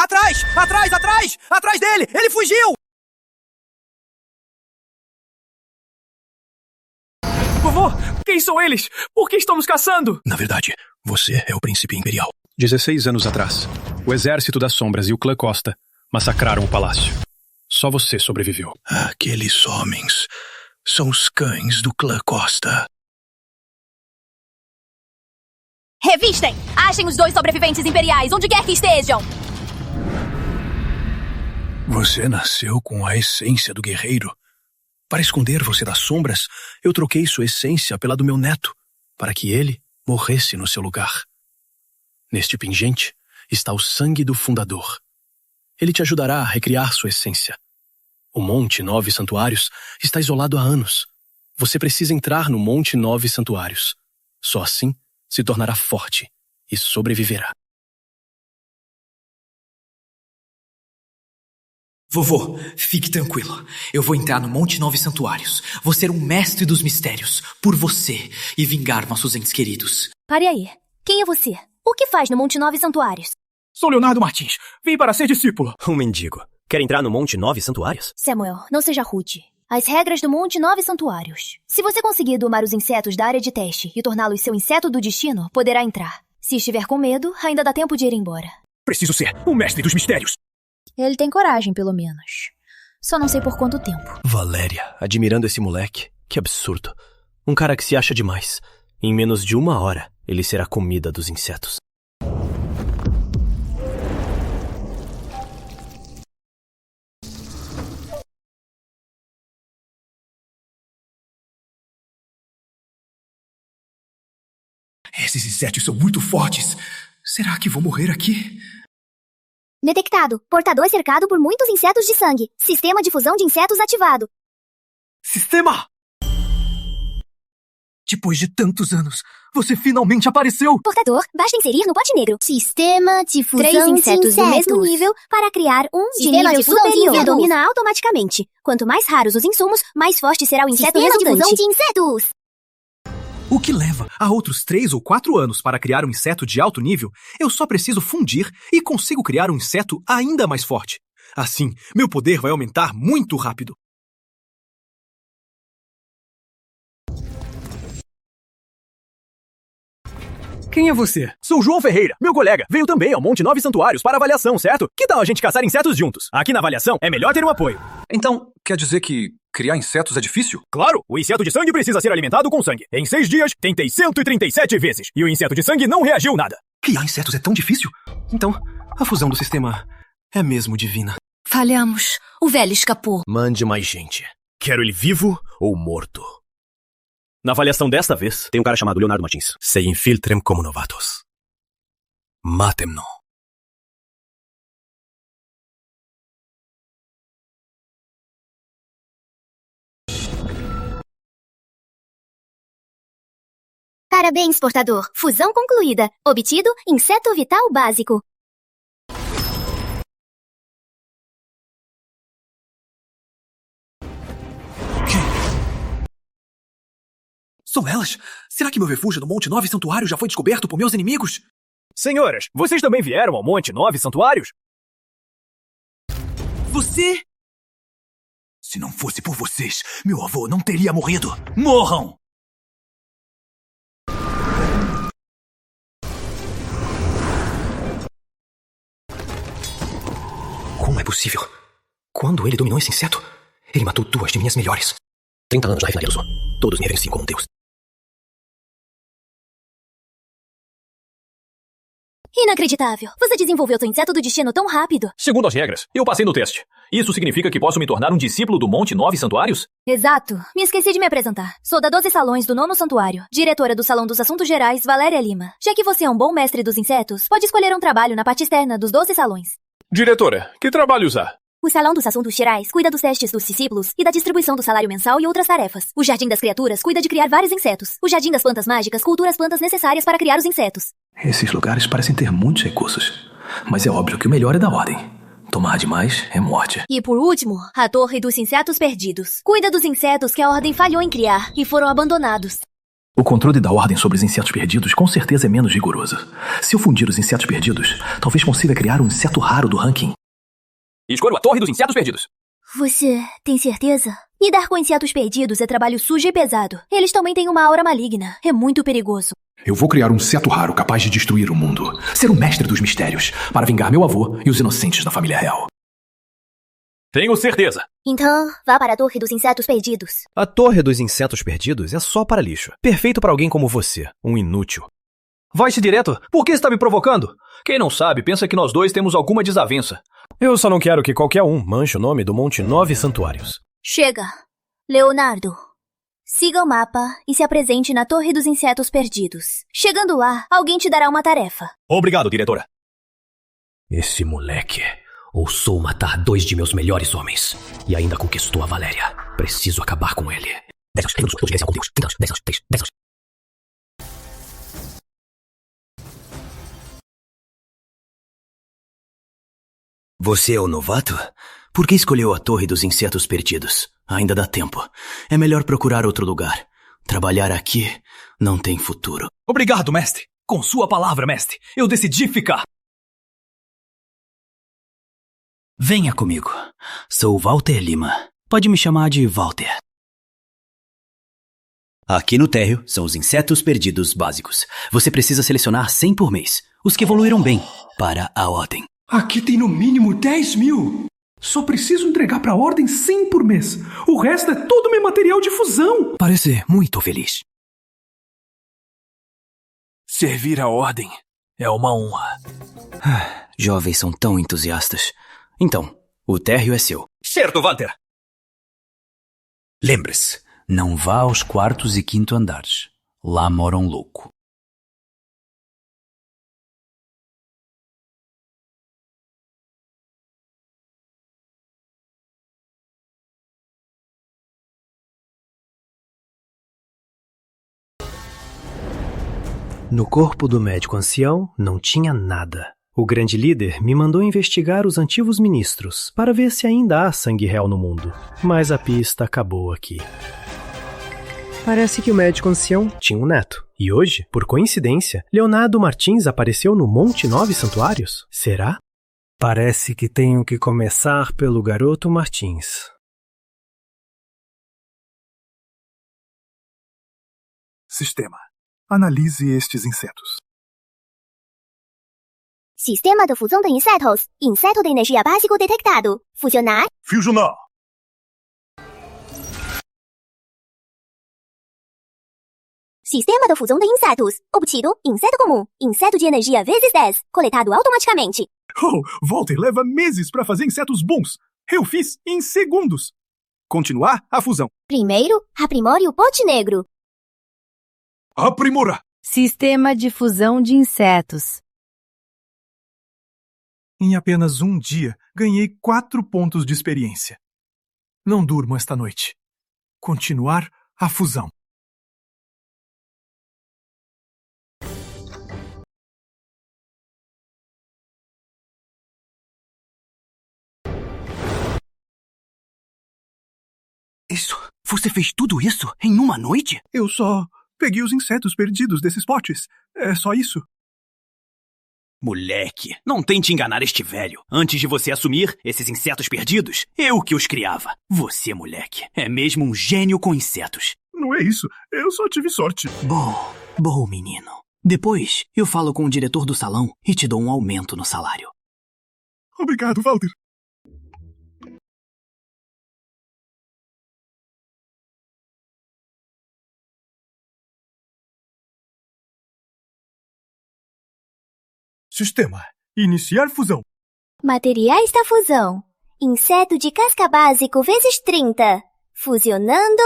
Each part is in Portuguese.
Atrás! Atrás! Atrás! Atrás dele! Ele fugiu! Vovô, quem são eles? Por que estão nos caçando? Na verdade, você é o príncipe imperial. 16 anos atrás, o Exército das Sombras e o Clã Costa massacraram o palácio. Só você sobreviveu. Aqueles homens são os cães do Clã Costa. Revistem! Achem os 2 sobreviventes imperiais, onde quer que estejam! Você nasceu com a essência do guerreiro. Para esconder você das sombras, eu troquei sua essência pela do meu neto, para que ele morresse no seu lugar. Neste pingente está o sangue do fundador. Ele te ajudará a recriar sua essência. O Monte 9 Santuários está isolado há anos. Você precisa entrar no Monte 9 Santuários. Só assim se tornará forte e sobreviverá. Vovô, fique tranquilo. Eu vou entrar no Monte 9 Santuários. Vou ser um mestre dos mistérios, por você, e vingar nossos entes queridos. Pare aí. Quem é você? O que faz no Monte 9 Santuários? Sou Leonardo Martins. Vim para ser discípulo. Um mendigo. Quer entrar no Monte 9 Santuários? Samuel, não seja rude. As regras do Monte 9 Santuários. Se você conseguir domar os insetos da área de teste e torná-los seu inseto do destino, poderá entrar. Se estiver com medo, ainda dá tempo de ir embora. Preciso ser o mestre dos mistérios. Ele tem coragem, pelo menos. Só não sei por quanto tempo. Valéria, admirando esse moleque. Que absurdo. Um cara que se acha demais. Em menos de 1 hora, ele será comida dos insetos. Esses insetos são muito fortes. Será que vou morrer aqui? Detectado. Portador cercado por muitos insetos de sangue. Sistema de fusão de insetos ativado. Sistema! Depois de tantos anos, você finalmente apareceu! Portador, basta inserir no pote negro. Sistema de fusão 3 insetos de do mesmo nível para criar um de Sistema nível de fusão de superior. insetos. Domina automaticamente. Quanto mais raros os insumos, mais forte será o inseto Sistema de resultante. fusão de insetos. O que leva a outros 3 ou 4 anos para criar um inseto de alto nível, eu só preciso fundir e consigo criar um inseto ainda mais forte. Assim, meu poder vai aumentar muito rápido. Quem é você? Sou João Ferreira, meu colega. Veio também ao Monte 9 Santuários para avaliação, certo? Que tal a gente caçar insetos juntos? Aqui na avaliação é melhor ter um apoio. Então, quer dizer que criar insetos é difícil? Claro, o inseto de sangue precisa ser alimentado com sangue. Em 6 dias, tentei 137 vezes. E o inseto de sangue não reagiu nada. Criar insetos é tão difícil? Então, a fusão do sistema é mesmo divina. Falhamos. O velho escapou. Mande mais gente. Quero ele vivo ou morto. Na avaliação desta vez, tem um cara chamado Leonardo Martins. Se infiltrem como novatos. Matem-no. Parabéns, portador. Fusão concluída. Obtido inseto vital básico. São elas? Será que meu refúgio no Monte 9 Santuário já foi descoberto por meus inimigos? Senhoras, vocês também vieram ao Monte 9 Santuários? Você? Se não fosse por vocês, meu avô não teria morrido. Morram! Como é possível? Quando ele dominou esse inseto, ele matou 2 de minhas melhores. 30 anos na refinaria do Sul. Todos me reverenciam como Deus. Inacreditável. Você desenvolveu seu inseto do destino tão rápido. Segundo as regras, eu passei no teste. Isso significa que posso me tornar um discípulo do Monte 9 Santuários? Exato. Me esqueci de me apresentar. Sou da 12 Salões do 9º Santuário, diretora do Salão dos Assuntos Gerais, Valéria Lima. Já que você é um bom mestre dos insetos, pode escolher um trabalho na parte externa dos 12 salões. Diretora, que trabalho usar? O Salão dos Assuntos Gerais cuida dos testes dos discípulos e da distribuição do salário mensal e outras tarefas. O Jardim das Criaturas cuida de criar vários insetos. O Jardim das Plantas Mágicas cultura as plantas necessárias para criar os insetos. Esses lugares parecem ter muitos recursos, mas é óbvio que o melhor é da ordem. Tomar demais é morte. E por último, a Torre dos Insetos Perdidos. Cuida dos insetos que a Ordem falhou em criar e foram abandonados. O controle da Ordem sobre os insetos perdidos com certeza é menos rigoroso. Se eu fundir os insetos perdidos, talvez consiga criar um inseto raro do ranking. Escolho a Torre dos Insetos Perdidos. Você tem certeza? Lidar com insetos perdidos é trabalho sujo e pesado. Eles também têm uma aura maligna. É muito perigoso. Eu vou criar um inseto raro capaz de destruir o mundo. Ser o mestre dos mistérios, para vingar meu avô e os inocentes da família real. Tenho certeza. Então, vá para a Torre dos Insetos Perdidos. A Torre dos Insetos Perdidos é só para lixo. Perfeito para alguém como você, um inútil. Vai-se direto. Por que está me provocando? Quem não sabe, pensa que nós dois temos alguma desavença. Eu só não quero que qualquer um manche o nome do Monte 9 Santuários. Chega. Leonardo. Siga o mapa e se apresente na Torre dos Insetos Perdidos. Chegando lá, alguém te dará uma tarefa. Obrigado, diretora. Esse moleque ousou matar 2 de meus melhores homens. E ainda conquistou a Valéria. Preciso acabar com ele. 10 anos, 10 anos, 10 anos, 10 anos. Você é o novato? Por que escolheu a Torre dos Insetos Perdidos? Ainda dá tempo. É melhor procurar outro lugar. Trabalhar aqui não tem futuro. Obrigado, mestre. Com sua palavra, mestre, eu decidi ficar. Venha comigo. Sou Walter Lima. Pode me chamar de Walter. Aqui no térreo são os insetos perdidos básicos. Você precisa selecionar 100 por mês. Os que evoluíram bem para a Ordem. Aqui tem no mínimo 10 mil. Só preciso entregar pra Ordem 100 por mês. O resto é todo meu material de fusão. Parece muito feliz. Servir a Ordem é uma honra. Jovens são tão entusiastas. Então, o térreo é seu. Certo, Walter. Lembre-se, não vá aos 4º e 5º andares. Lá mora um louco. No corpo do médico ancião não tinha nada. O grande líder me mandou investigar os antigos ministros para ver se ainda há sangue real no mundo. Mas a pista acabou aqui. Parece que o médico ancião tinha um neto. E hoje, por coincidência, Leonardo Martins apareceu no Monte 9 Santuários? Será? Parece que tenho que começar pelo garoto Martins. Sistema. Analise estes insetos. Sistema de fusão de insetos. Inseto de energia básico detectado. Fusionar. Fusionar. Sistema de fusão de insetos. Obtido, inseto comum. Inseto de energia vezes 10. Coletado automaticamente. Oh, Walter leva meses para fazer insetos bons. Eu fiz em segundos. Continuar a fusão. Primeiro, aprimore o pote negro. Aprimorar. Sistema de fusão de insetos. Em apenas um dia, ganhei 4 pontos de experiência. Não durmo esta noite. Continuar a fusão. Isso? Você fez tudo isso em uma noite? Eu só peguei os insetos perdidos desses potes. É só isso. Moleque, não tente enganar este velho. Antes de você assumir esses insetos perdidos, eu que os criava. Você, moleque, é mesmo um gênio com insetos. Não é isso. Eu só tive sorte. Bom, menino. Depois, eu falo com o diretor do salão e te dou um aumento no salário. Obrigado, Walter. Sistema. Iniciar fusão. Materiais da fusão. Inseto de casca básico vezes 30. Fusionando.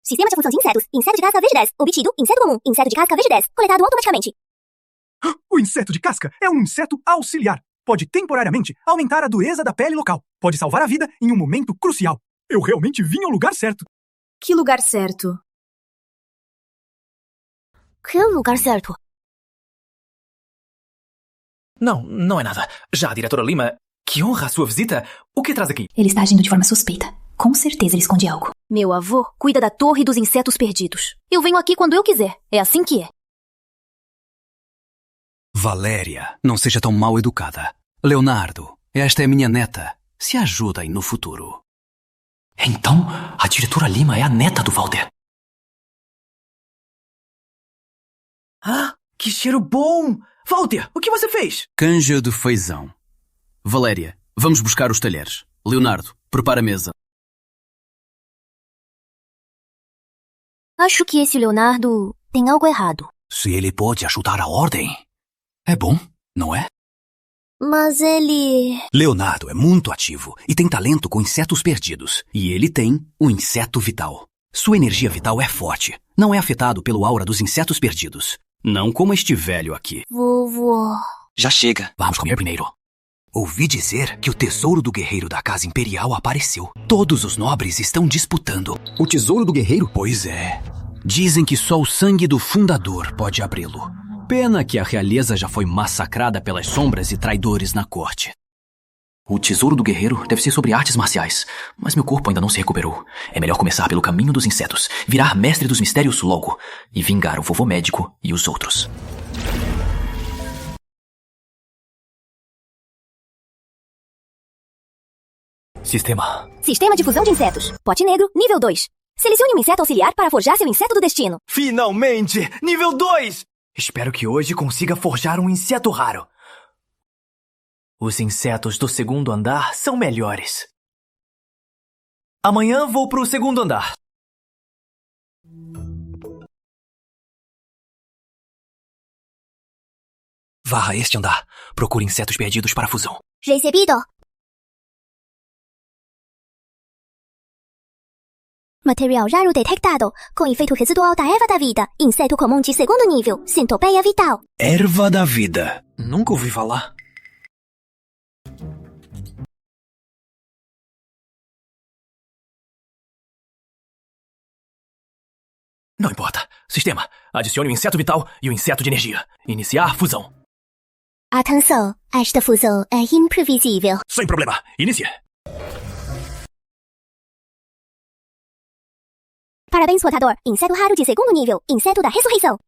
Sistema de fusão de insetos. Inseto de casca vezes 10. Obtido, inseto comum. Inseto de casca vezes 10. Coletado automaticamente. O inseto de casca é um inseto auxiliar. Pode temporariamente aumentar a dureza da pele local. Pode salvar a vida em um momento crucial. Eu realmente vim ao lugar certo. Que lugar certo? Que lugar certo? Não é nada. Já, diretora Lima, que honra a sua visita. O que traz aqui? Ele está agindo de forma suspeita. Com certeza ele esconde algo. Meu avô cuida da Torre dos Insetos Perdidos. Eu venho aqui quando eu quiser. É assim que é. Valéria, não seja tão mal educada. Leonardo, esta é minha neta. Se ajudem no futuro. Então, a diretora Lima é a neta do Walter. Ah, que cheiro bom! Walter, o que você fez? Canja de feijão. Valéria, vamos buscar os talheres. Leonardo, prepara a mesa. Acho que esse Leonardo tem algo errado. Se ele pode ajudar a ordem, é bom, não é? Mas ele... Leonardo é muito ativo e tem talento com insetos perdidos. E ele tem o inseto vital. Sua energia vital é forte. Não é afetado pelo aura dos insetos perdidos. Não como este velho aqui. Vovô... Já chega. Vamos comer primeiro. Ouvi dizer que o tesouro do guerreiro da Casa Imperial apareceu. Todos os nobres estão disputando. O tesouro do guerreiro? Pois é. Dizem que só o sangue do fundador pode abri-lo. Pena que a realeza já foi massacrada pelas sombras e traidores na corte. O tesouro do guerreiro deve ser sobre artes marciais, mas meu corpo ainda não se recuperou. É melhor começar pelo caminho dos insetos, virar mestre dos mistérios logo e vingar o vovô médico e os outros. Sistema de fusão de insetos. Pote negro, nível 2. Selecione um inseto auxiliar para forjar seu inseto do destino. Finalmente! Nível 2! Espero que hoje consiga forjar um inseto raro. Os insetos do segundo andar são melhores. Amanhã vou pro segundo andar. Vá a este andar. Procure insetos perdidos para a fusão. Recebido. Material raro detectado, com efeito residual da erva da vida. Inseto comum de segundo nível, centopeia vital. Erva da vida. Nunca ouvi falar. Não importa. Sistema, adicione o inseto vital e o inseto de energia. Iniciar fusão. Atenção, esta fusão é imprevisível. Sem problema. Inicie. Parabéns, portador. Inseto raro de segundo nível. Inseto da ressurreição.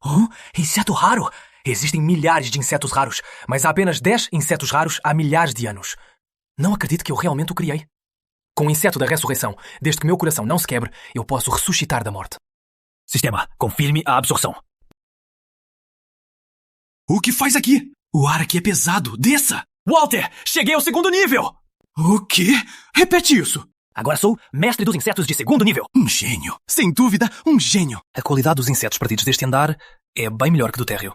Inseto raro? Existem milhares de insetos raros, mas há apenas 10 insetos raros há milhares de anos. Não acredito que eu realmente o criei. Com o inseto da ressurreição, desde que meu coração não se quebre, eu posso ressuscitar da morte. Sistema, confirme a absorção. O que faz aqui? O ar aqui é pesado. Desça! Walter, cheguei ao segundo nível! O quê? Repete isso! Agora sou mestre dos insetos de segundo nível. Um gênio. Sem dúvida, um gênio. A qualidade dos insetos perdidos deste andar é bem melhor que do térreo.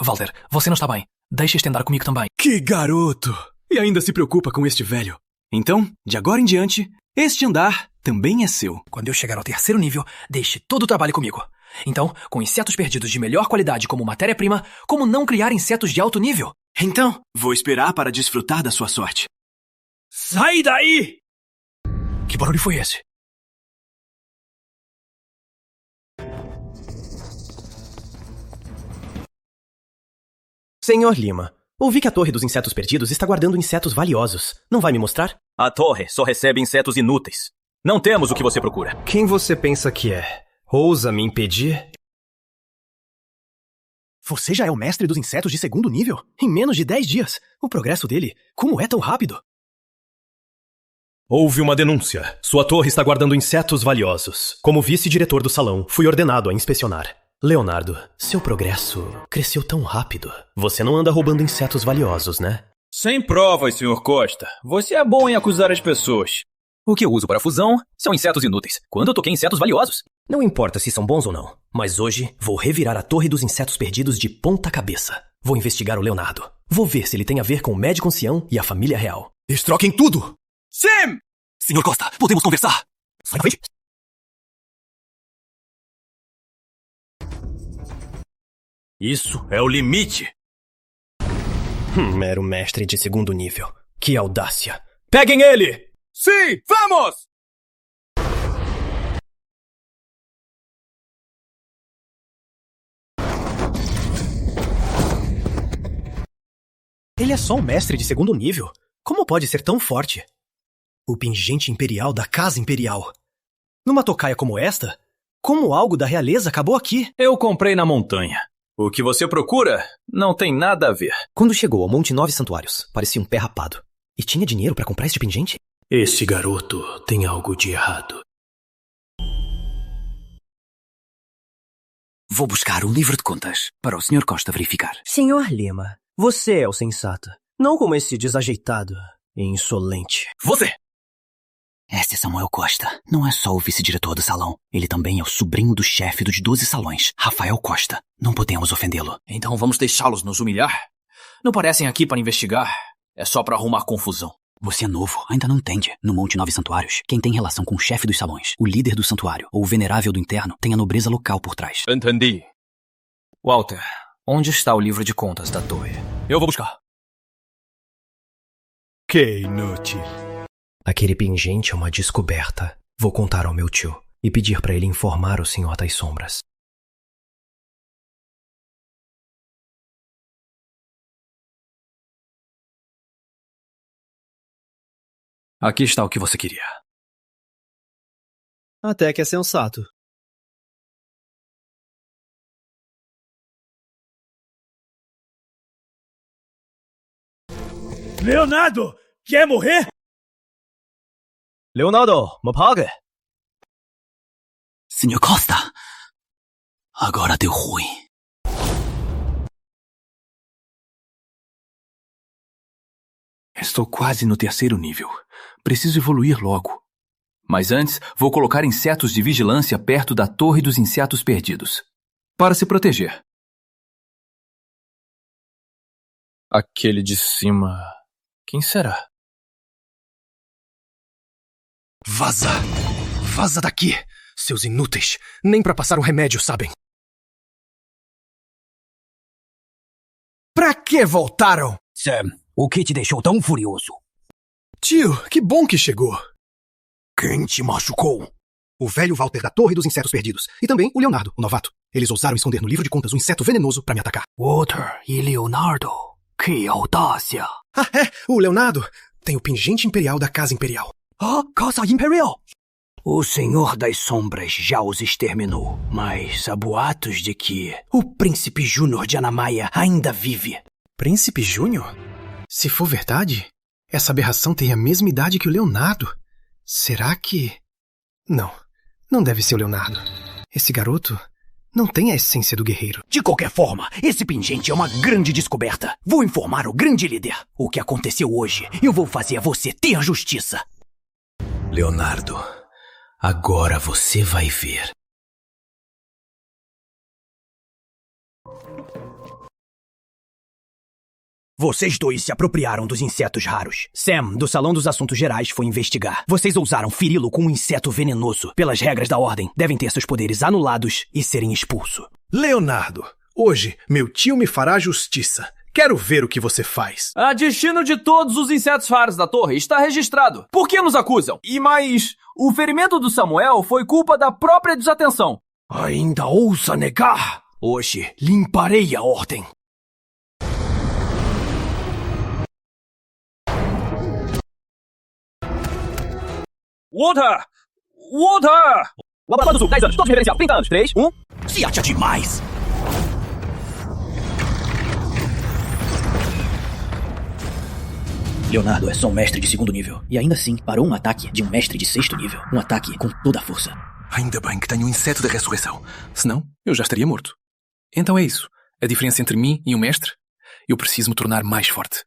Walter, você não está bem. Deixe este andar comigo também. Que garoto! E ainda se preocupa com este velho. Então, de agora em diante, este andar também é seu. Quando eu chegar ao terceiro nível, deixe todo o trabalho comigo. Então, com insetos perdidos de melhor qualidade como matéria-prima, como não criar insetos de alto nível? Então, vou esperar para desfrutar da sua sorte. Sai daí! Que barulho foi esse? Senhor Lima, ouvi que a Torre dos Insetos Perdidos está guardando insetos valiosos. Não vai me mostrar? A torre só recebe insetos inúteis. Não temos o que você procura. Quem você pensa que é? Ousa me impedir? Você já é o mestre dos insetos de segundo nível? Em menos de 10 dias. O progresso dele, como é tão rápido? Houve uma denúncia. Sua torre está guardando insetos valiosos. Como vice-diretor do salão, fui ordenado a inspecionar. Leonardo, seu progresso cresceu tão rápido. Você não anda roubando insetos valiosos, né? Sem provas, Sr. Costa. Você é bom em acusar as pessoas. O que eu uso para fusão são insetos inúteis, quando eu toquei insetos valiosos. Não importa se são bons ou não, mas hoje vou revirar a Torre dos Insetos Perdidos de ponta cabeça. Vou investigar o Leonardo. Vou ver se ele tem a ver com o médico ancião e a família real. Destroquem tudo! Sim! Senhor Costa, podemos conversar? Sai da frente! Isso é o limite! Mero mestre de segundo nível. Que audácia! Peguem ele! Sim, vamos! Ele é só um mestre de segundo nível. Como pode ser tão forte? O pingente imperial da Casa Imperial. Numa tocaia como esta? Como algo da realeza acabou aqui? Eu comprei na montanha. O que você procura não tem nada a ver. Quando chegou ao Monte 9 Santuários, parecia um pé rapado. E tinha dinheiro para comprar este pingente? Esse garoto tem algo de errado. Vou buscar o livro de contas para o Sr. Costa verificar. Senhor Lima, você é o sensato. Não como esse desajeitado e insolente. Você! Este é Samuel Costa. Não é só o vice-diretor do salão. Ele também é o sobrinho do chefe dos 12 salões, Rafael Costa. Não podemos ofendê-lo. Então vamos deixá-los nos humilhar? Não parecem aqui para investigar. É só para arrumar confusão. Você é novo, ainda não entende. No Monte 9 Santuários, quem tem relação com o chefe dos salões, o líder do santuário ou o venerável do interno, tem a nobreza local por trás. Entendi. Walter, onde está o livro de contas da torre? Eu vou buscar. Que inútil. Aquele pingente é uma descoberta. Vou contar ao meu tio e pedir para ele informar o Senhor das Sombras. Aqui está o que você queria. Até que é sensato. Leonardo, quer morrer? Leonardo, me pague. Sr. Costa, agora deu ruim. Estou quase no 3º nível. Preciso evoluir logo. Mas antes, vou colocar insetos de vigilância perto da Torre dos Insetos Perdidos. Para se proteger. Aquele de cima... Quem será? Vaza! Vaza daqui! Seus inúteis! Nem pra passar um remédio, sabem? Pra que voltaram? Sam, o que te deixou tão furioso? Tio, que bom que chegou! Quem te machucou? O velho Walter da Torre dos Insetos Perdidos. E também o Leonardo, o novato. Eles ousaram esconder no livro de contas um inseto venenoso pra me atacar. Walter e Leonardo. Que audácia! Ah, é! O Leonardo tem o pingente imperial da Casa Imperial. Ah, Casa Imperial! O Senhor das Sombras já os exterminou, mas há boatos de que o Príncipe Júnior de Anamaia ainda vive. Príncipe Júnior? Se for verdade, essa aberração tem a mesma idade que o Leonardo. Será que... Não deve ser o Leonardo. Esse garoto não tem a essência do guerreiro. De qualquer forma, esse pingente é uma grande descoberta. Vou informar o grande líder. O que aconteceu hoje, eu vou fazer você ter justiça. Leonardo, agora você vai ver. Vocês dois se apropriaram dos insetos raros. Sam, do Salão dos Assuntos Gerais, foi investigar. Vocês ousaram feri-lo com um inseto venenoso. Pelas regras da ordem, devem ter seus poderes anulados e serem expulsos. Leonardo, hoje meu tio me fará justiça. Quero ver o que você faz. A destino de todos os insetos raros da torre está registrado. Por que nos acusam? E mais, o ferimento do Samuel foi culpa da própria desatenção. Ainda ousa negar? Hoje limparei a ordem. Walter! Walter! Laboratório do Sul, 10 anos, toque referencial, 30 anos, 3, 1... Se acha demais! Leonardo é só um mestre de 2º nível. E ainda assim, parou um ataque de um mestre de 6º nível. Um ataque com toda a força. Ainda bem que tenho o inseto da ressurreição. Senão, eu já estaria morto. Então é isso. A diferença entre mim e o mestre? Eu preciso me tornar mais forte.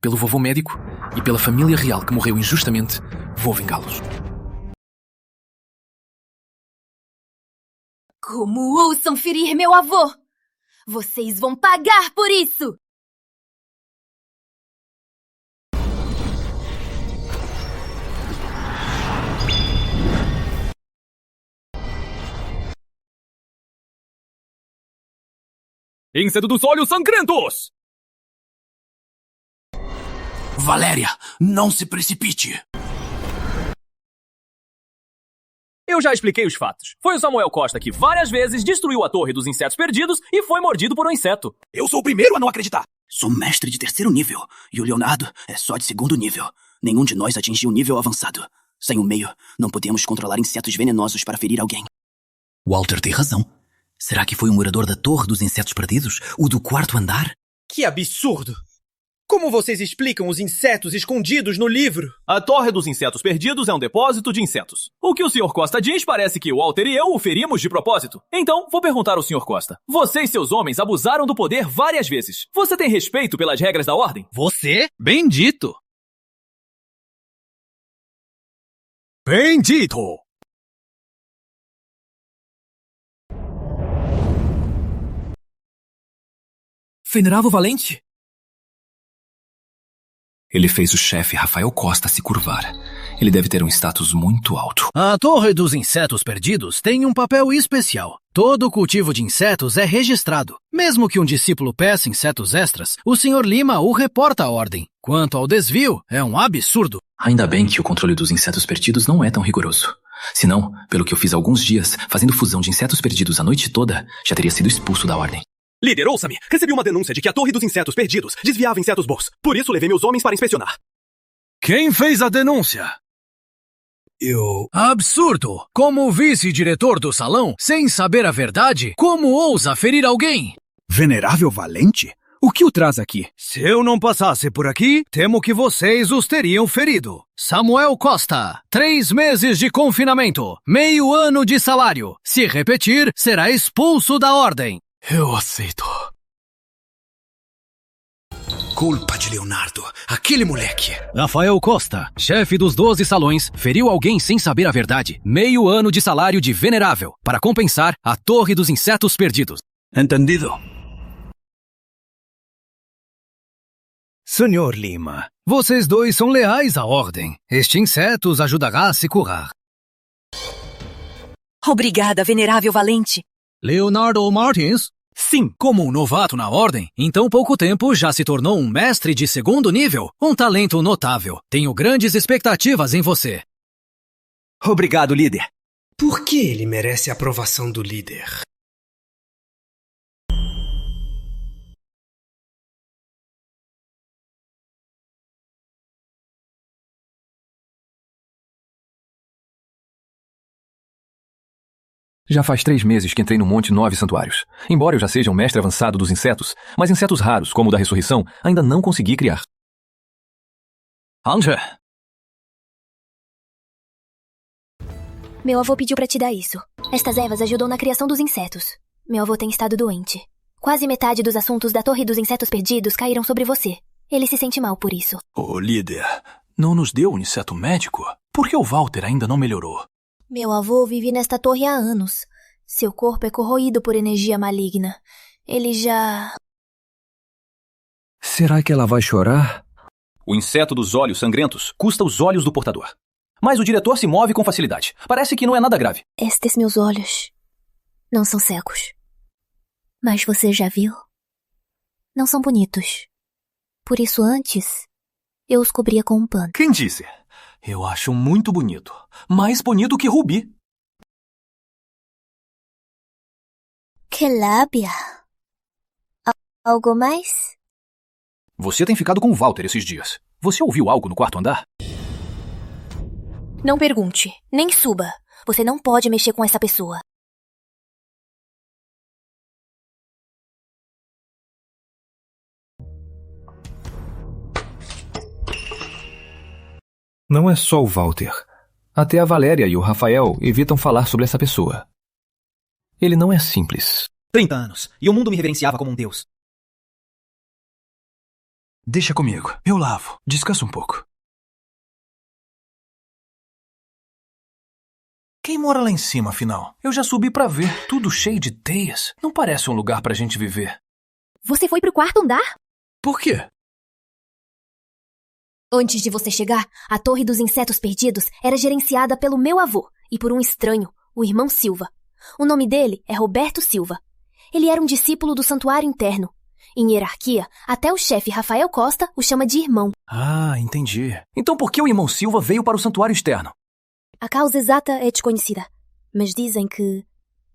Pelo vovô médico e pela família real que morreu injustamente, vou vingá-los. Como ousam ferir meu avô? Vocês vão pagar por isso! Inseto dos olhos sangrentos! Valéria, não se precipite! Eu já expliquei os fatos. Foi o Samuel Costa que várias vezes destruiu a Torre dos Insetos Perdidos e foi mordido por um inseto. Eu sou o primeiro a não acreditar! Sou mestre de 3º nível, e o Leonardo é só de 2º nível. Nenhum de nós atingiu um nível avançado. Sem o meio, não podemos controlar insetos venenosos para ferir alguém. Walter tem razão. Será que foi um morador da Torre dos Insetos Perdidos? O do quarto andar? Que absurdo! Como vocês explicam os insetos escondidos no livro? A Torre dos Insetos Perdidos é um depósito de insetos. O que o Sr. Costa diz parece que Walter e eu o ferimos de propósito. Então, vou perguntar ao Sr. Costa. Você e seus homens abusaram do poder várias vezes. Você tem respeito pelas regras da ordem? Você? Bendito! Bendito! Venerável Valente? Ele fez o chefe Rafael Costa se curvar. Ele deve ter um status muito alto. A Torre dos Insetos Perdidos tem um papel especial. Todo cultivo de insetos é registrado. Mesmo que um discípulo peça insetos extras, o Sr. Lima o reporta à ordem. Quanto ao desvio, é um absurdo. Ainda bem que o controle dos insetos perdidos não é tão rigoroso. Senão, pelo que eu fiz há alguns dias, fazendo fusão de insetos perdidos a noite toda, já teria sido expulso da ordem. Líder, ouça-me. Recebi uma denúncia de que a Torre dos Insetos Perdidos desviava insetos bons. Por isso, levei meus homens para inspecionar. Quem fez a denúncia? Eu... Absurdo! Como vice-diretor do salão, sem saber a verdade, como ousa ferir alguém? Venerável Valente? O que o traz aqui? Se eu não passasse por aqui, temo que vocês os teriam ferido. Samuel Costa, 3 meses de confinamento, meio ano de salário. Se repetir, será expulso da ordem. Eu aceito. Culpa de Leonardo, aquele moleque. Rafael Costa, chefe dos 12 salões, feriu alguém sem saber a verdade. Meio ano de salário de Venerável, para compensar a Torre dos Insetos Perdidos. Entendido. Senhor Lima, vocês dois são leais à ordem. Este inseto os ajudará a se curar. Obrigada, Venerável Valente. Leonardo Martins? Sim, como um novato na ordem, em tão pouco tempo já se tornou um mestre de 2º nível, um talento notável. Tenho grandes expectativas em você. Obrigado, líder. Por que ele merece a aprovação do líder? Já faz 3 meses que entrei no Monte 9 Santuários. Embora eu já seja um mestre avançado dos insetos, mas insetos raros, como o da ressurreição, ainda não consegui criar. Hunter! Meu avô pediu pra te dar isso. Estas ervas ajudam na criação dos insetos. Meu avô tem estado doente. Quase metade dos assuntos da Torre dos Insetos Perdidos caíram sobre você. Ele se sente mal por isso. Ô, líder, não nos deu um inseto médico? Por que o Walter ainda não melhorou? Meu avô vive nesta torre há anos. Seu corpo é corroído por energia maligna. Ele já... Será que ela vai chorar? O inseto dos olhos sangrentos custa os olhos do portador. Mas o diretor se move com facilidade. Parece que não é nada grave. Estes meus olhos não são cegos. Mas você já viu? Não são bonitos. Por isso antes, eu os cobria com um pano. Quem disse? Eu acho muito bonito. Mais bonito que Rubi. Que lábia. Algo mais? Você tem ficado com o Walter esses dias. Você ouviu algo no quarto andar? Não pergunte, nem suba. Você não pode mexer com essa pessoa. Não é só o Walter. Até a Valéria e o Rafael evitam falar sobre essa pessoa. Ele não é simples. 30 anos, e o mundo me reverenciava como um deus. Deixa comigo, eu lavo. Descansa um pouco. Quem mora lá em cima, afinal? Eu já subi pra ver. Tudo cheio de teias. Não parece um lugar pra gente viver. Você foi pro quarto andar? Por quê? Antes de você chegar, a Torre dos Insetos Perdidos era gerenciada pelo meu avô e por um estranho, o irmão Silva. O nome dele é Roberto Silva. Ele era um discípulo do santuário interno. Em hierarquia, até o chefe Rafael Costa o chama de irmão. Ah, entendi. Então por que o irmão Silva veio para o santuário externo? A causa exata é desconhecida, mas dizem que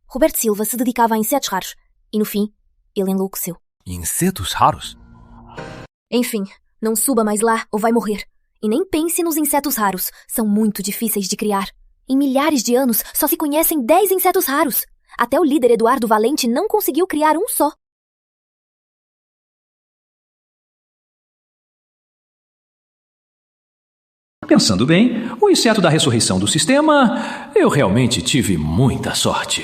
Roberto Silva se dedicava a insetos raros e, no fim, ele enlouqueceu. Insetos raros? Enfim, não suba mais lá ou vai morrer. E nem pense nos insetos raros. São muito difíceis de criar. Em milhares de anos, só se conhecem 10 insetos raros. Até o líder Eduardo Valente não conseguiu criar um só. Pensando bem, o inseto da ressurreição do sistema, eu realmente tive muita sorte.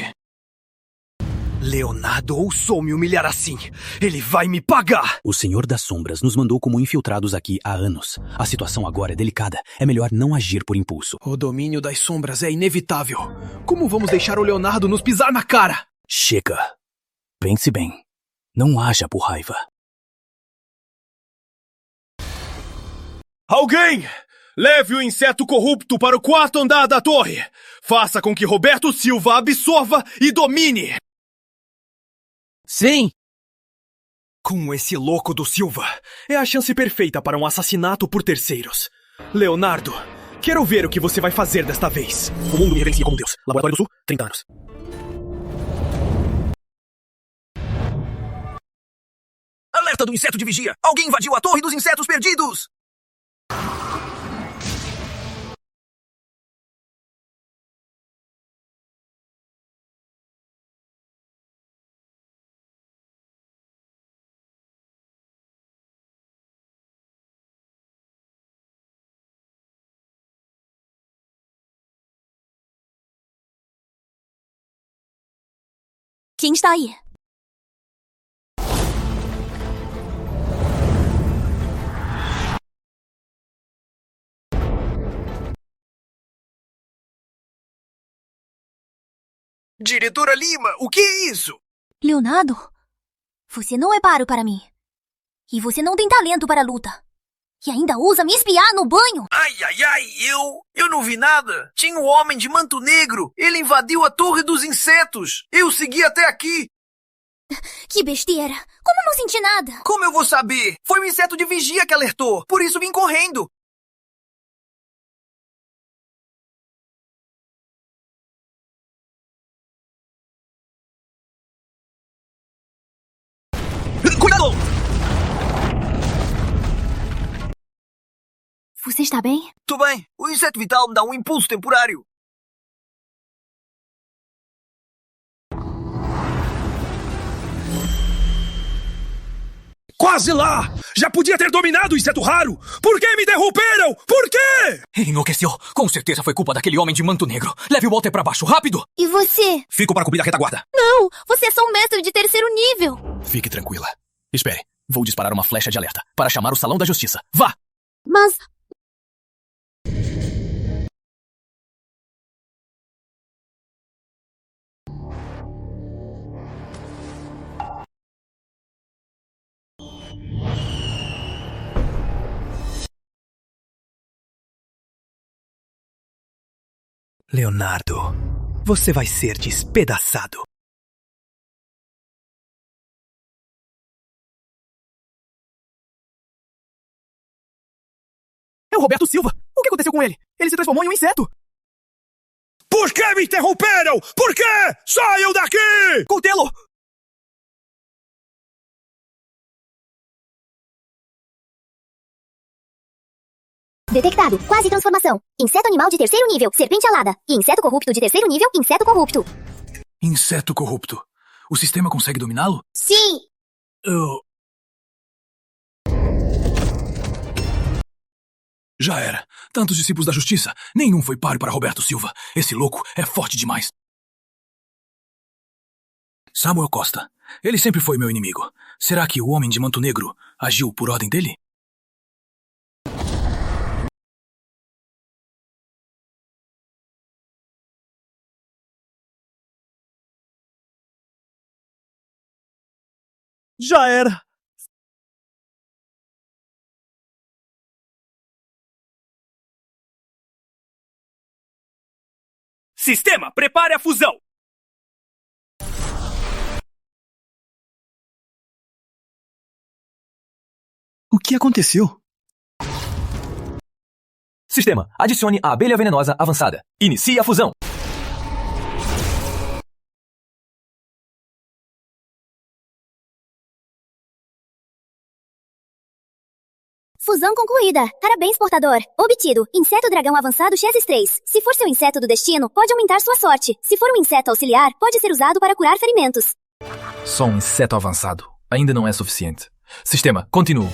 Leonardo ousou me humilhar assim. Ele vai me pagar! O Senhor das Sombras nos mandou como infiltrados aqui há anos. A situação agora é delicada. É melhor não agir por impulso. O domínio das sombras é inevitável. Como vamos deixar o Leonardo nos pisar na cara? Chega. Pense bem. Não haja por raiva. Alguém! Leve o inseto corrupto para o 4º andar da torre. Faça com que Roberto Silva absorva e domine. Sim! Com esse louco do Silva, é a chance perfeita para um assassinato por terceiros. Leonardo, quero ver o que você vai fazer desta vez. O mundo me reverencia como Deus. Laboratório do Sul, 30 anos. Alerta do inseto de vigia! Alguém invadiu a Torre dos Insetos Perdidos! Quem está aí? Diretora Lima, o que é isso? Leonardo, você não é páreo para mim. E você não tem talento para a luta. E ainda ousa me espiar no banho. Ai, eu não vi nada. Tinha um homem de manto negro. Ele invadiu a Torre dos Insetos. Eu segui até aqui. Que besteira. Como não senti nada? Como eu vou saber? Foi o inseto de vigia que alertou. Por isso vim correndo. Cuidado! Você está bem? Tô bem. O inseto vital me dá um impulso temporário. Quase lá! Já podia ter dominado o inseto raro! Por que me derrubaram? Por quê? Enlouqueceu. Com certeza foi culpa daquele homem de manto negro. Leve o Walter pra baixo, rápido! E você? Fico para cumprir a retaguarda. Não! Você é só um mestre de 3º nível. Fique tranquila. Espere. Vou disparar uma flecha de alerta para chamar o Salão da Justiça. Vá! Mas... Leonardo, você vai ser despedaçado. É o Roberto Silva. O que aconteceu com ele? Ele se transformou em um inseto. Por que me interromperam? Por quê? Saiam daqui! Contê-lo! Detectado. Quase transformação. Inseto animal de 3º nível, serpente alada. E inseto corrupto de 3º nível, inseto corrupto. Inseto corrupto. O sistema consegue dominá-lo? Sim! Já era. Tantos discípulos da justiça. Nenhum foi páreo para Roberto Silva. Esse louco é forte demais. Samuel Costa. Ele sempre foi meu inimigo. Será que o homem de manto negro agiu por ordem dele? Já era. Sistema, prepare a fusão. O que aconteceu? Sistema, adicione a abelha venenosa avançada. Inicie a fusão. Fusão concluída. Parabéns, portador. Obtido. Inseto dragão avançado Chesses 3. Se for seu inseto do destino, pode aumentar sua sorte. Se for um inseto auxiliar, pode ser usado para curar ferimentos. Só um inseto avançado ainda não é suficiente. Sistema, continuo.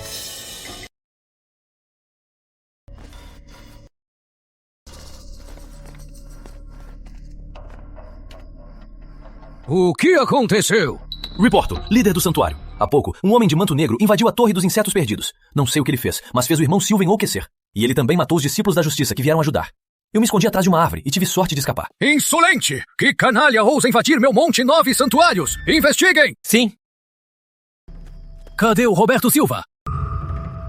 O que aconteceu? Reporto, líder do santuário. Há pouco, um homem de manto negro invadiu a Torre dos Insetos Perdidos. Não sei o que ele fez, mas fez o irmão Silva enlouquecer. E ele também matou os discípulos da justiça que vieram ajudar. Eu me escondi atrás de uma árvore e tive sorte de escapar. Insolente! Que canalha ousa invadir meu Monte 9 Santuários! Investiguem! Sim. Cadê o Roberto Silva?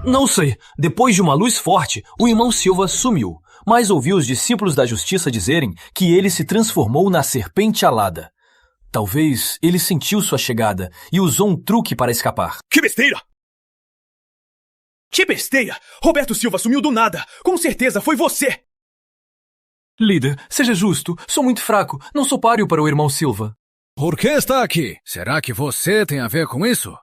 Não sei. Depois de uma luz forte, o irmão Silva sumiu. Mas ouvi os discípulos da justiça dizerem que ele se transformou na serpente alada. Talvez ele sentiu sua chegada e usou um truque para escapar. Que besteira! Que besteira! Roberto Silva sumiu do nada! Com certeza foi você! Líder, seja justo. Sou muito fraco. Não sou páreo para o irmão Silva. Por que está aqui? Será que você tem a ver com isso?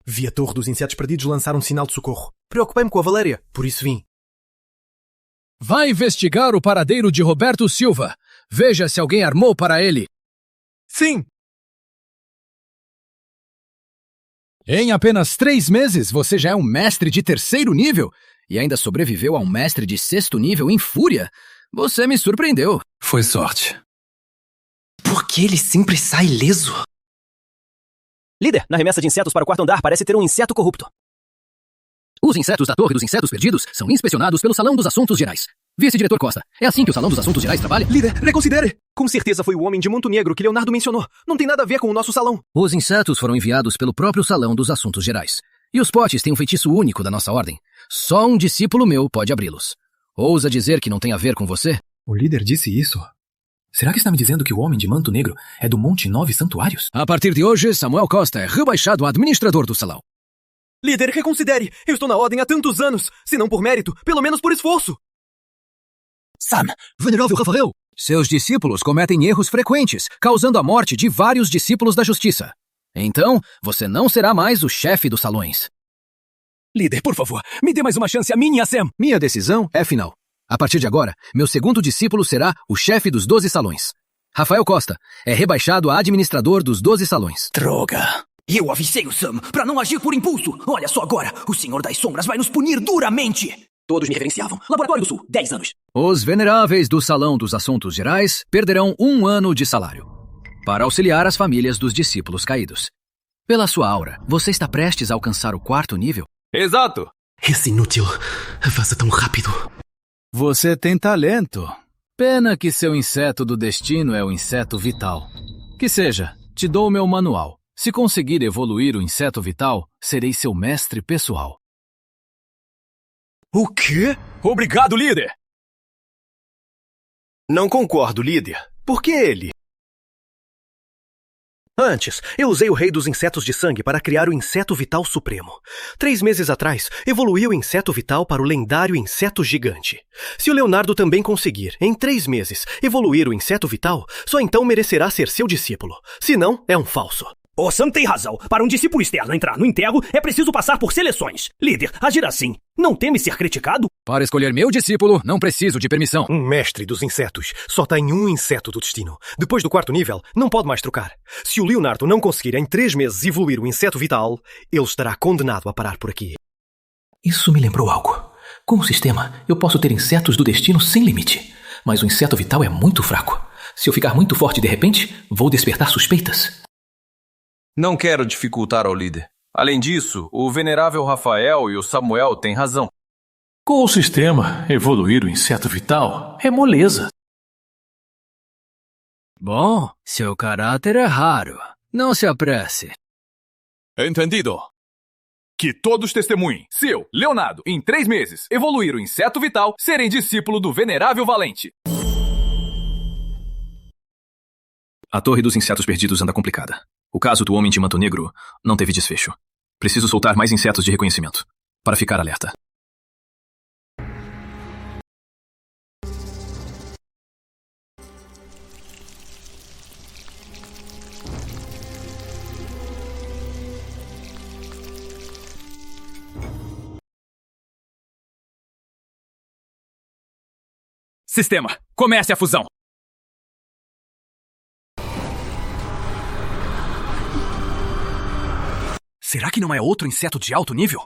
Vi a Torre dos Insetos Perdidos lançar um sinal de socorro. Preocupei-me com a Valéria, por isso vim. Vai investigar o paradeiro de Roberto Silva. Veja se alguém armou para ele. Sim! Em apenas 3 meses, você já é um mestre de 3º nível e ainda sobreviveu a um mestre de 6º nível em fúria. Você me surpreendeu. Foi sorte. Por que ele sempre sai ileso? Líder, na remessa de insetos para o 4º andar parece ter um inseto corrupto. Os insetos da Torre dos Insetos Perdidos são inspecionados pelo Salão dos Assuntos Gerais. Vice-diretor Costa, é assim que o Salão dos Assuntos Gerais trabalha? Líder, reconsidere! Com certeza foi o homem de manto negro que Leonardo mencionou. Não tem nada a ver com o nosso salão. Os insetos foram enviados pelo próprio Salão dos Assuntos Gerais. E os potes têm um feitiço único da nossa ordem. Só um discípulo meu pode abri-los. Ousa dizer que não tem a ver com você? O líder disse isso? Será que está me dizendo que o homem de manto negro é do Monte 9 Santuários? A partir de hoje, Samuel Costa é rebaixado a administrador do salão. Líder, reconsidere! Eu estou na ordem há tantos anos! Se não por mérito, pelo menos por esforço! Sam, venerável Rafael! Seus discípulos cometem erros frequentes, causando a morte de vários discípulos da justiça. Então, você não será mais o chefe dos salões. Líder, por favor, me dê mais uma chance a mim e a Sam. Minha decisão é final. A partir de agora, meu segundo discípulo será o chefe dos 12 salões. Rafael Costa é rebaixado a administrador dos 12 salões. Droga! Eu avisei o Sam para não agir por impulso. Olha só agora, o Senhor das Sombras vai nos punir duramente. Todos me reverenciavam. Laboratório do Sul, 10 anos. Os veneráveis do Salão dos Assuntos Gerais perderão 1 ano de salário para auxiliar as famílias dos discípulos caídos. Pela sua aura, você está prestes a alcançar o 4º nível? Exato! Esse inútil avança tão rápido. Você tem talento. Pena que seu inseto do destino é o inseto vital. Que seja, te dou meu manual. Se conseguir evoluir o inseto vital, serei seu mestre pessoal. O quê? Obrigado, líder! Não concordo, líder. Por que ele? Antes, eu usei o Rei dos Insetos de Sangue para criar o Inseto Vital Supremo. 3 meses atrás, evoluí o Inseto Vital para o lendário Inseto Gigante. Se o Leonardo também conseguir, em 3 meses, evoluir o Inseto Vital, só então merecerá ser seu discípulo. Se não, é um falso. O Sam tem razão. Para um discípulo externo entrar no enterro, é preciso passar por seleções. Líder, agir assim, não teme ser criticado? Para escolher meu discípulo, não preciso de permissão. Um mestre dos insetos só tem um inseto do destino. Depois do 4º nível, não pode mais trocar. Se o Leonardo não conseguir em 3 meses evoluir o inseto vital, ele estará condenado a parar por aqui. Isso me lembrou algo. Com o sistema, eu posso ter insetos do destino sem limite. Mas o inseto vital é muito fraco. Se eu ficar muito forte de repente, vou despertar suspeitas. Não quero dificultar ao líder. Além disso, o venerável Rafael e o Samuel têm razão. Com o sistema, evoluir o inseto vital é moleza. Bom, seu caráter é raro. Não se apresse. Entendido. Que todos testemunhem. Se eu, Leonardo, em 3 meses, evoluir o inseto vital, serei discípulo do venerável Valente. A Torre dos Insetos Perdidos anda complicada. O caso do Homem de Manto Negro não teve desfecho. Preciso soltar mais insetos de reconhecimento, para ficar alerta. Sistema, comece a fusão. Será que não é outro inseto de alto nível?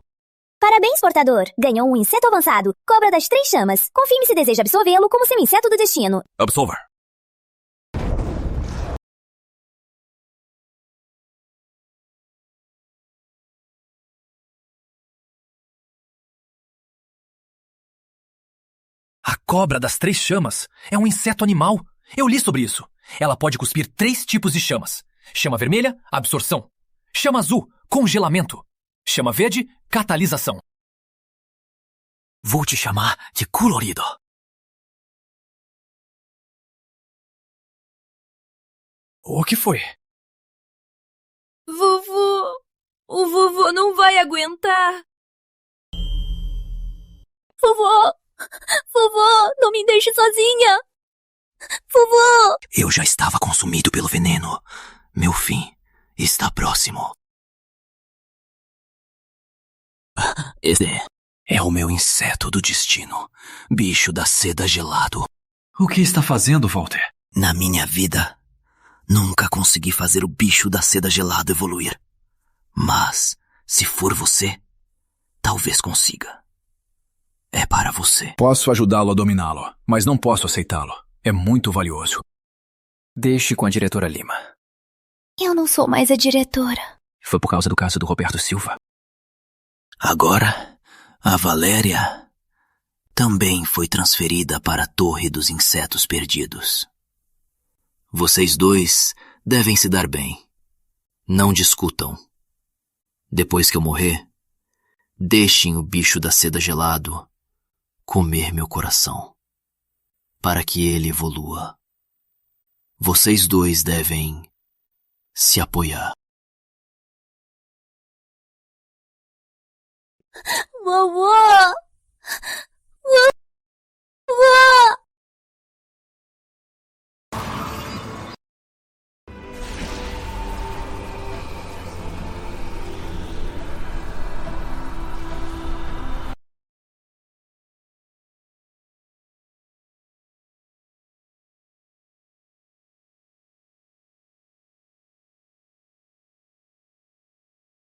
Parabéns, portador! Ganhou um inseto avançado, cobra das 3 chamas. Confirme se deseja absorvê-lo como seu inseto do destino. Absolver. A cobra das 3 chamas é um inseto animal. Eu li sobre isso. Ela pode cuspir 3 tipos de chamas. Chama vermelha, absorção. Chama azul, congelamento. Chama verde, catalisação. Vou te chamar de colorido. O que foi? Vovô! O vovô não vai aguentar! Vovô! Vovô, não me deixe sozinha! Vovô! Eu já estava consumido pelo veneno. Meu fim está próximo. Esse é o meu inseto do destino. Bicho da seda gelado. O que está fazendo, Walter? Na minha vida, nunca consegui fazer o bicho da seda gelado evoluir. Mas, se for você, talvez consiga. É para você. Posso ajudá-lo a dominá-lo, mas não posso aceitá-lo. É muito valioso. Deixe com a diretora Lima. Eu não sou mais a diretora. Foi por causa do caso do Roberto Silva. Agora, a Valéria também foi transferida para a Torre dos Insetos Perdidos. Vocês dois devem se dar bem. Não discutam. Depois que eu morrer, deixem o bicho da seda gelado comer meu coração, para que ele evolua. Vocês dois devem se apoiar. Vovô! Vovô!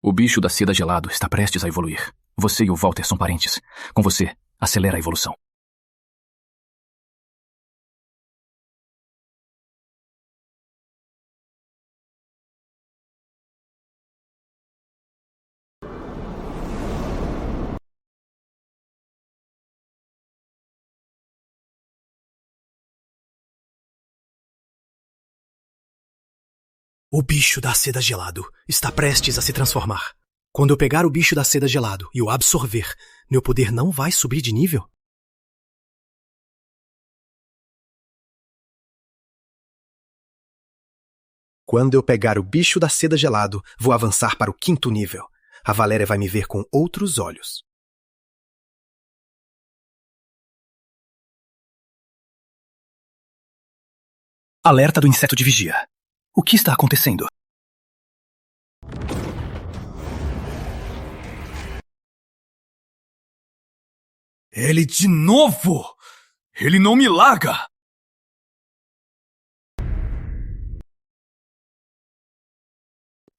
O bicho da seda gelado está prestes a evoluir. Você e o Walter são parentes. Com você, acelera a evolução. O bicho da seda gelado está prestes a se transformar. Quando eu pegar o bicho da seda gelado e o absorver, meu poder não vai subir de nível? Quando eu pegar o bicho da seda gelado, vou avançar para o 5º nível. A Valéria vai me ver com outros olhos. Alerta do inseto de vigia. O que está acontecendo? Ele de novo! Ele não me larga!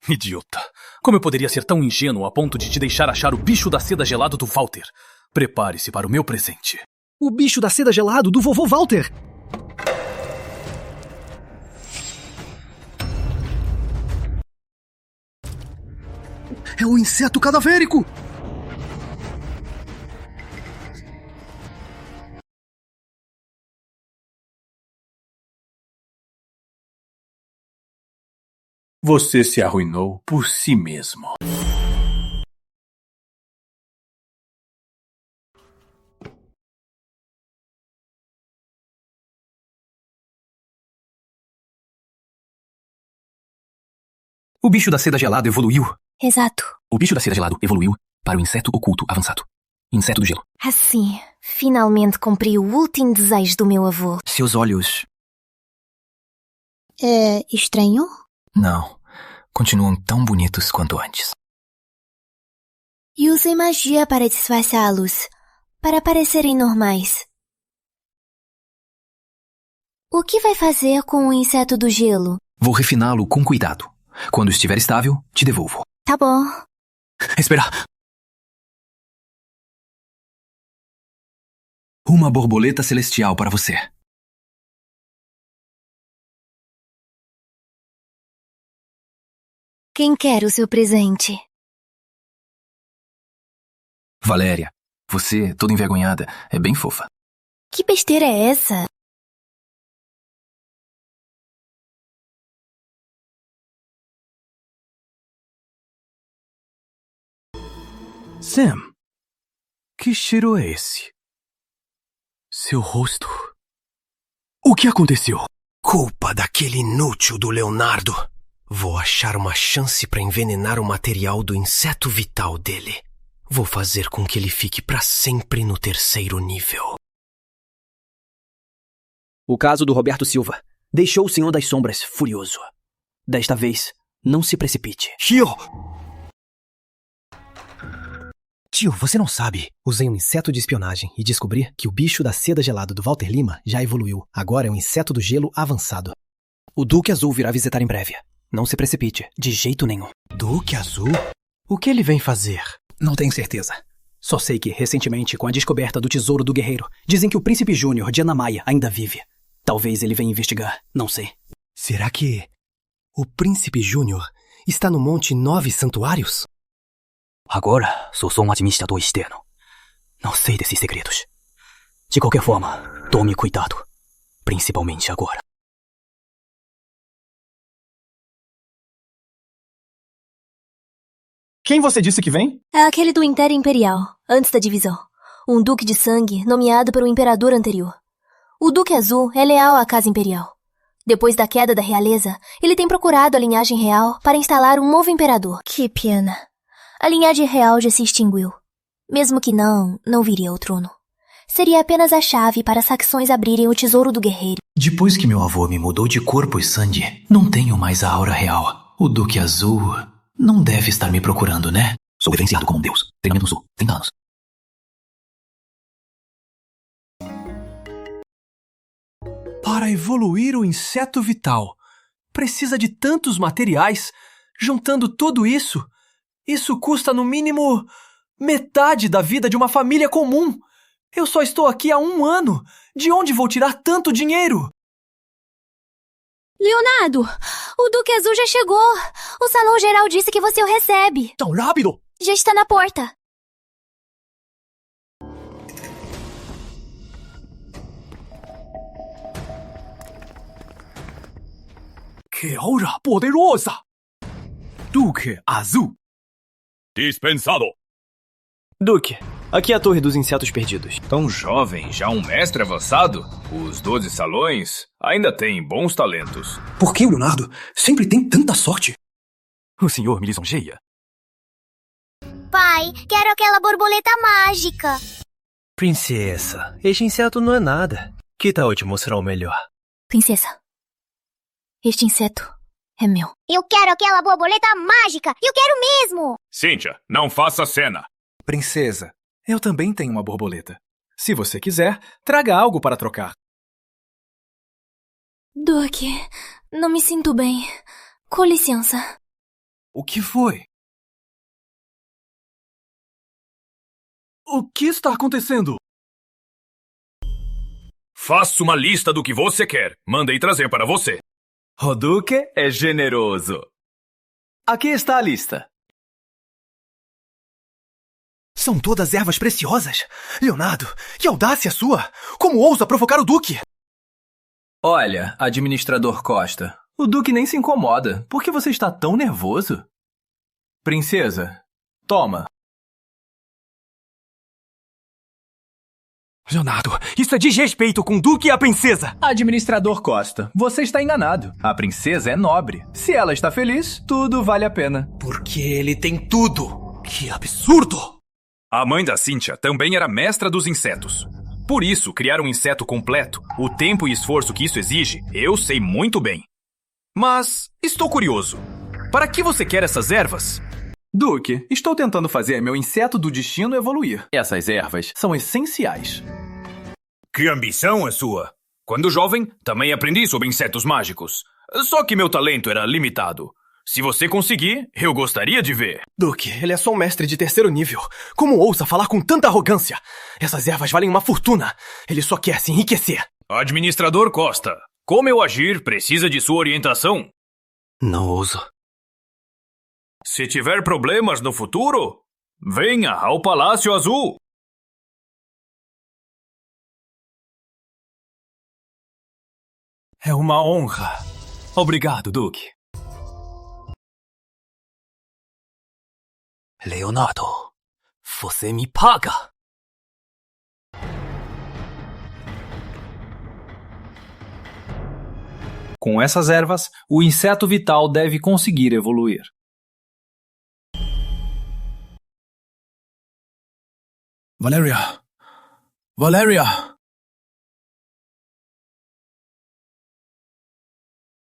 Idiota! Como eu poderia ser tão ingênuo a ponto de te deixar achar o bicho da seda gelado do Walter? Prepare-se para o meu presente. O bicho da seda gelado do vovô Walter! É um inseto cadavérico! Você se arruinou por si mesmo. O bicho da seda gelado evoluiu. Exato. O bicho da seda gelado evoluiu para o inseto oculto avançado. Inseto do gelo. Assim, finalmente cumpri o último desejo do meu avô. Seus olhos... É estranho? Não. Continuam tão bonitos quanto antes. E usei magia para disfarçá-los, para parecerem normais. O que vai fazer com o inseto do gelo? Vou refiná-lo com cuidado. Quando estiver estável, te devolvo. Tá bom. Espera! Uma borboleta celestial para você. Quem quer o seu presente? Valéria, você, toda envergonhada, é bem fofa. Que besteira é essa? Sam, que cheiro é esse? Seu rosto. O que aconteceu? Culpa daquele inútil do Leonardo. Vou achar uma chance para envenenar o material do inseto vital dele. Vou fazer com que ele fique para sempre no 3º nível. O caso do Roberto Silva deixou o Senhor das Sombras furioso. Desta vez, não se precipite. Tio, você não sabe. Usei um inseto de espionagem e descobri que o bicho da seda gelada do Walter Lima já evoluiu. Agora é um inseto do gelo avançado. O Duque Azul virá visitar em breve. Não se precipite, de jeito nenhum. Duque Azul? O que ele vem fazer? Não tenho certeza. Só sei que, recentemente, com a descoberta do tesouro do guerreiro, dizem que o príncipe Júnior de Anamaia ainda vive. Talvez ele venha investigar, não sei. Será que o príncipe Júnior está no Monte 9 Santuários? Agora, sou só um administrador externo. Não sei desses segredos. De qualquer forma, tome cuidado. Principalmente agora. Quem você disse que vem? É aquele do Império Imperial, antes da divisão. Um duque de sangue nomeado pelo imperador anterior. O Duque Azul é leal à Casa Imperial. Depois da queda da realeza, ele tem procurado a linhagem real para instalar um novo imperador. Que pena. A linhagem real já se extinguiu. Mesmo que não viria ao trono. Seria apenas a chave para as facções abrirem o tesouro do guerreiro. Depois que meu avô me mudou de corpo e sangue, não tenho mais a aura real. O Duque Azul não deve estar me procurando, né? Sou reverenciado como um deus. Treinamento no Sul, 30 anos. Para evoluir o inseto vital, precisa de tantos materiais. Juntando tudo isso custa no mínimo metade da vida de uma família comum. Eu só estou aqui há 1 ano. De onde vou tirar tanto dinheiro? Leonardo, o Duque Azul já chegou. O Salão Geral disse que você o recebe. Tão rápido? Já está na porta. Que aura poderosa! Duque Azul. Dispensado. Duque, aqui é a Torre dos Insetos Perdidos. Tão jovem, já um mestre avançado? Os 12 salões ainda têm bons talentos. Por que o Leonardo sempre tem tanta sorte? O senhor me lisonjeia. Pai, quero aquela borboleta mágica. Princesa, este inseto não é nada. Que tal eu te mostrar o melhor? Princesa, este inseto é meu. Eu quero aquela borboleta mágica. Eu quero mesmo. Cíntia, não faça cena. Princesa, eu também tenho uma borboleta. Se você quiser, traga algo para trocar. Duque, não me sinto bem. Com licença. O que foi? O que está acontecendo? Faça uma lista do que você quer. Mandei trazer para você. O Duque é generoso. Aqui está a lista. São todas ervas preciosas. Leonardo, que audácia sua! Como ousa provocar o Duque? Olha, administrador Costa, o Duque nem se incomoda. Por que você está tão nervoso? Princesa, toma. Leonardo, isso é desrespeito com o Duque e a princesa! Administrador Costa, você está enganado. A princesa é nobre. Se ela está feliz, tudo vale a pena. Porque ele tem tudo. Que absurdo! A mãe da Cíntia também era mestra dos insetos. Por isso, criar um inseto completo, o tempo e esforço que isso exige, eu sei muito bem. Mas estou curioso. Para que você quer essas ervas? Duque, estou tentando fazer meu inseto do destino evoluir. Essas ervas são essenciais. Que ambição é sua? Quando jovem, também aprendi sobre insetos mágicos. Só que meu talento era limitado. Se você conseguir, eu gostaria de ver. Duke, ele é só um mestre de 3º nível. Como ousa falar com tanta arrogância? Essas ervas valem uma fortuna. Ele só quer se enriquecer. Administrador Costa, como eu agir precisa de sua orientação. Não ouso. Se tiver problemas no futuro, venha ao Palácio Azul. É uma honra. Obrigado, Duke. Leonardo, você me paga. Com essas ervas, o inseto vital deve conseguir evoluir. Valeria! Valeria!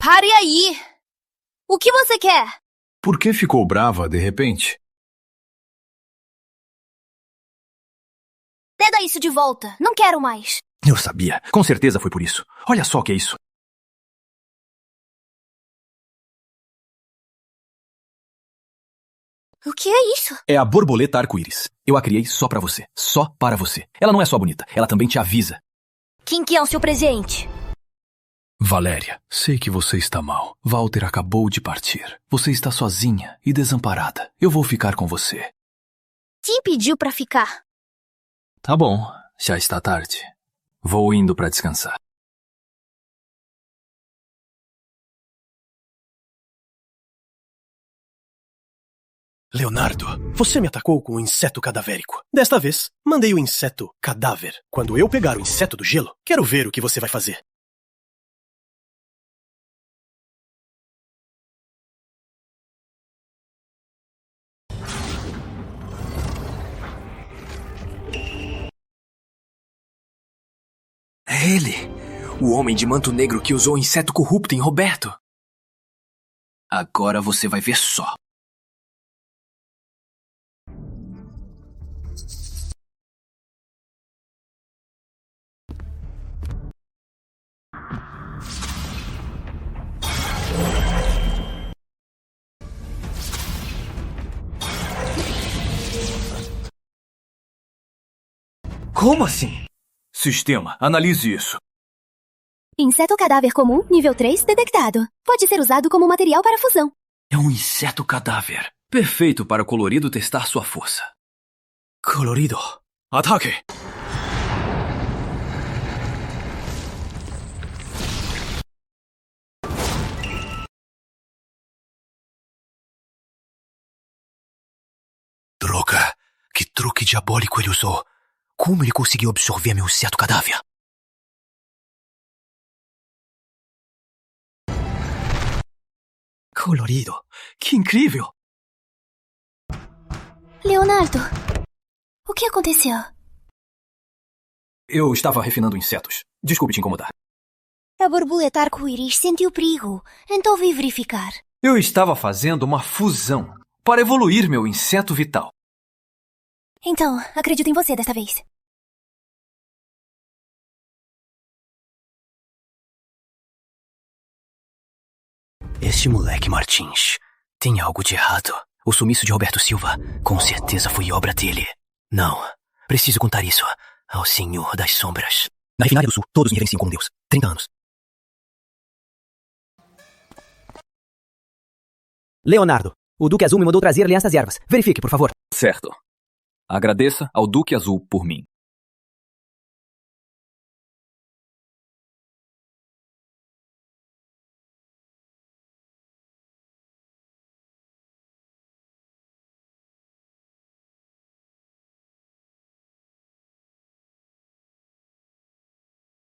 Pare aí! O que você quer? Por que ficou brava de repente? Dê isso de volta. Não quero mais. Eu sabia. Com certeza foi por isso. Olha só o que é isso. O que é isso? É a borboleta arco-íris. Eu a criei só pra você. Só para você. Ela não é só bonita, ela também te avisa. Quem que é o seu presente? Valéria, sei que você está mal. Walter acabou de partir. Você está sozinha e desamparada. Eu vou ficar com você. Quem pediu pra ficar? Tá bom, já está tarde. Vou indo pra descansar. Leonardo, você me atacou com um inseto cadavérico. Desta vez, mandei o inseto cadáver. Quando eu pegar o inseto do gelo, quero ver o que você vai fazer. É ele! O homem de manto negro que usou o inseto corrupto em Roberto. Agora você vai ver só. Como assim? Sistema, analise isso. Inseto cadáver comum, nível 3, detectado. Pode ser usado como material para fusão. É um inseto cadáver. Perfeito para o colorido testar sua força. Colorido, ataque! Droga! Que truque diabólico ele usou! Como ele conseguiu absorver meu inseto cadáver? Colorido, que incrível! Leonardo, o que aconteceu? Eu estava refinando insetos. Desculpe te incomodar. A borboleta arco-íris sentiu perigo, então vim verificar. Eu estava fazendo uma fusão para evoluir meu inseto vital. Então, acredito em você desta vez. Este moleque Martins tem algo de errado. O sumiço de Roberto Silva com certeza foi obra dele. Não, preciso contar isso ao Senhor das Sombras. Na Refinária do Sul, todos me reverenciam como Deus. 30 anos. Leonardo, o Duque Azul me mandou trazer-lhe estas ervas. Verifique, por favor. Certo. Agradeça ao Duque Azul por mim.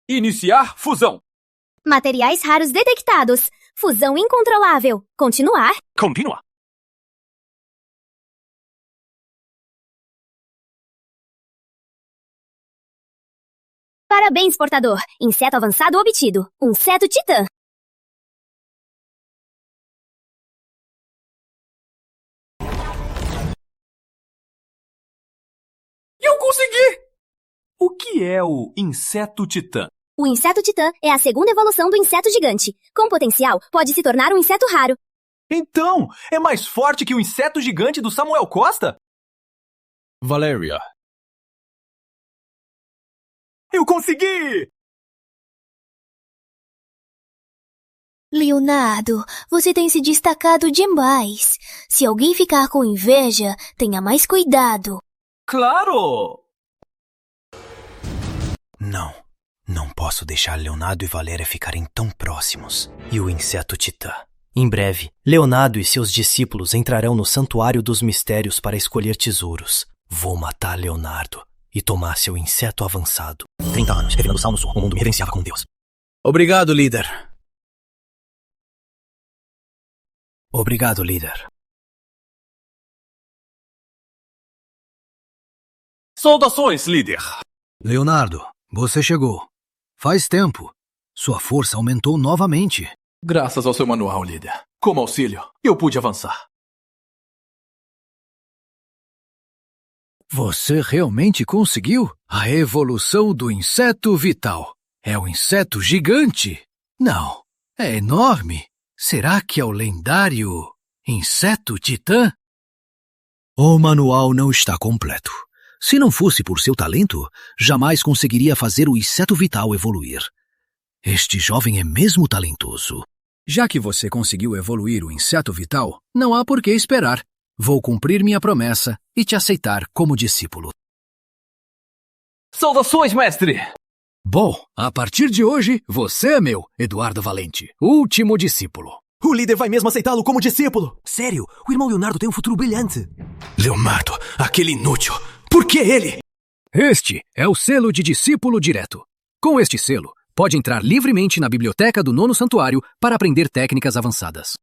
Iniciar fusão. Materiais raros detectados. Fusão incontrolável. Continuar. Continua. Parabéns, portador. Inseto avançado obtido. Inseto titã. Eu consegui! O que é o inseto titã? O inseto titã é a segunda evolução do inseto gigante. Com potencial, pode se tornar um inseto raro. Então, é mais forte que o inseto gigante do Samuel Costa? Valeria. Eu consegui! Leonardo, você tem se destacado demais. Se alguém ficar com inveja, tenha mais cuidado. Claro! Não posso deixar Leonardo e Valéria ficarem tão próximos. E o inseto titã? Em breve, Leonardo e seus discípulos entrarão no Santuário dos Mistérios para escolher tesouros. Vou matar Leonardo e tomar seu inseto avançado. 30 anos, revirando sal no sul, o mundo me reverenciava como Deus. Obrigado, líder. Obrigado, líder. Saudações, líder! Leonardo, você chegou. Faz tempo. Sua força aumentou novamente. Graças ao seu manual, líder. Como auxílio, eu pude avançar. Você realmente conseguiu? A evolução do inseto vital. É um inseto gigante? Não, é enorme. Será que é o lendário inseto titã? O manual não está completo. Se não fosse por seu talento, jamais conseguiria fazer o inseto vital evoluir. Este jovem é mesmo talentoso. Já que você conseguiu evoluir o inseto vital, não há por que esperar. Vou cumprir minha promessa e te aceitar como discípulo. Saudações, mestre! Bom, a partir de hoje, você é meu, Eduardo Valente, último discípulo. O líder vai mesmo aceitá-lo como discípulo. Sério, o irmão Leonardo tem um futuro brilhante. Leonardo, aquele inútil. Por que ele? Este é o selo de discípulo direto. Com este selo, pode entrar livremente na biblioteca do Nono Santuário para aprender técnicas avançadas.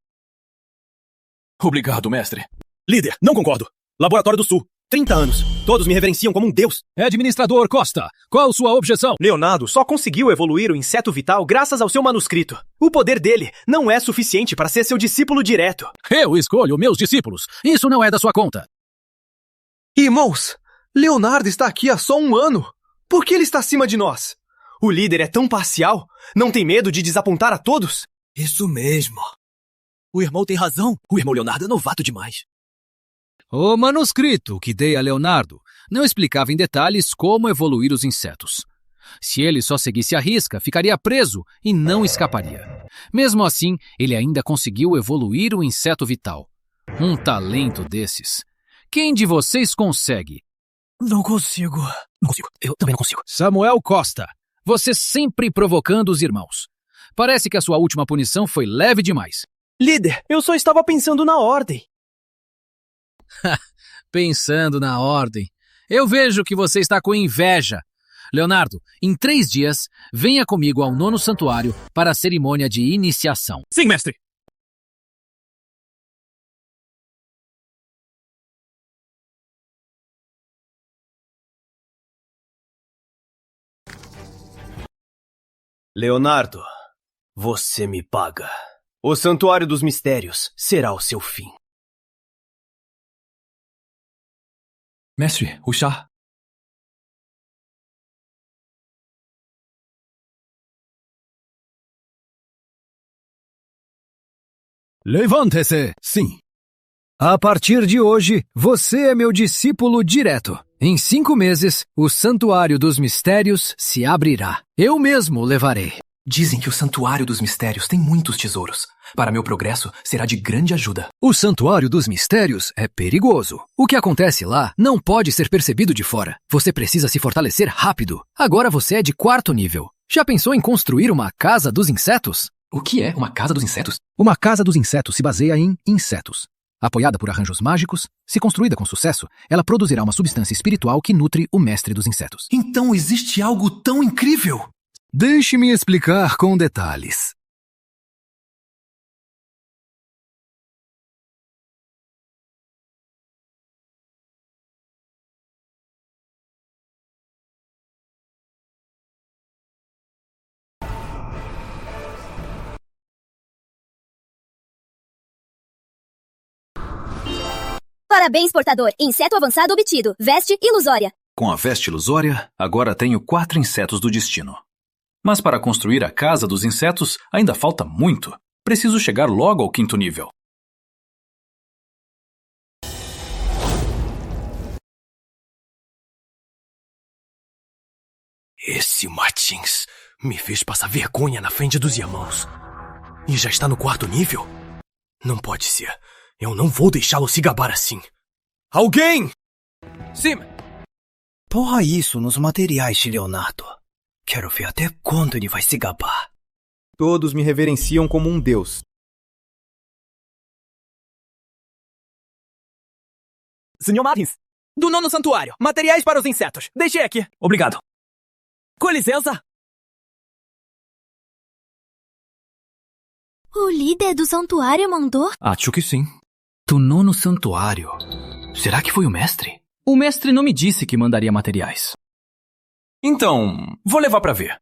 Obrigado, mestre. Líder, não concordo. Laboratório do Sul, 30 anos. Todos me reverenciam como um deus. Administrador Costa, qual sua objeção? Leonardo só conseguiu evoluir o inseto vital graças ao seu manuscrito. O poder dele não é suficiente para ser seu discípulo direto. Eu escolho meus discípulos. Isso não é da sua conta. Irmãos, Leonardo está aqui há só 1 ano. Por que ele está acima de nós? O líder é tão parcial? Não tem medo de desapontar a todos? Isso mesmo. O irmão tem razão. O irmão Leonardo é novato demais. O manuscrito que dei a Leonardo não explicava em detalhes como evoluir os insetos. Se ele só seguisse a risca, ficaria preso e não escaparia. Mesmo assim, ele ainda conseguiu evoluir o inseto vital. Um talento desses. Quem de vocês consegue? Não consigo. Não consigo. Eu também não consigo. Samuel Costa, você sempre provocando os irmãos. Parece que a sua última punição foi leve demais. Líder, eu só estava pensando na ordem. Pensando na ordem. Eu vejo que você está com inveja. Leonardo, em 3 dias, venha comigo ao Nono Santuário para a cerimônia de iniciação. Sim, mestre. Leonardo, você me paga. O Santuário dos Mistérios será o seu fim. Mestre, o chá. Levante-se! Sim. A partir de hoje, você é meu discípulo direto. Em 5 meses, o Santuário dos Mistérios se abrirá. Eu mesmo o levarei. Dizem que o Santuário dos Mistérios tem muitos tesouros. Para meu progresso, será de grande ajuda. O Santuário dos Mistérios é perigoso. O que acontece lá não pode ser percebido de fora. Você precisa se fortalecer rápido. Agora você é de 4º nível. Já pensou em construir uma casa dos insetos? O que é uma casa dos insetos? Uma casa dos insetos se baseia em insetos. Apoiada por arranjos mágicos, se construída com sucesso, ela produzirá uma substância espiritual que nutre o mestre dos insetos. Então existe algo tão incrível! Deixe-me explicar com detalhes. Parabéns, portador. Inseto avançado obtido. Veste ilusória. Com a veste ilusória, agora tenho 4 insetos do destino. Mas para construir a Casa dos Insetos ainda falta muito. Preciso chegar logo ao 5º nível. Esse Martins me fez passar vergonha na frente dos irmãos. E já está no 4º nível? Não pode ser. Eu não vou deixá-lo se gabar assim. Alguém! Sim! Porra isso nos materiais de Leonardo. Quero ver até quando ele vai se gabar. Todos me reverenciam como um deus. Sr. Martins, do 9º santuário, materiais para os insetos. Deixei aqui. Obrigado. Com licença. O líder do santuário mandou? Acho que sim. Do 9º santuário. Será que foi o mestre? O mestre não me disse que mandaria materiais. Então, vou levar pra ver.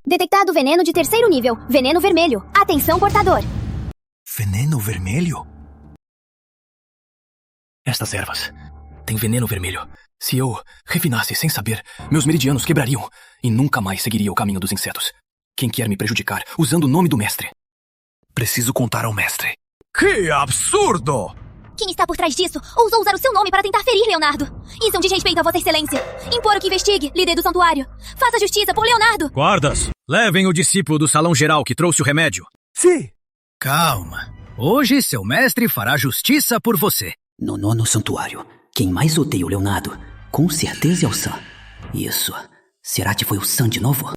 Detectado veneno de 3º nível. Veneno vermelho. Atenção, portador. Veneno vermelho? Estas ervas têm veneno vermelho. Se eu refinasse sem saber, meus meridianos quebrariam e nunca mais seguiria o caminho dos insetos. Quem quer me prejudicar usando o nome do mestre? Preciso contar ao mestre. Que absurdo! Quem está por trás disso ousou usar o seu nome para tentar ferir Leonardo. Isso é um desrespeito a Vossa Excelência. Impor o que investigue, líder do santuário. Faça justiça por Leonardo. Guardas, levem o discípulo do salão geral que trouxe o remédio. Sim. Calma. Hoje seu mestre fará justiça por você. No 9º santuário, quem mais odeia o Leonardo, com certeza é o Sam. Isso. Será que foi o Sam de novo?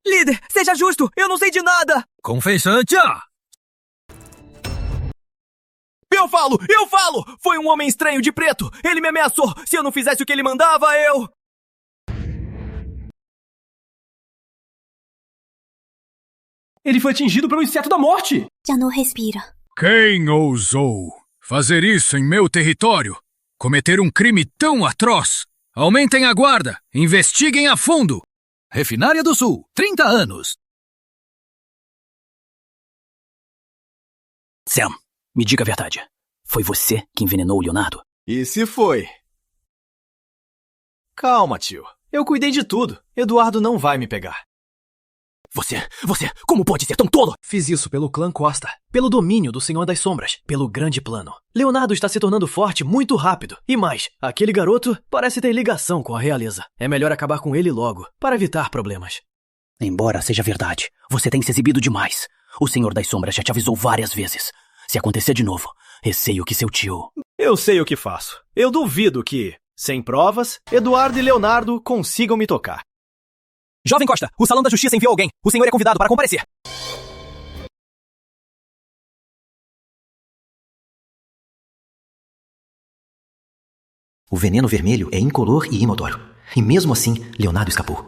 Líder, seja justo! Eu não sei de nada! Confessante! Eu falo! Foi um homem estranho de preto! Ele me ameaçou! Se eu não fizesse o que ele mandava, eu... Ele foi atingido pelo inseto da morte! Já não respira. Quem ousou fazer isso em meu território? Cometer um crime tão atroz? Aumentem a guarda! Investiguem a fundo! Refinária do Sul, 30 anos. Sam, me diga a verdade. Foi você que envenenou o Leonardo? E se foi? Calma, tio. Eu cuidei de tudo. Eduardo não vai me pegar. Você, como pode ser tão tolo? Fiz isso pelo clã Costa, pelo domínio do Senhor das Sombras, pelo grande plano. Leonardo está se tornando forte muito rápido. E mais, aquele garoto parece ter ligação com a realeza. É melhor acabar com ele logo, para evitar problemas. Embora seja verdade, você tem se exibido demais. O Senhor das Sombras já te avisou várias vezes. Se acontecer de novo, receio que seu tio... Eu sei o que faço. Eu duvido que, sem provas, Eduardo e Leonardo consigam me tocar. Jovem Costa, o Salão da Justiça enviou alguém. O senhor é convidado para comparecer. O veneno vermelho é incolor e inodoro. E mesmo assim, Leonardo escapou.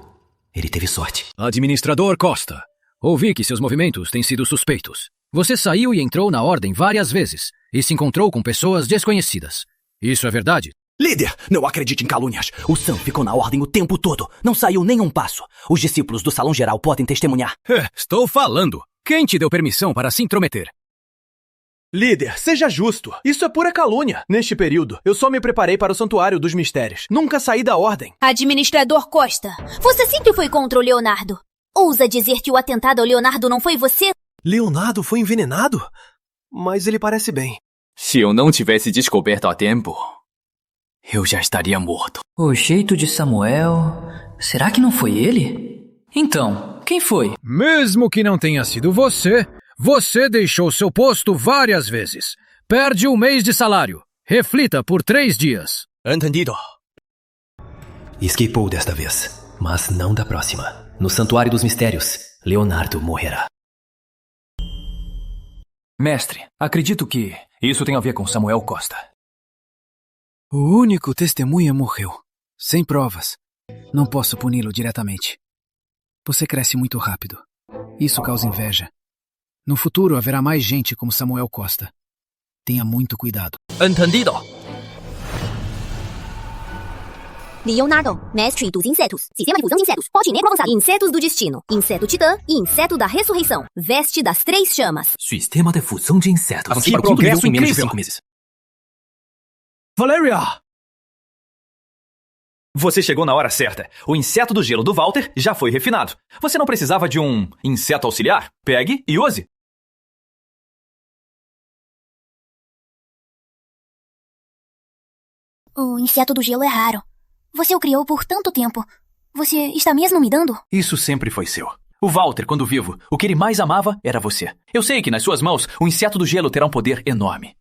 Ele teve sorte. Administrador Costa, ouvi que seus movimentos têm sido suspeitos. Você saiu e entrou na Ordem várias vezes e se encontrou com pessoas desconhecidas. Isso é verdade? Líder, não acredite em calúnias. O Sam ficou na Ordem o tempo todo. Não saiu nem um passo. Os discípulos do Salão Geral podem testemunhar. Estou falando. Quem te deu permissão para se intrometer? Líder, seja justo. Isso é pura calúnia. Neste período, eu só me preparei para o Santuário dos Mistérios. Nunca saí da Ordem. Administrador Costa, você sempre foi contra o Leonardo. Ousa dizer que o atentado ao Leonardo não foi você? Leonardo foi envenenado? Mas ele parece bem. Se eu não tivesse descoberto a tempo, eu já estaria morto. O jeito de Samuel... Será que não foi ele? Então, quem foi? Mesmo que não tenha sido você, você deixou seu posto várias vezes. Perde 1 mês de salário. Reflita por 3 dias. Entendido. Escapou desta vez, mas não da próxima. No Santuário dos Mistérios, Leonardo morrerá. Mestre, acredito que isso tem a ver com Samuel Costa. O único testemunha morreu, sem provas. Não posso puni-lo diretamente. Você cresce muito rápido. Isso causa inveja. No futuro haverá mais gente como Samuel Costa. Tenha muito cuidado. Entendido. Leonardo, mestre dos insetos. Sistema de fusão de insetos. Pote negro avançado. Insetos do destino. Inseto titã e inseto da ressurreição. Veste das 3 chamas. Sistema de fusão de insetos. Avancei para o quinto nível em menos de 5 meses. Valeria! Você chegou na hora certa. O inseto do gelo do Walter já foi refinado. Você não precisava de um inseto auxiliar? Pegue e use. O inseto do gelo é raro. Você o criou por tanto tempo. Você está mesmo me dando? Isso sempre foi seu. O Walter, quando vivo, o que ele mais amava era você. Eu sei que nas suas mãos, o inseto do gelo terá um poder enorme.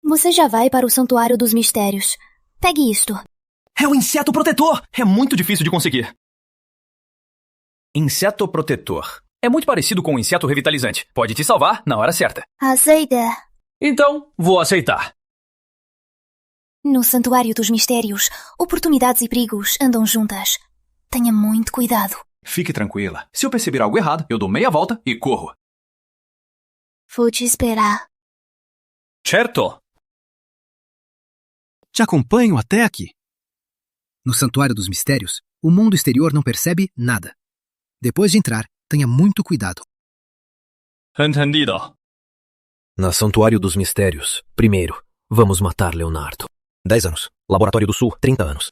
Você já vai para o Santuário dos Mistérios. Pegue isto. É o inseto protetor! É muito difícil de conseguir. Inseto protetor. É muito parecido com um inseto revitalizante. Pode te salvar na hora certa. Aceita. Então, vou aceitar. No Santuário dos Mistérios, oportunidades e perigos andam juntas. Tenha muito cuidado. Fique tranquila. Se eu perceber algo errado, eu dou meia volta e corro. Vou te esperar. Certo. Te acompanho até aqui. No Santuário dos Mistérios, o mundo exterior não percebe nada. Depois de entrar, tenha muito cuidado. Entendido. Na Santuário dos Mistérios, primeiro, vamos matar Leonardo. 10 anos. Laboratório do Sul, 30 anos.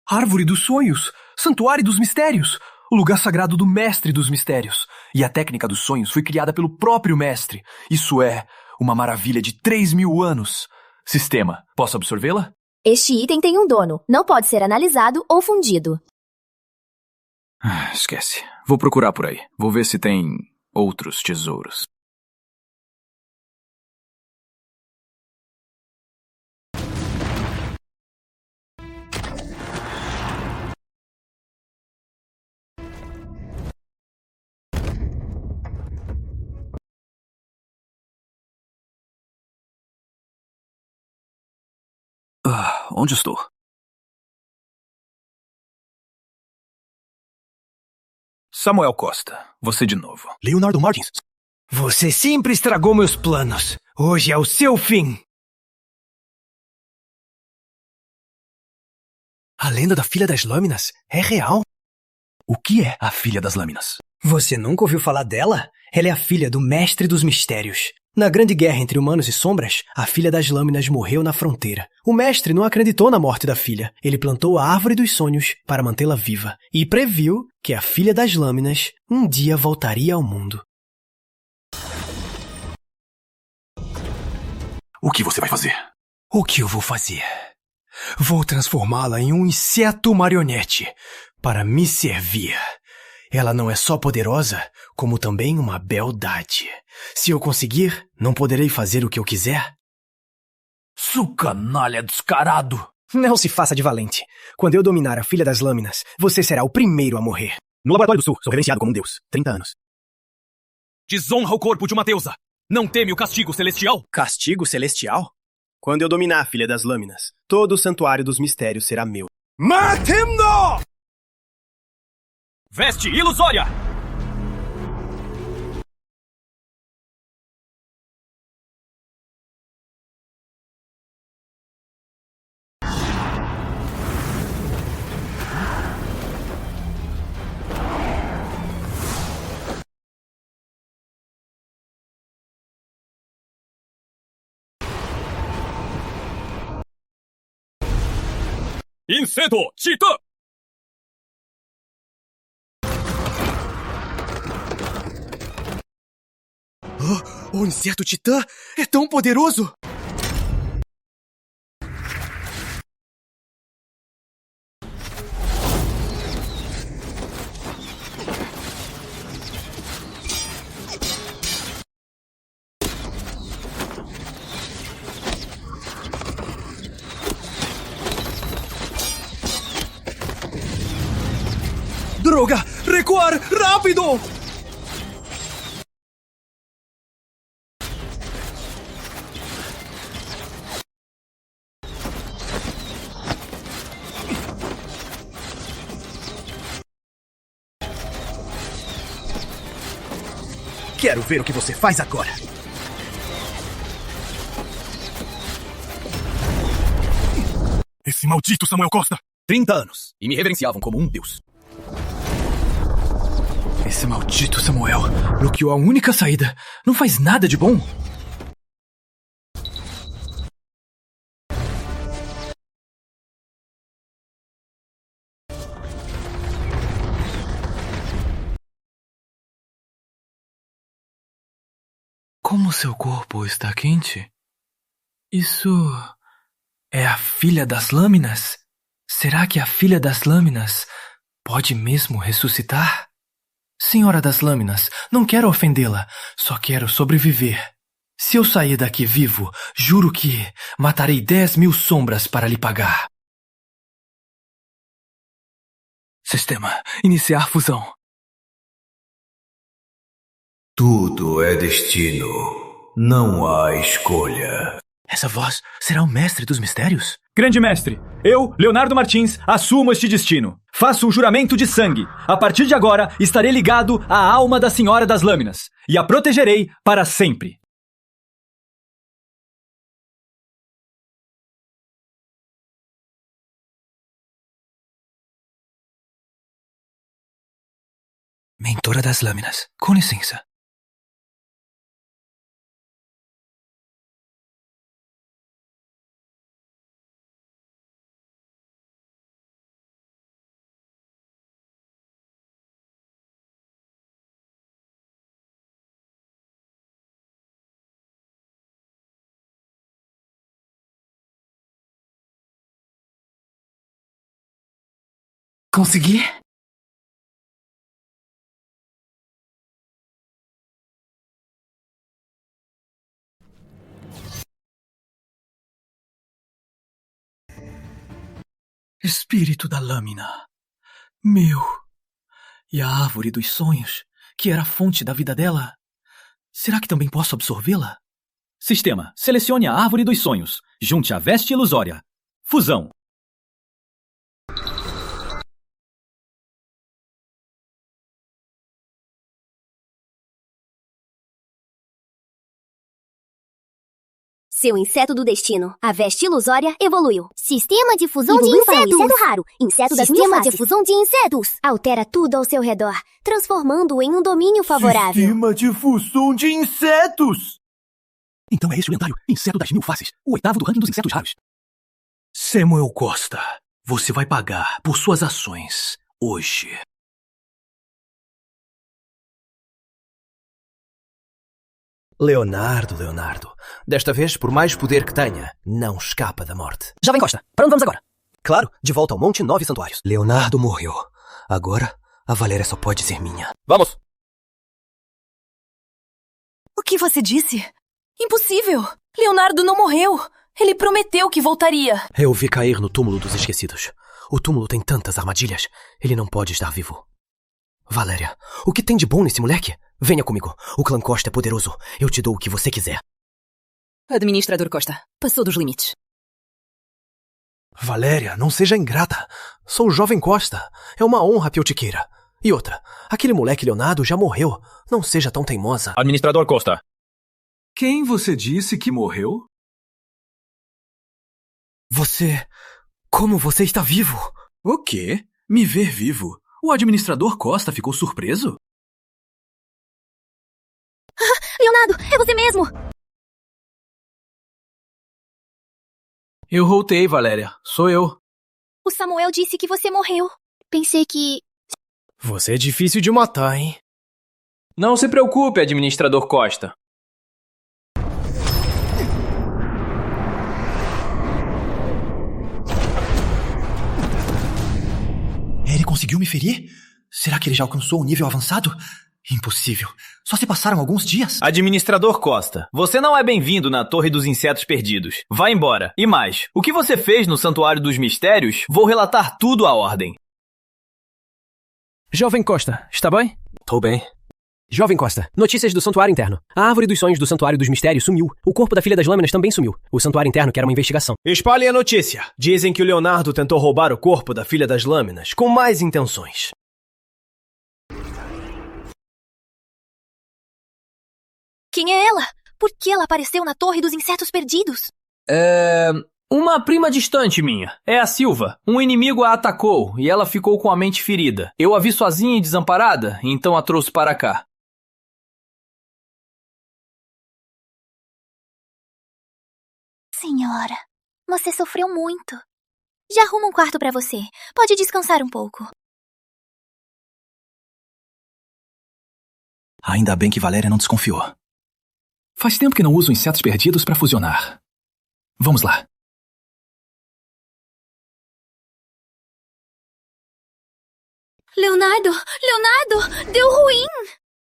Árvore dos Sonhos. Santuário dos Mistérios. O lugar sagrado do Mestre dos Mistérios. E a técnica dos sonhos foi criada pelo próprio Mestre. Isso é uma maravilha de 3.000 anos. Sistema, posso absorvê-la? Este item tem um dono. Não pode ser analisado ou fundido. Esquece. Vou procurar por aí. Vou ver se tem outros tesouros. Onde estou? Samuel Costa, você de novo. Leonardo Martins. Você sempre estragou meus planos. Hoje é o seu fim. A lenda da Filha das Lâminas é real? O que é a Filha das Lâminas? Você nunca ouviu falar dela? Ela é a filha do Mestre dos Mistérios. Na grande guerra entre humanos e sombras, a Filha das Lâminas morreu na fronteira. O mestre não acreditou na morte da filha. Ele plantou a Árvore dos Sonhos para mantê-la viva e previu que a Filha das Lâminas um dia voltaria ao mundo. O que você vai fazer? O que eu vou fazer? Vou transformá-la em um inseto marionete para me servir. Ela não é só poderosa, como também uma beldade. Se eu conseguir, não poderei fazer o que eu quiser? Su canalha descarado! Não se faça de valente. Quando eu dominar a Filha das Lâminas, você será o primeiro a morrer. No Laboratório do Sul, sou reverenciado como um deus. 30 anos. Desonra o corpo de uma deusa! Não teme o castigo celestial? Castigo celestial? Quando eu dominar a Filha das Lâminas, todo o Santuário dos Mistérios será meu. Matem-no! Veste ilusória! Inseto Titã! O inseto titã é tão poderoso! Droga! Recuar! Rápido! Quero ver o que você faz agora. Esse maldito Samuel Costa! 30 anos, e me reverenciavam como um deus. Esse maldito Samuel bloqueou a única saída. Não faz nada de bom. Como seu corpo está quente? Isso é a filha das lâminas? Será que a filha das lâminas pode mesmo ressuscitar? Senhora das lâminas, não quero ofendê-la, só quero sobreviver. Se eu sair daqui vivo, juro que matarei 10.000 sombras para lhe pagar. Sistema, iniciar fusão. Tudo é destino. Não há escolha. Essa voz será o mestre dos mistérios? Grande mestre, eu, Leonardo Martins, assumo este destino. Faço um juramento de sangue. A partir de agora, estarei ligado à alma da Senhora das Lâminas e a protegerei para sempre. Mentora das Lâminas, com licença. Consegui? Espírito da lâmina. Meu. E a árvore dos sonhos, que era a fonte da vida dela? Será que também posso absorvê-la? Sistema, selecione a árvore dos sonhos. Junte a veste ilusória. Fusão. Seu inseto do destino, a veste ilusória, evoluiu. Sistema de fusão de Evoluiu para um insetos. inseto raro, inseto das mil Sistema de faces. fusão de insetos. Altera tudo ao seu redor, transformando-o em um domínio favorável. Sistema de fusão de insetos! Então é esse o lendário inseto das 1000 faces, o 8º do ranking dos insetos raros. Samuel Costa, você vai pagar por suas ações hoje. Leonardo. Desta vez, por mais poder que tenha, não escapa da morte. Jovem Costa, para onde vamos agora? Claro, de volta ao Monte 9 Santuários. Leonardo morreu. Agora, a Valéria só pode ser minha. Vamos! O que você disse? Impossível! Leonardo não morreu! Ele prometeu que voltaria! Eu vi cair no túmulo dos esquecidos. O túmulo tem tantas armadilhas, ele não pode estar vivo. Valéria, o que tem de bom nesse moleque? Venha comigo. O clã Costa é poderoso. Eu te dou o que você quiser. Administrador Costa, passou dos limites. Valéria, não seja ingrata. Sou o jovem Costa. É uma honra que eu te queira. E outra, aquele moleque Leonardo já morreu. Não seja tão teimosa. Administrador Costa. Quem você disse que morreu? Você... Como você está vivo? O quê? Me ver vivo? O administrador Costa ficou surpreso? Leonardo, é você mesmo! Eu voltei, Valéria. Sou eu. O Samuel disse que você morreu. Pensei que... Você é difícil de matar, hein? Não se preocupe, administrador Costa. Ele conseguiu me ferir? Será que ele já alcançou um nível avançado? Impossível. Só se passaram alguns dias. Administrador Costa, você não é bem-vindo na Torre dos Insetos Perdidos. Vá embora. E mais, o que você fez no Santuário dos Mistérios, vou relatar tudo à ordem. Jovem Costa, está bem? Tô bem. Jovem Costa, notícias do Santuário Interno. A árvore dos sonhos do Santuário dos Mistérios sumiu. O corpo da Filha das Lâminas também sumiu. O Santuário Interno quer uma investigação. Espalhem a notícia. Dizem que o Leonardo tentou roubar o corpo da Filha das Lâminas com mais intenções. Quem é ela? Por que ela apareceu na Torre dos Insetos Perdidos? Uma prima distante minha. É a Silva. Um inimigo a atacou e ela ficou com a mente ferida. Eu a vi sozinha e desamparada, então a trouxe para cá. Senhora, você sofreu muito. Já arrumo um quarto pra você. Pode descansar um pouco. Ainda bem que Valéria não desconfiou. Faz tempo que não uso insetos perdidos para fusionar. Vamos lá. Leonardo! Deu ruim!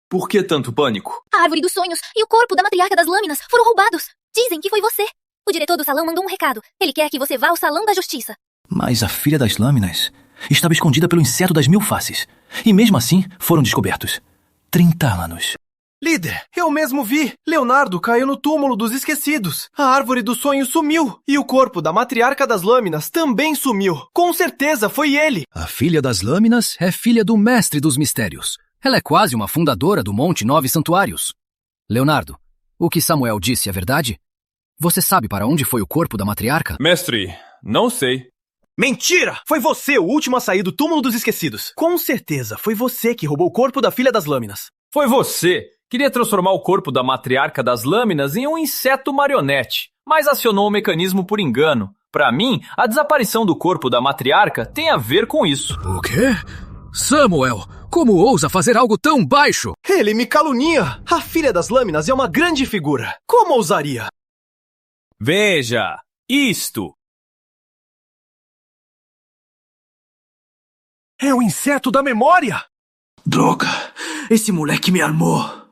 Por que tanto pânico? A árvore dos sonhos e o corpo da matriarca das lâminas foram roubados. Dizem que foi você. O diretor do salão mandou um recado. Ele quer que você vá ao salão da justiça. Mas a filha das lâminas estava escondida pelo inseto das 1000 faces. E mesmo assim, foram descobertos. 30 anos. Líder, eu mesmo vi. Leonardo caiu no túmulo dos esquecidos. A árvore do sonho sumiu. E o corpo da matriarca das lâminas também sumiu. Com certeza foi ele. A filha das lâminas é filha do mestre dos mistérios. Ela é quase uma fundadora do Monte 9 Santuários. Leonardo, o que Samuel disse é verdade? Você sabe para onde foi o corpo da matriarca? Mestre, não sei. Mentira! Foi você o último a sair do túmulo dos esquecidos. Com certeza foi você que roubou o corpo da filha das lâminas. Foi você. Queria transformar o corpo da matriarca das lâminas em um inseto marionete, mas acionou o mecanismo por engano. Para mim, a desaparição do corpo da matriarca tem a ver com isso. O quê? Samuel, como ousa fazer algo tão baixo? Ele me calunia. A filha das lâminas é uma grande figura. Como ousaria? Veja, isto. É o inseto da memória! Droga! Esse moleque me armou!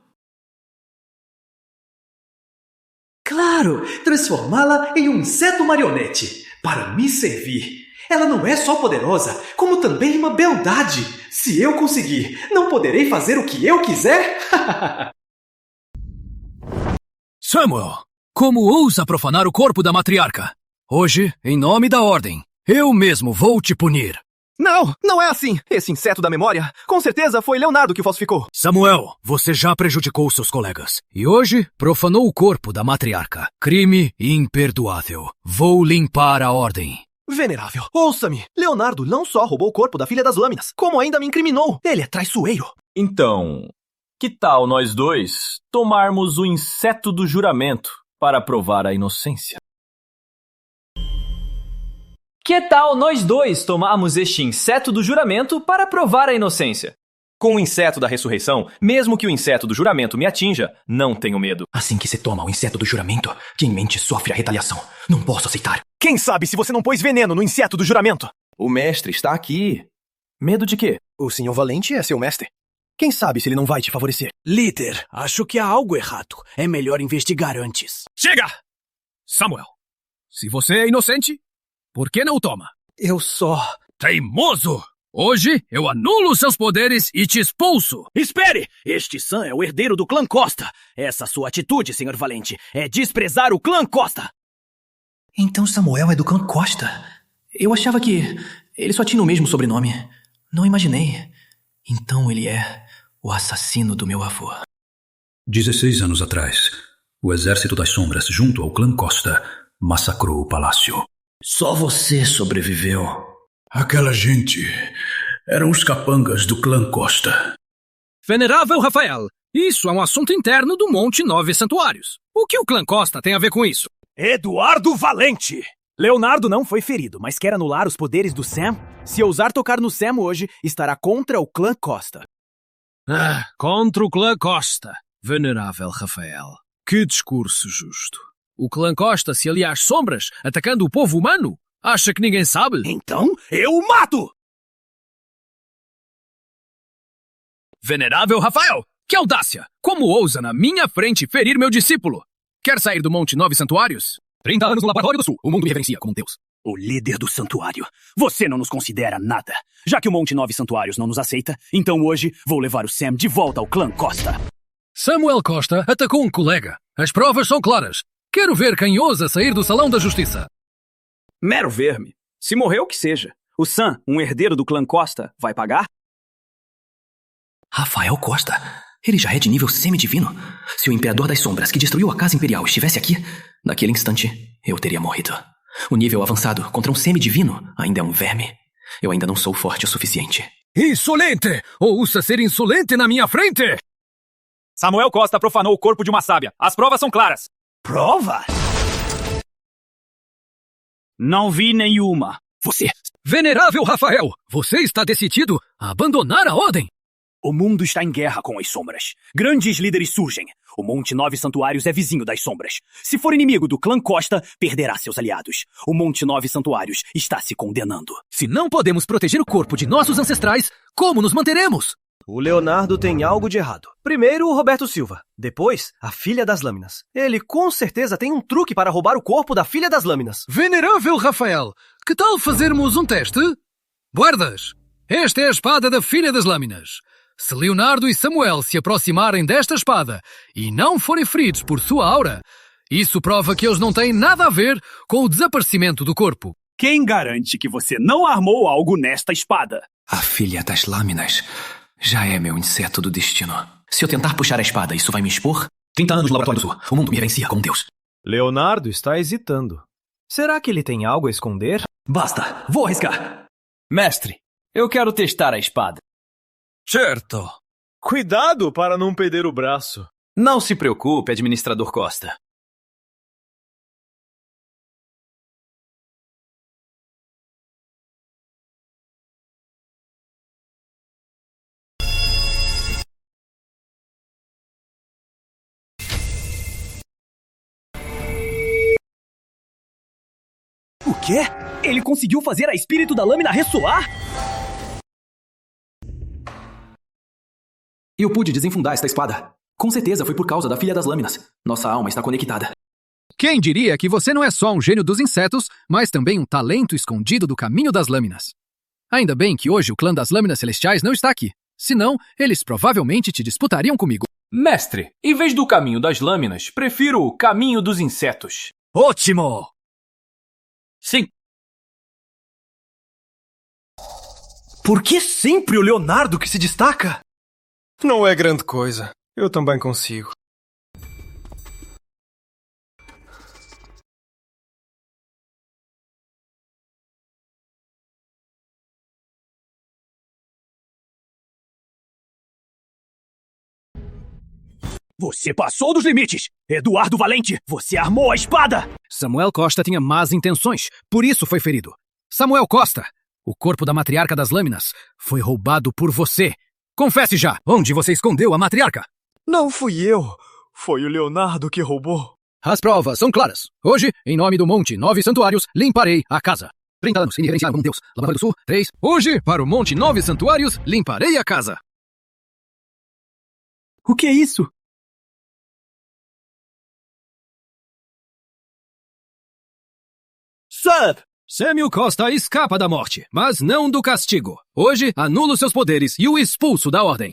Claro! Transformá-la em um inseto marionete! Para me servir! Ela não é só poderosa, como também uma beldade! Se eu conseguir, não poderei fazer o que eu quiser? Samuel, como ousa profanar o corpo da matriarca? Hoje, em nome da ordem, eu mesmo vou te punir. Não é assim. Esse inseto da memória, com certeza foi Leonardo que falsificou. Samuel, você já prejudicou seus colegas. E hoje, profanou o corpo da matriarca. Crime imperdoável. Vou limpar a ordem. Venerável, ouça-me. Leonardo não só roubou o corpo da filha das lâminas, como ainda me incriminou. Ele é traiçoeiro. Então, que tal nós dois tomarmos o inseto do juramento para provar a inocência? Que tal nós dois tomarmos este inseto do juramento para provar a inocência? Com o inseto da ressurreição, mesmo que o inseto do juramento me atinja, não tenho medo. Assim que se toma o inseto do juramento, quem mente sofre a retaliação. Não posso aceitar. Quem sabe se você não pôs veneno no inseto do juramento? O mestre está aqui. Medo de quê? O Sr. Valente é seu mestre. Quem sabe se ele não vai te favorecer? Líder, acho que há algo errado. É melhor investigar antes. Chega! Samuel, se você é inocente, por que não o toma? Eu só... Teimoso! Hoje eu anulo seus poderes e te expulso! Espere! Este Sam é o herdeiro do clã Costa. Essa sua atitude, Sr. Valente, é desprezar o clã Costa. Então Samuel é do clã Costa. Eu achava que ele só tinha o mesmo sobrenome. Não imaginei. Então ele é o assassino do meu avô. 16 anos atrás, o Exército das Sombras, junto ao clã Costa, massacrou o palácio. Só você sobreviveu. Aquela gente eram os capangas do clã Costa. Venerável Rafael, isso é um assunto interno do Monte 9 Santuários. O que o clã Costa tem a ver com isso? Eduardo Valente! Leonardo não foi ferido, mas quer anular os poderes do Sam? Se ousar tocar no Sam hoje, estará contra o clã Costa. Contra o clã Costa. Venerável Rafael. Que discurso justo. O clã Costa se alia às sombras, atacando o povo humano? Acha que ninguém sabe? Então, eu o mato! Venerável Rafael, que audácia! Como ousa na minha frente ferir meu discípulo? Quer sair do Monte 9 Santuários? 30 anos no Laboratório do Sul. O mundo me reverencia como um deus. O líder do santuário. Você não nos considera nada. Já que o Monte 9 Santuários não nos aceita, então hoje vou levar o Sam de volta ao clã Costa. Samuel Costa atacou um colega. As provas são claras. Quero ver quem ousa sair do Salão da Justiça. Mero verme. Se morreu, que seja. O Sam, um herdeiro do clã Costa, vai pagar? Rafael Costa? Ele já é de nível semidivino. Se o Imperador das Sombras, que destruiu a Casa Imperial, estivesse aqui, naquele instante, eu teria morrido. O nível avançado contra um semidivino ainda é um verme. Eu ainda não sou forte o suficiente. Insolente! Ouça ser insolente na minha frente! Samuel Costa profanou o corpo de uma sábia. As provas são claras. Prova? Não vi nenhuma. Você... Venerável Rafael, você está decidido a abandonar a Ordem? O mundo está em guerra com as sombras. Grandes líderes surgem. O Monte 9 Santuários é vizinho das sombras. Se for inimigo do clã Costa, perderá seus aliados. O Monte 9 Santuários está se condenando. Se não podemos proteger o corpo de nossos ancestrais, como nos manteremos? O Leonardo tem algo de errado. Primeiro, o Roberto Silva. Depois, a Filha das Lâminas. Ele com certeza tem um truque para roubar o corpo da Filha das Lâminas. Venerável Rafael, que tal fazermos um teste? Guardas, esta é a espada da Filha das Lâminas. Se Leonardo e Samuel se aproximarem desta espada e não forem feridos por sua aura, isso prova que eles não têm nada a ver com o desaparecimento do corpo. Quem garante que você não armou algo nesta espada? A Filha das Lâminas já é meu inseto do destino. Se eu tentar puxar a espada, isso vai me expor? 30 anos no Laboratório do Sul. O mundo me vencia como Deus. Leonardo está hesitando. Será que ele tem algo a esconder? Basta, vou arriscar. Mestre, eu quero testar a espada. Certo. Cuidado para não perder o braço. Não se preocupe, administrador Costa. O quê? Ele conseguiu fazer a espírito da lâmina ressoar? Eu pude desenfundar esta espada. Com certeza foi por causa da Filha das Lâminas. Nossa alma está conectada. Quem diria que você não é só um gênio dos insetos, mas também um talento escondido do caminho das lâminas? Ainda bem que hoje o clã das Lâminas Celestiais não está aqui. Senão, eles provavelmente te disputariam comigo. Mestre, em vez do caminho das lâminas, prefiro o caminho dos insetos. Ótimo! Sim. Por que sempre o Leonardo que se destaca? Não é grande coisa. Eu também consigo. Você passou dos limites! Eduardo Valente, você armou a espada! Samuel Costa tinha más intenções, por isso foi ferido. Samuel Costa, o corpo da matriarca das lâminas foi roubado por você. Confesse já, onde você escondeu a matriarca? Não fui eu. Foi o Leonardo que roubou. As provas são claras. Hoje, em nome do Monte 9 Santuários, limparei a casa. 30 anos sem me reverenciar como Deus. Laboratório do Sul, 3. Hoje, para o Monte 9 Santuários, limparei a casa. O que é isso? Sir! Samuel Costa escapa da morte, mas não do castigo. Hoje, anulo seus poderes e o expulso da Ordem.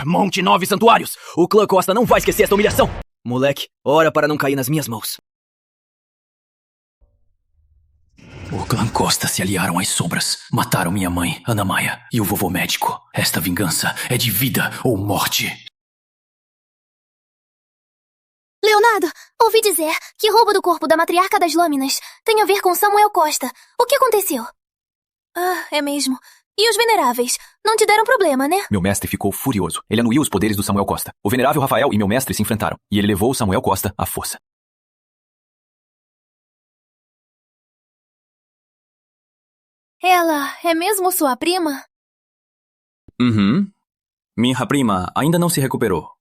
Monte 9 Santuários! O clã Costa não vai esquecer esta humilhação! Moleque, ora para não cair nas minhas mãos. O clã Costa se aliaram às sombras. Mataram minha mãe, Ana Maia, e o vovô médico. Esta vingança é de vida ou morte. Leonardo, ouvi dizer que roubo do corpo da matriarca das lâminas tem a ver com Samuel Costa. O que aconteceu? Ah, é mesmo. E os veneráveis? Não te deram problema, né? Meu mestre ficou furioso. Ele anuiu os poderes do Samuel Costa. O venerável Rafael e meu mestre se enfrentaram. E ele levou o Samuel Costa à força. Ela é mesmo sua prima? Uhum. Minha prima ainda não se recuperou.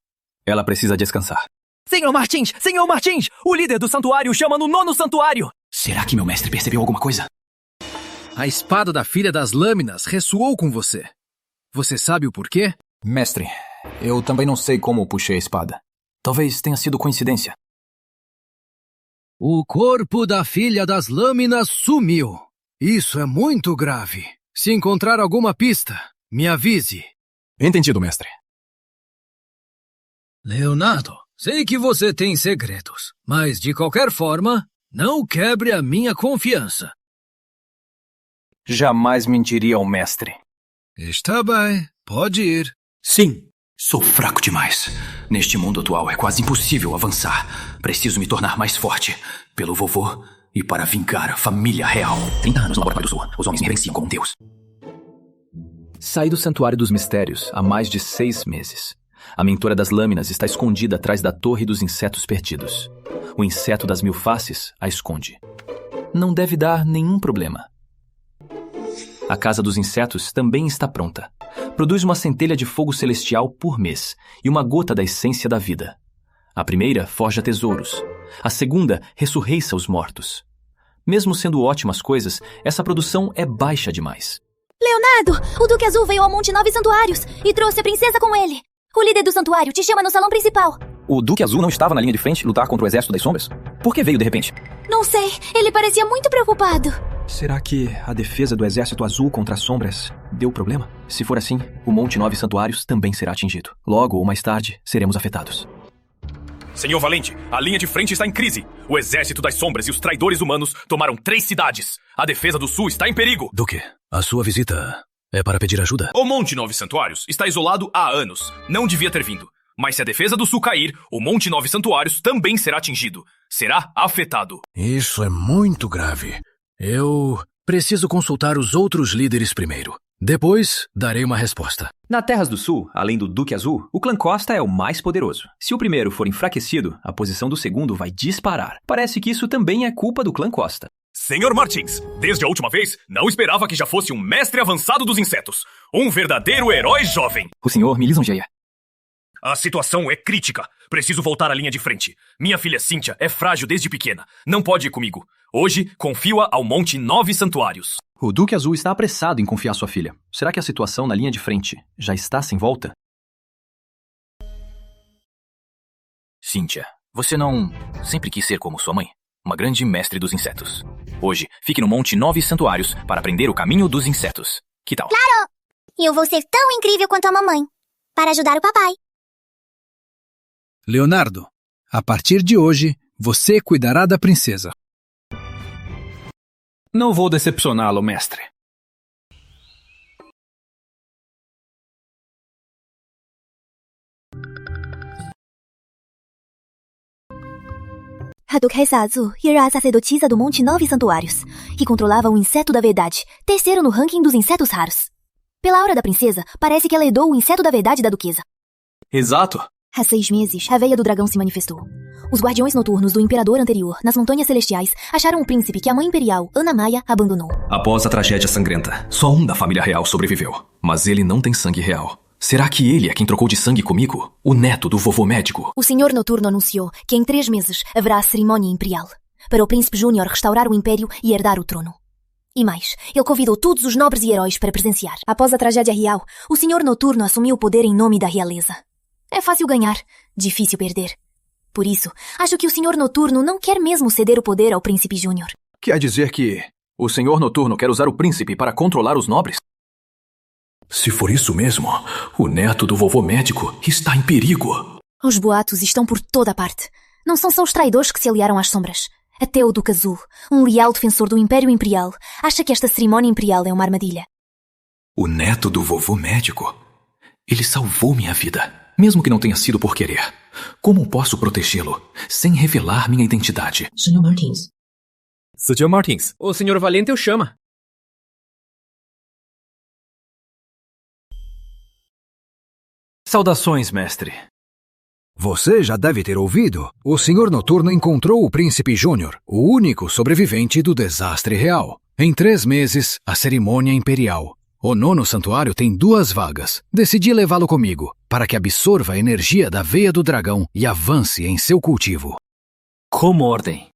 Ela precisa descansar. Senhor Martins! Senhor Martins! O líder do santuário chama no 9º santuário! Será que meu mestre percebeu alguma coisa? A espada da Filha das Lâminas ressoou com você. Você sabe o porquê? Mestre, eu também não sei como puxei a espada. Talvez tenha sido coincidência. O corpo da Filha das Lâminas sumiu. Isso é muito grave. Se encontrar alguma pista, me avise. Entendido, mestre. Leonardo, sei que você tem segredos, mas de qualquer forma, não quebre a minha confiança. Jamais mentiria ao mestre. Está bem, pode ir. Sim, Sou fraco demais. Neste mundo atual é quase impossível avançar. Preciso me tornar mais forte. Pelo vovô e para vingar a família real. 30 anos no Laboratório do Sul. Os homens me reverenciam como um deus. Saí do Santuário dos Mistérios há mais de 6 meses. A mentora das lâminas está escondida atrás da Torre dos Insetos Perdidos. O inseto das 1000 faces a esconde. Não deve dar nenhum problema. A Casa dos Insetos também está pronta. Produz uma centelha de fogo celestial por mês e uma gota da essência da vida. A primeira forja tesouros. A segunda ressurreiça os mortos. Mesmo sendo ótimas coisas, essa produção é baixa demais. Leonardo, o Duque Azul veio ao Monte 9 Santuários e trouxe a princesa com ele. O líder do santuário te chama no salão principal. O Duque Azul não estava na linha de frente lutar contra o Exército das Sombras? Por que veio de repente? Não sei, ele parecia muito preocupado. Será que a defesa do Exército Azul contra as Sombras deu problema? Se for assim, o Monte 9 Santuários também será atingido. Logo ou mais tarde, seremos afetados. Senhor Valente, a linha de frente está em crise. O Exército das Sombras e os traidores humanos tomaram 3 cidades. A defesa do Sul está em perigo. Duque, a sua visita é para pedir ajuda? O Monte 9 Santuários está isolado há anos. Não devia ter vindo. Mas se a defesa do Sul cair, o Monte 9 Santuários também será atingido. Será afetado. Isso é muito grave. Eu preciso consultar os outros líderes primeiro. Depois, darei uma resposta. Na Terras do Sul, além do Duque Azul, o clã Costa é o mais poderoso. Se o primeiro for enfraquecido, a posição do segundo vai disparar. Parece que isso também é culpa do clã Costa. Senhor Martins, desde a última vez, não esperava que já fosse um mestre avançado dos insetos. Um verdadeiro herói jovem. O senhor me lisonjeia. A situação é crítica. Preciso voltar à linha de frente. Minha filha Cíntia é frágil desde pequena. Não pode ir comigo. Hoje, confio-a ao Monte 9 Santuários. O Duque Azul está apressado em confiar sua filha. Será que a situação na linha de frente já está sem volta? Cíntia, você não sempre quis ser como sua mãe? Uma grande mestre dos insetos. Hoje, fique no Monte 9 Santuários para aprender o caminho dos insetos. Que tal? Claro! E eu vou ser tão incrível quanto a mamãe. Para ajudar o papai. Leonardo, a partir de hoje, você cuidará da princesa. Não vou decepcioná-lo, mestre. A Duquesa Azul era a sacerdotisa do Monte 9 Santuários e controlava o inseto da verdade, terceiro no ranking dos insetos raros. Pela aura da princesa, parece que ela herdou o inseto da verdade da duquesa. Exato. Há 6 meses, a veia do dragão se manifestou. Os guardiões noturnos do imperador anterior, nas Montanhas Celestiais, acharam o príncipe que a mãe imperial, Ana Maia, abandonou. Após a tragédia sangrenta, só um da família real sobreviveu. Mas ele não tem sangue real. Será que ele é quem trocou de sangue comigo? O neto do vovô médico? O Senhor Noturno anunciou que em 3 meses haverá a cerimônia imperial, para o príncipe Júnior restaurar o império e herdar o trono. E mais, ele convidou todos os nobres e heróis para presenciar. Após a tragédia real, o Senhor Noturno assumiu o poder em nome da realeza. É fácil ganhar, difícil perder. Por isso, acho que o Senhor Noturno não quer mesmo ceder o poder ao Príncipe Júnior. Quer dizer que o Senhor Noturno quer usar o príncipe para controlar os nobres? Se for isso mesmo, o neto do vovô médico está em perigo. Os boatos estão por toda parte. Não são só os traidores que se aliaram às sombras. Até o Duque Azul, um leal defensor do Império Imperial, acha que esta cerimônia imperial é uma armadilha. O neto do vovô médico? Ele salvou minha vida, mesmo que não tenha sido por querer. Como posso protegê-lo sem revelar minha identidade? Sr. Martins. Sr. Martins, o Sr. Valente o chama. Saudações, mestre. Você já deve ter ouvido. O Senhor Noturno encontrou o Príncipe Júnior, o único sobrevivente do desastre real. Em 3 meses, a cerimônia imperial. O 9º santuário tem 2 vagas. Decidi levá-lo comigo, para que absorva a energia da veia do dragão e avance em seu cultivo. Como ordem.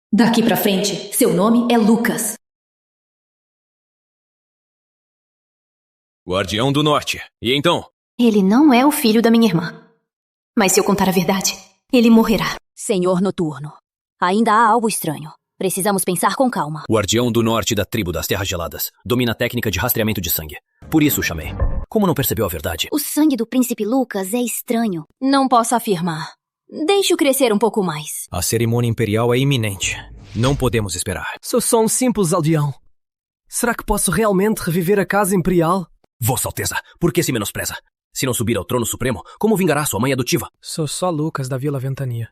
Daqui pra frente, seu nome é Lucas. Guardião do Norte. E então? Ele não é o filho da minha irmã. Mas se eu contar a verdade, ele morrerá. Senhor Noturno, ainda há algo estranho. Precisamos pensar com calma. O Guardião do Norte da tribo das Terras Geladas domina a técnica de rastreamento de sangue. Por isso o chamei. Como não percebeu a verdade? O sangue do príncipe Lucas é estranho. Não posso afirmar. Deixe-o crescer um pouco mais. A cerimônia imperial é iminente. Não podemos esperar. Sou só um simples aldeão. Será que posso realmente reviver a Casa Imperial? Vossa Alteza, por que se menospreza? Se não subir ao trono supremo, como vingará sua mãe adotiva? Sou só Lucas da Vila Ventania.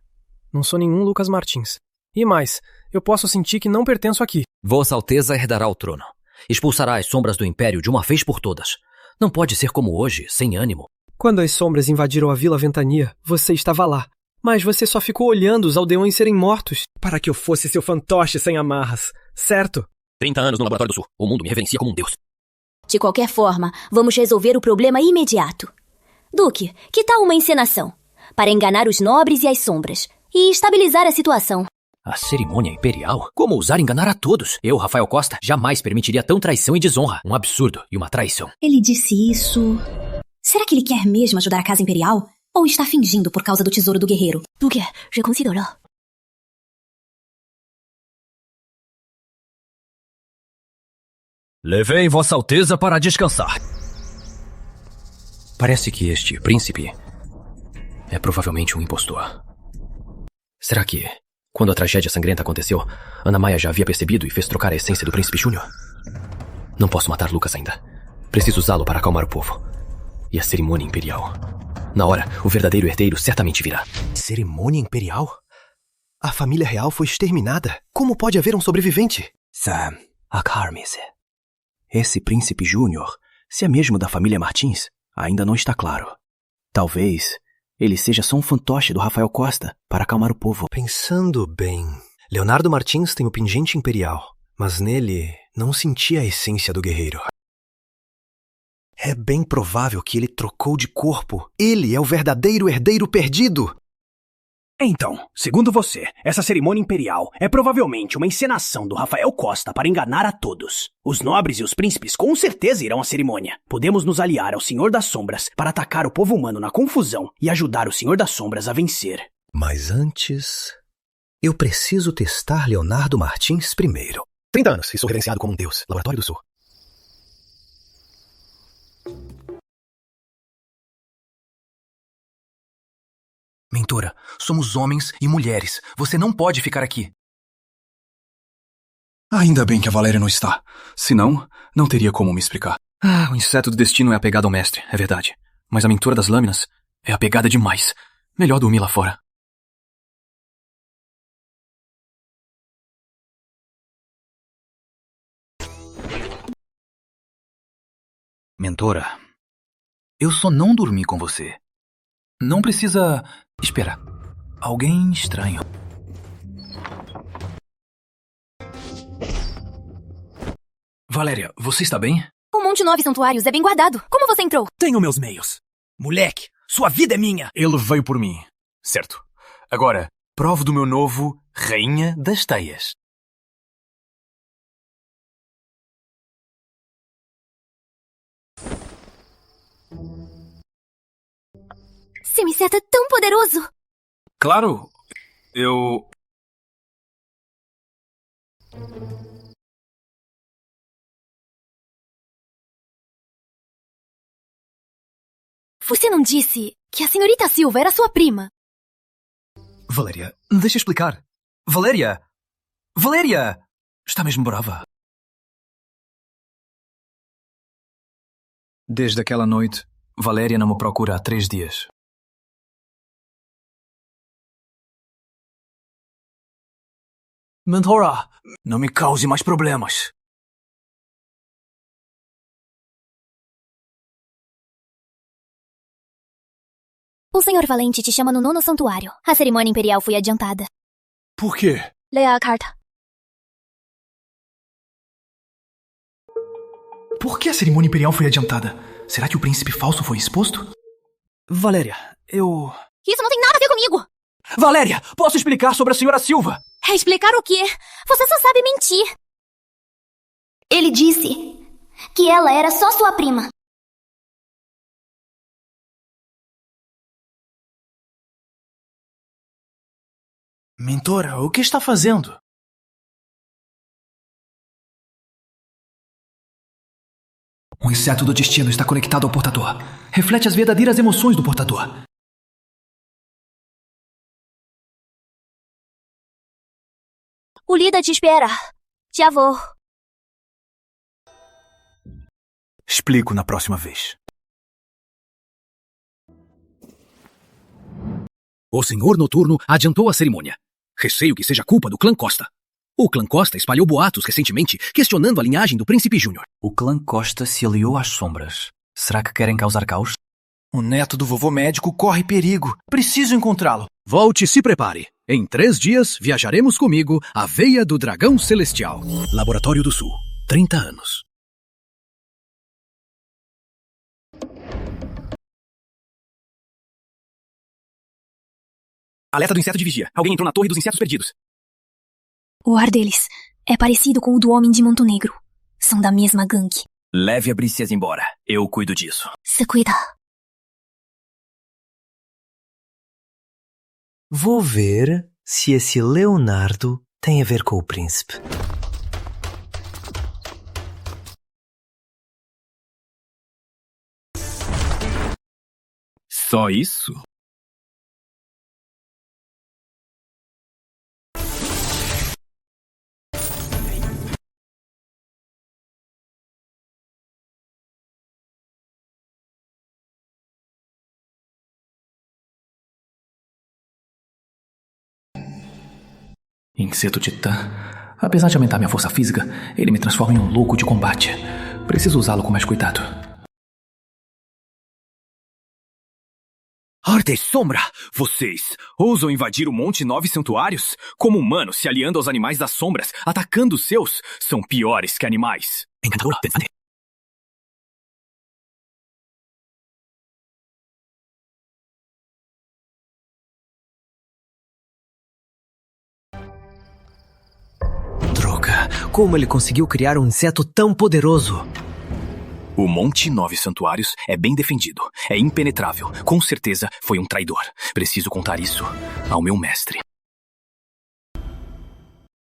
Não sou nenhum Lucas Martins. E mais, eu posso sentir que não pertenço aqui. Vossa Alteza herdará o trono. Expulsará as sombras do Império de uma vez por todas. Não pode ser como hoje, sem ânimo. Quando as sombras invadiram a Vila Ventania, você estava lá. Mas você só ficou olhando os aldeões serem mortos para que eu fosse seu fantoche sem amarras, certo? 30 anos no Laboratório do Sul. O mundo me reverencia como um deus. De qualquer forma, vamos resolver o problema imediato. Duque, que tal uma encenação? Para enganar os nobres e as sombras. E estabilizar a situação. A cerimônia imperial? Como ousar enganar a todos? Eu, Rafael Costa, jamais permitiria tão traição e desonra. Um absurdo e uma traição. Ele disse isso... Será que ele quer mesmo ajudar a Casa Imperial? Ou está fingindo por causa do tesouro do guerreiro? Duque, je considero. Levei Vossa Alteza para descansar. Parece que este príncipe é provavelmente um impostor. Será que, quando a tragédia sangrenta aconteceu, Ana Maia já havia percebido e fez trocar a essência do príncipe Júnior? Não posso matar Lucas ainda. Preciso usá-lo para acalmar o povo. E a cerimônia imperial. Na hora, o verdadeiro herdeiro certamente virá. Cerimônia imperial? A família real foi exterminada. Como pode haver um sobrevivente? Sam, acalme-se. Esse príncipe Júnior, se é mesmo da família Martins, ainda não está claro. Talvez ele seja só um fantoche do Rafael Costa para acalmar o povo. Pensando bem, Leonardo Martins tem o pingente imperial, mas nele não sentia a essência do guerreiro. É bem provável que ele trocou de corpo. Ele é o verdadeiro herdeiro perdido. Então, segundo você, essa cerimônia imperial é provavelmente uma encenação do Rafael Costa para enganar a todos. Os nobres e os príncipes com certeza irão à cerimônia. Podemos nos aliar ao Senhor das Sombras para atacar o povo humano na confusão e ajudar o Senhor das Sombras a vencer. Mas antes, eu preciso testar Leonardo Martins primeiro. 30 anos e sou reverenciado como um deus. Laboratório do Sul. Mentora, somos homens e mulheres. Você não pode ficar aqui. Ainda bem que a Valéria não está. Senão, não teria como me explicar. O inseto do destino é apegado ao mestre, é verdade. Mas a mentora das lâminas é apegada demais. Melhor dormir lá fora. Mentora, eu só não dormi com você. Não precisa... Espera. Alguém estranho. Valéria, você está bem? O Monte 9 Santuários é bem guardado. Como você entrou? Tenho meus meios. Moleque, sua vida é minha. Ele veio por mim. Certo. Agora, prove do meu novo Rainha das Teias. Seu inseto é tão poderoso! Claro, eu... Você não disse que a senhorita Silva era sua prima? Valéria, deixa eu explicar. Valéria! Valéria! Está mesmo brava. Desde aquela noite, Valéria não me procura há 3 dias. Mentora, não me cause mais problemas. O Senhor Valente te chama no 9º santuário. A cerimônia imperial foi adiantada. Por quê? Leia a carta. Por que a cerimônia imperial foi adiantada? Será que o príncipe falso foi exposto? Valéria, eu... Isso não tem nada a ver comigo! Valéria, posso explicar sobre a senhora Silva? Explicar o quê? Você só sabe mentir. Ele disse que ela era só sua prima. Mentora, o que está fazendo? O inseto do destino está conectado ao portador. Reflete as verdadeiras emoções do portador. O Lida te espera. Já vou. Explico na próxima vez. O Senhor Noturno adiantou a cerimônia. Receio que seja culpa do clã Costa. O clã Costa espalhou boatos recentemente, questionando a linhagem do Príncipe Júnior. O clã Costa se aliou às sombras. Será que querem causar caos? O neto do vovô médico corre perigo. Preciso encontrá-lo. Volte e se prepare. Em 3 dias, viajaremos comigo à Veia do Dragão Celestial. Laboratório do Sul. 30 anos. Alerta do inseto de vigia. Alguém entrou na Torre dos Insetos Perdidos. O ar deles é parecido com o do Homem de Manto Negro. São da mesma gangue. Leve a princesa embora. Eu cuido disso. Se cuida. Vou ver se esse Leonardo tem a ver com o príncipe. Só isso? Inseto titã. Apesar de aumentar minha força física, ele me transforma em um louco de combate. Preciso usá-lo com mais cuidado. Arte Sombra! Vocês ousam invadir o Monte 9 Santuários? Como humanos se aliando aos animais das sombras, atacando os seus, são piores que animais. Encantador, defende. Droga, como ele conseguiu criar um inseto tão poderoso? O Monte 9 Santuários é bem defendido. É impenetrável. Com certeza foi um traidor. Preciso contar isso ao meu mestre.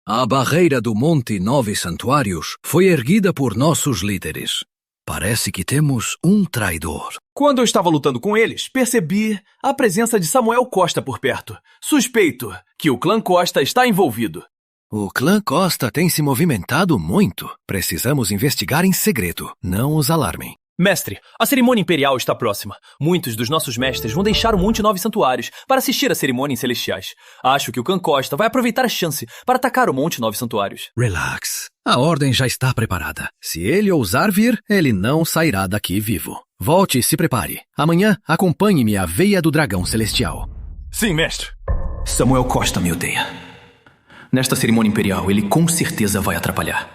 A barreira do Monte 9 Santuários foi erguida por nossos líderes. Parece que temos um traidor. Quando eu estava lutando com eles, percebi a presença de Samuel Costa por perto. Suspeito que o clã Costa está envolvido. O clã Costa tem se movimentado muito. Precisamos investigar em segredo. Não os alarmem. Mestre, a cerimônia imperial está próxima. Muitos dos nossos mestres vão deixar o Monte 9 Santuários para assistir à cerimônia em Celestiais. Acho que o clã Costa vai aproveitar a chance para atacar o Monte 9 Santuários. Relax. A ordem já está preparada. Se ele ousar vir, ele não sairá daqui vivo. Volte e se prepare. Amanhã, acompanhe-me à Veia do Dragão Celestial. Sim, mestre. Samuel Costa me odeia. Nesta cerimônia imperial, ele com certeza vai atrapalhar.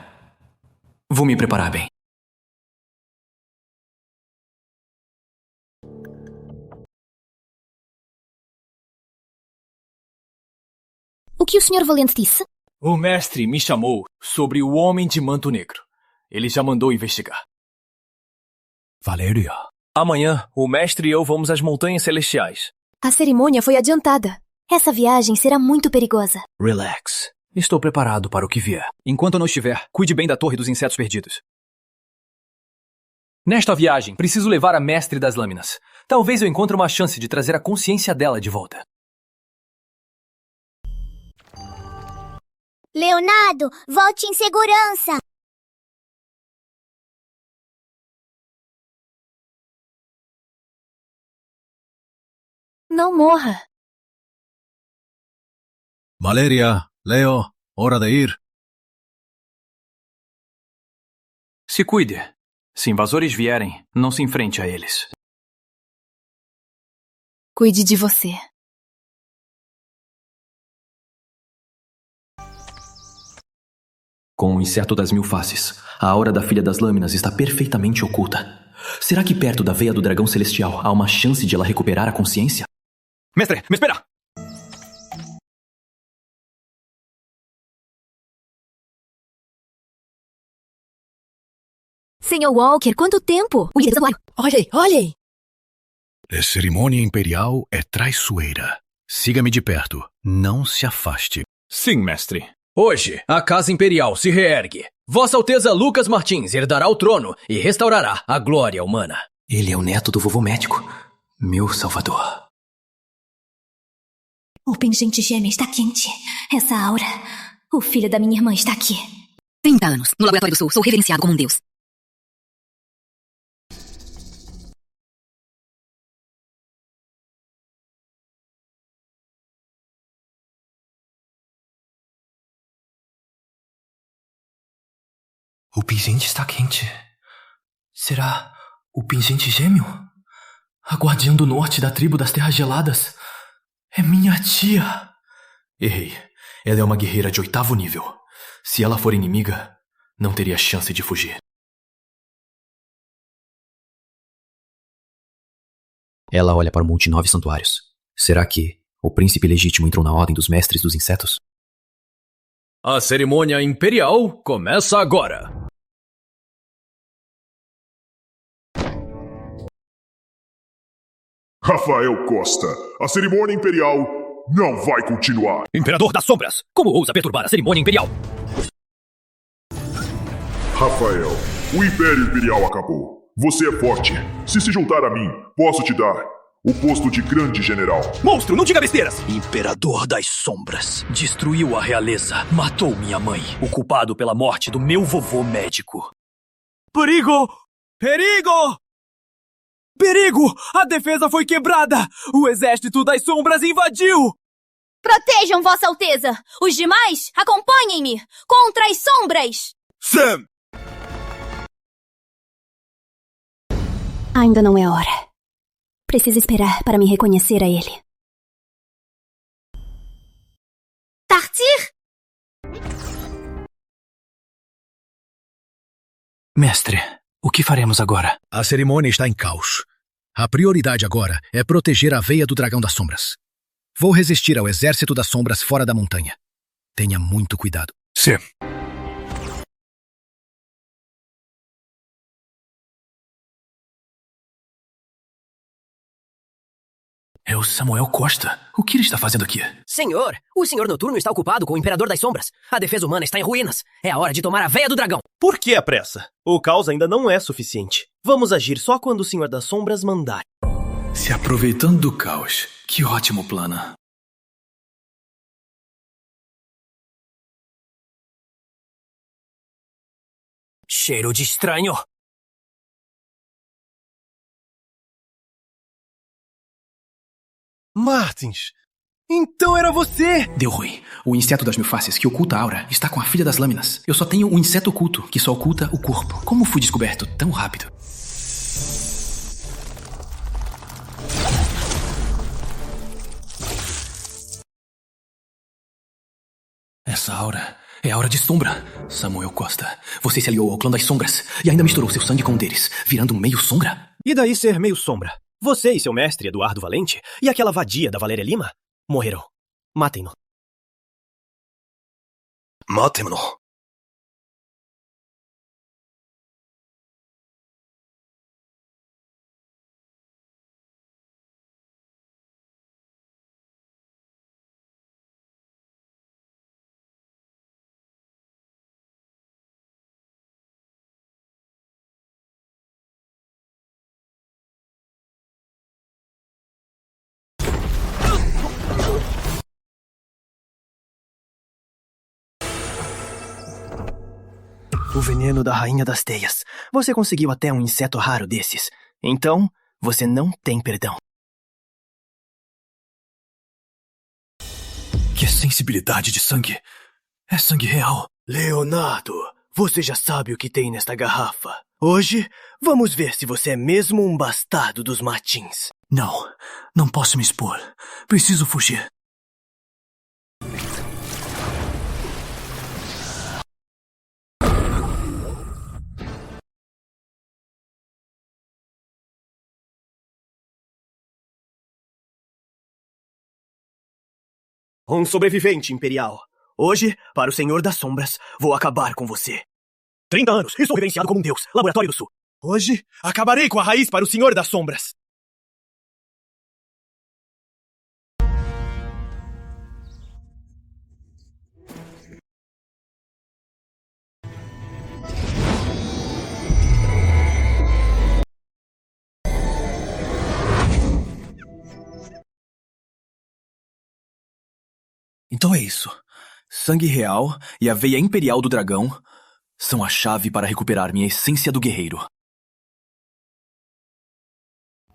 Vou me preparar bem. O que o Sr. Valente disse? O mestre me chamou sobre o Homem de Manto Negro. Ele já mandou investigar. Valéria. Amanhã, o mestre e eu vamos às Montanhas Celestiais. A cerimônia foi adiantada. Essa viagem será muito perigosa. Relax. Estou preparado para o que vier. Enquanto eu não estiver, cuide bem da Torre dos Insetos Perdidos. Nesta viagem, preciso levar a Mestre das Lâminas. Talvez eu encontre uma chance de trazer a consciência dela de volta. Leonardo, volte em segurança! Não morra. Valéria, Leo, hora de ir. Se cuide. Se invasores vierem, não se enfrente a eles. Cuide de você. Com o inseto das 1000 faces, a aura da Filha das Lâminas está perfeitamente oculta. Será que perto da Veia do Dragão Celestial há uma chance de ela recuperar a consciência? Mestre, me espera! Senhor Walker, quanto tempo? O líder do santuário. Olhe aí. A cerimônia imperial é traiçoeira. Siga-me de perto. Não se afaste. Sim, mestre. Hoje, a Casa Imperial se reergue. Vossa Alteza Lucas Martins herdará o trono e restaurará a glória humana. Ele é o neto do vovô médico, meu salvador. O pingente gêmeo está quente. Essa aura. O filho da minha irmã está aqui. 30 anos. No Laboratório do Sul, sou reverenciado como um deus. O pingente está quente. Será o pingente gêmeo? A guardiã do norte da tribo das Terras Geladas? É minha tia! Errei. Ela é uma guerreira de 8º nível. Se ela for inimiga, não teria chance de fugir. Ela olha para o Monte 9 Santuários. Será que o príncipe legítimo entrou na Ordem dos Mestres dos Insetos? A cerimônia imperial começa agora. Rafael Costa, a cerimônia imperial não vai continuar. Imperador das Sombras, como ousa perturbar a cerimônia imperial? Rafael, o Império Imperial acabou. Você é forte. Se juntar a mim, posso te dar o posto de grande general. Monstro, não diga besteiras! Imperador das Sombras. Destruiu a realeza. Matou minha mãe. O culpado pela morte do meu vovô médico. Perigo! Perigo! Perigo! A defesa foi quebrada! O exército das sombras invadiu! Protejam Vossa Alteza! Os demais, acompanhem-me! Contra as sombras! Sam! Ainda não é hora. Preciso esperar para me reconhecer a ele. Tartir? Mestre, o que faremos agora? A cerimônia está em caos. A prioridade agora é proteger a veia do dragão das sombras. Vou resistir ao exército das sombras fora da montanha. Tenha muito cuidado. Sim. É o Samuel Costa. O que ele está fazendo aqui? Senhor, o Senhor Noturno está ocupado com o Imperador das Sombras. A defesa humana está em ruínas. É a hora de tomar a veia do dragão. Por que a pressa? O caos ainda não é suficiente. Vamos agir só quando o Senhor das Sombras mandar. Se aproveitando do caos. Que ótimo plano. Cheiro de estranho. Martins! Então era você! Deu ruim. O inseto das 1000 faces que oculta a aura está com a filha das lâminas. Eu só tenho um inseto oculto que só oculta o corpo. Como fui descoberto tão rápido? Essa aura é a aura de sombra. Samuel Costa, você se aliou ao clã das sombras e ainda misturou seu sangue com o deles, virando um meio sombra? E daí ser meio sombra? Você e seu mestre Eduardo Valente e aquela vadia da Valéria Lima morrerão. Matem-no. Matem-no. O veneno da Rainha das Teias. Você conseguiu até um inseto raro desses. Então, você não tem perdão. Que sensibilidade de sangue. É sangue real. Leonardo, você já sabe o que tem nesta garrafa. Hoje, vamos ver se você é mesmo um bastardo dos Martins. Não posso me expor. Preciso fugir. Um sobrevivente imperial. Hoje, para o Senhor das Sombras, vou acabar com você. 30 anos e sou reverenciado como um deus. Laboratório do Sul. Hoje, acabarei com a raiz para o Senhor das Sombras. Então é isso. Sangue real e a veia imperial do dragão são a chave para recuperar minha essência do guerreiro.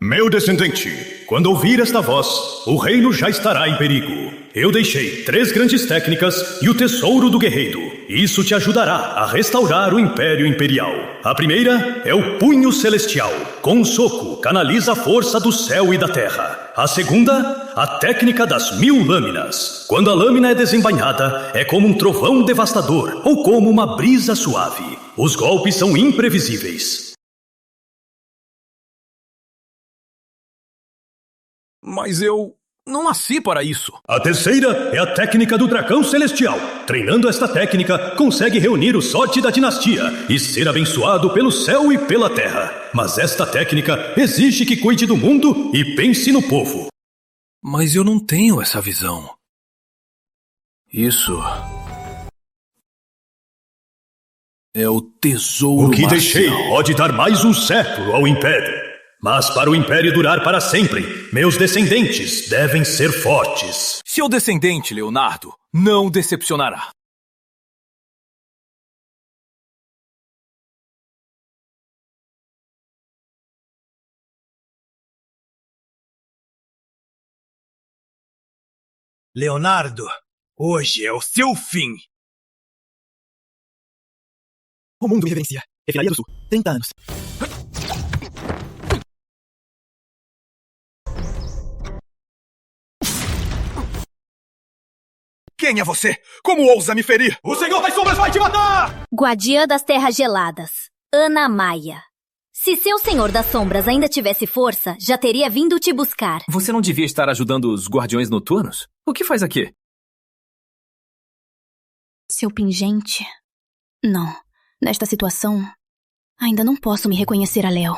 Meu descendente, quando ouvir esta voz, o reino já estará em perigo. Eu deixei 3 grandes técnicas e o tesouro do guerreiro. Isso te ajudará a restaurar o Império Imperial. A primeira é o Punho Celestial. Com um soco, canaliza a força do céu e da terra. A segunda, a técnica das 1000 lâminas. Quando a lâmina é desembainhada, é como um trovão devastador ou como uma brisa suave. Os golpes são imprevisíveis. Mas eu não nasci para isso. A terceira é a técnica do dragão celestial. Treinando esta técnica, consegue reunir o sorte da dinastia e ser abençoado pelo céu e pela terra. Mas esta técnica exige que cuide do mundo e pense no povo. Mas eu não tenho essa visão. Isso é o tesouro O que marcial. deixei pode dar mais um século ao Império. Mas para o Império durar para sempre, meus descendentes devem ser fortes. Seu descendente, Leonardo, não decepcionará. Leonardo, hoje é o seu fim. O mundo me reverencia. Refinaria do Sul. 30 anos. Quem é você? Como ousa me ferir? O Senhor das Sombras vai te matar! Guardiã das Terras Geladas, Ana Maia. Se seu Senhor das Sombras ainda tivesse força, já teria vindo te buscar. Você não devia estar ajudando os Guardiões Noturnos? O que faz aqui? Seu pingente? Não. Nesta situação, ainda não posso me reconhecer a Léo.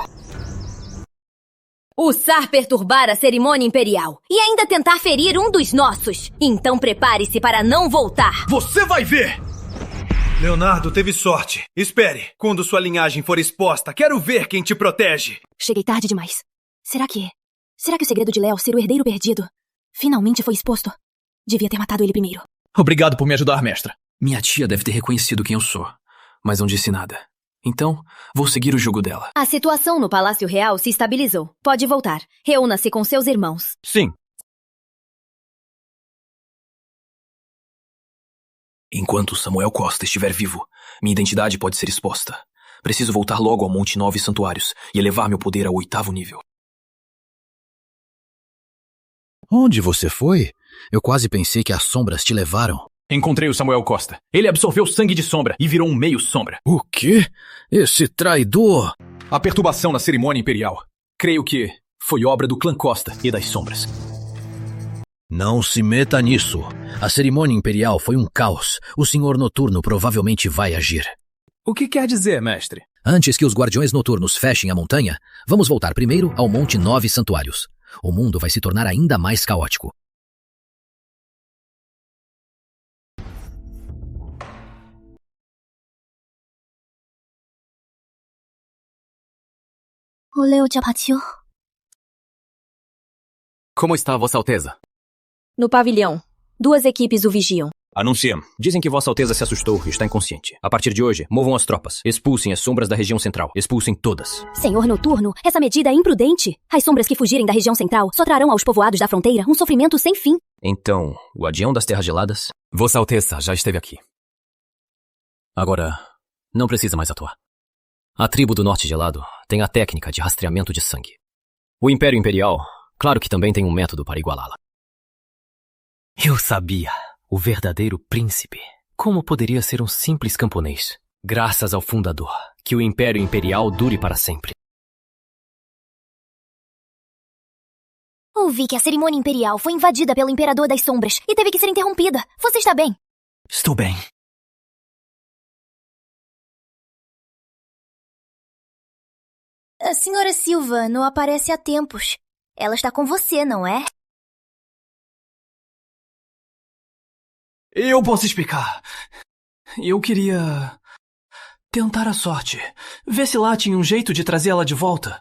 Ousar perturbar a cerimônia imperial e ainda tentar ferir um dos nossos. Então prepare-se para não voltar. Você vai ver! Leonardo teve sorte. Espere. Quando sua linhagem for exposta, quero ver quem te protege. Cheguei tarde demais. Será que o segredo de Léo ser o herdeiro perdido finalmente foi exposto? Devia ter matado ele primeiro. Obrigado por me ajudar, mestra. Minha tia deve ter reconhecido quem eu sou, mas não disse nada. Então, vou seguir o jogo dela. A situação no Palácio Real se estabilizou. Pode voltar. Reúna-se com seus irmãos. Sim. Enquanto Samuel Costa estiver vivo, minha identidade pode ser exposta. Preciso voltar logo ao Monte 9 Santuários e elevar meu poder ao 8º nível. Onde você foi? Eu quase pensei que as sombras te levaram. Encontrei o Samuel Costa. Ele absorveu sangue de sombra e virou um meio sombra. O quê? Esse traidor! A perturbação na cerimônia imperial. Creio que foi obra do clã Costa e das sombras. Não se meta nisso. A cerimônia imperial foi um caos. O Senhor Noturno provavelmente vai agir. O que quer dizer, mestre? Antes que os Guardiões Noturnos fechem a montanha, vamos voltar primeiro ao Monte 9 Santuários. O mundo vai se tornar ainda mais caótico. O Leo já partiu? Como está Vossa Alteza? No pavilhão. 2 equipes o vigiam. Anunciam. Dizem que Vossa Alteza se assustou e está inconsciente. A partir de hoje, movam as tropas. Expulsem as sombras da região central. Expulsem todas. Senhor Noturno, essa medida é imprudente. As sombras que fugirem da região central só trarão aos povoados da fronteira um sofrimento sem fim. Então, o Guardião das Terras Geladas? Vossa Alteza já esteve aqui. Agora, não precisa mais atuar. A tribo do Norte Gelado tem a técnica de rastreamento de sangue. O Império Imperial, claro que também tem um método para igualá-la. Eu sabia. O verdadeiro príncipe. Como poderia ser um simples camponês? Graças ao fundador. Que o Império Imperial dure para sempre. Ouvi que a cerimônia imperial foi invadida pelo Imperador das Sombras e teve que ser interrompida. Você está bem? Estou bem. A senhora Silva não aparece há tempos. Ela está com você, não é? Eu posso explicar. Eu queria tentar a sorte. Ver se lá tinha um jeito de trazê-la de volta.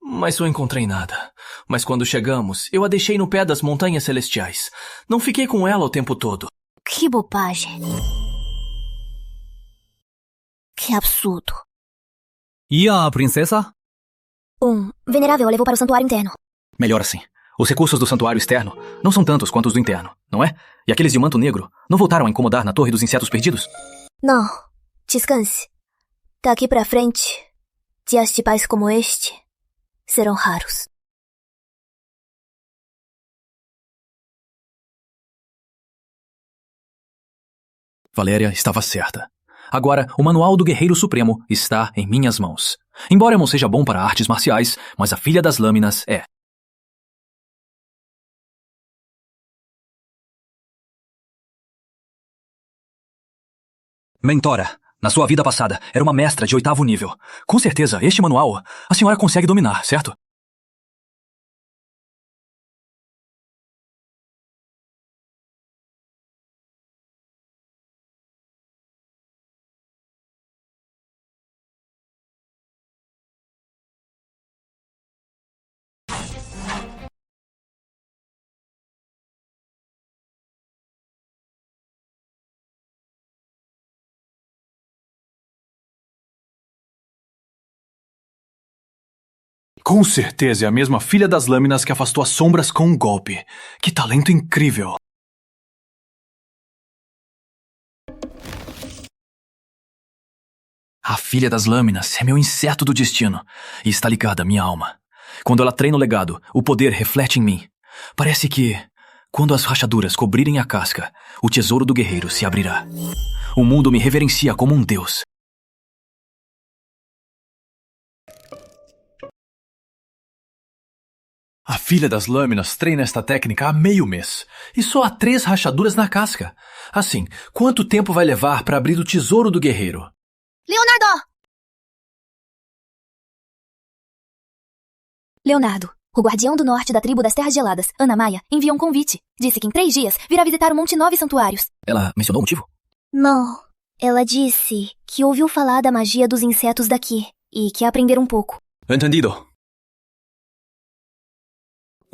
Mas não encontrei nada. Mas quando chegamos, eu a deixei no pé das Montanhas Celestiais. Não fiquei com ela o tempo todo. Que bobagem. Que absurdo. E a princesa? Venerável a levou para o santuário interno. Melhor assim. Os recursos do santuário externo não são tantos quanto os do interno, não é? E aqueles de manto negro não voltaram a incomodar na Torre dos Insetos Perdidos? Não. Descanse. Daqui pra frente, dias de paz como este serão raros. Valéria estava certa. Agora, o Manual do Guerreiro Supremo está em minhas mãos. Embora eu não seja bom para artes marciais, mas a Filha das Lâminas é. Mentora, na sua vida passada, era uma mestra de 8º nível. Com certeza, este manual a senhora consegue dominar, certo? Com certeza é a mesma Filha das Lâminas que afastou as sombras com um golpe. Que talento incrível! A Filha das Lâminas é meu inseto do destino e está ligada à minha alma. Quando ela treina o legado, o poder reflete em mim. Parece que, quando as rachaduras cobrirem a casca, o tesouro do guerreiro se abrirá. O mundo me reverencia como um deus. A Filha das Lâminas treina esta técnica há meio mês, e só há 3 rachaduras na casca. Assim, quanto tempo vai levar para abrir o tesouro do guerreiro? Leonardo! Leonardo, o guardião do norte da tribo das Terras Geladas, Ana Maia, enviou um convite. Disse que em 3 dias virá visitar o Monte 9 Santuários. Ela mencionou o motivo? Não. Ela disse que ouviu falar da magia dos insetos daqui e quer aprender um pouco. Entendido.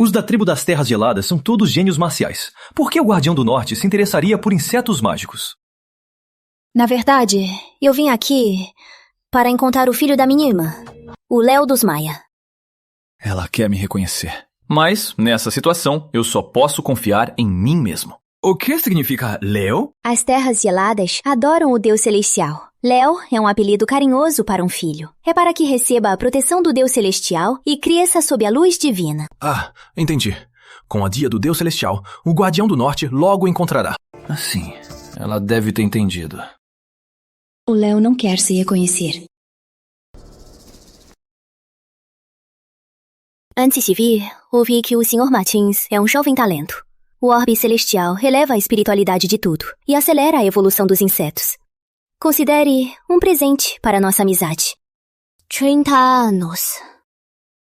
Os da tribo das Terras Geladas são todos gênios marciais. Por que o Guardião do Norte se interessaria por insetos mágicos? Na verdade, eu vim aqui para encontrar o filho da minha irmã, o Léo dos Maia. Ela quer me reconhecer. Mas, nessa situação, eu só posso confiar em mim mesmo. O que significa Léo? As Terras Geladas adoram o Deus Celestial. Léo é um apelido carinhoso para um filho. É para que receba a proteção do Deus Celestial e cresça sob a luz divina. Ah, entendi. Com a dia do Deus Celestial, o Guardião do Norte logo o encontrará. Assim, ela deve ter entendido. O Léo não quer se reconhecer. Antes de vir, ouvi que o Sr. Martins é um jovem talento. O orbe celestial releva a espiritualidade de tudo e acelera a evolução dos insetos. Considere um presente para nossa amizade. 30 anos.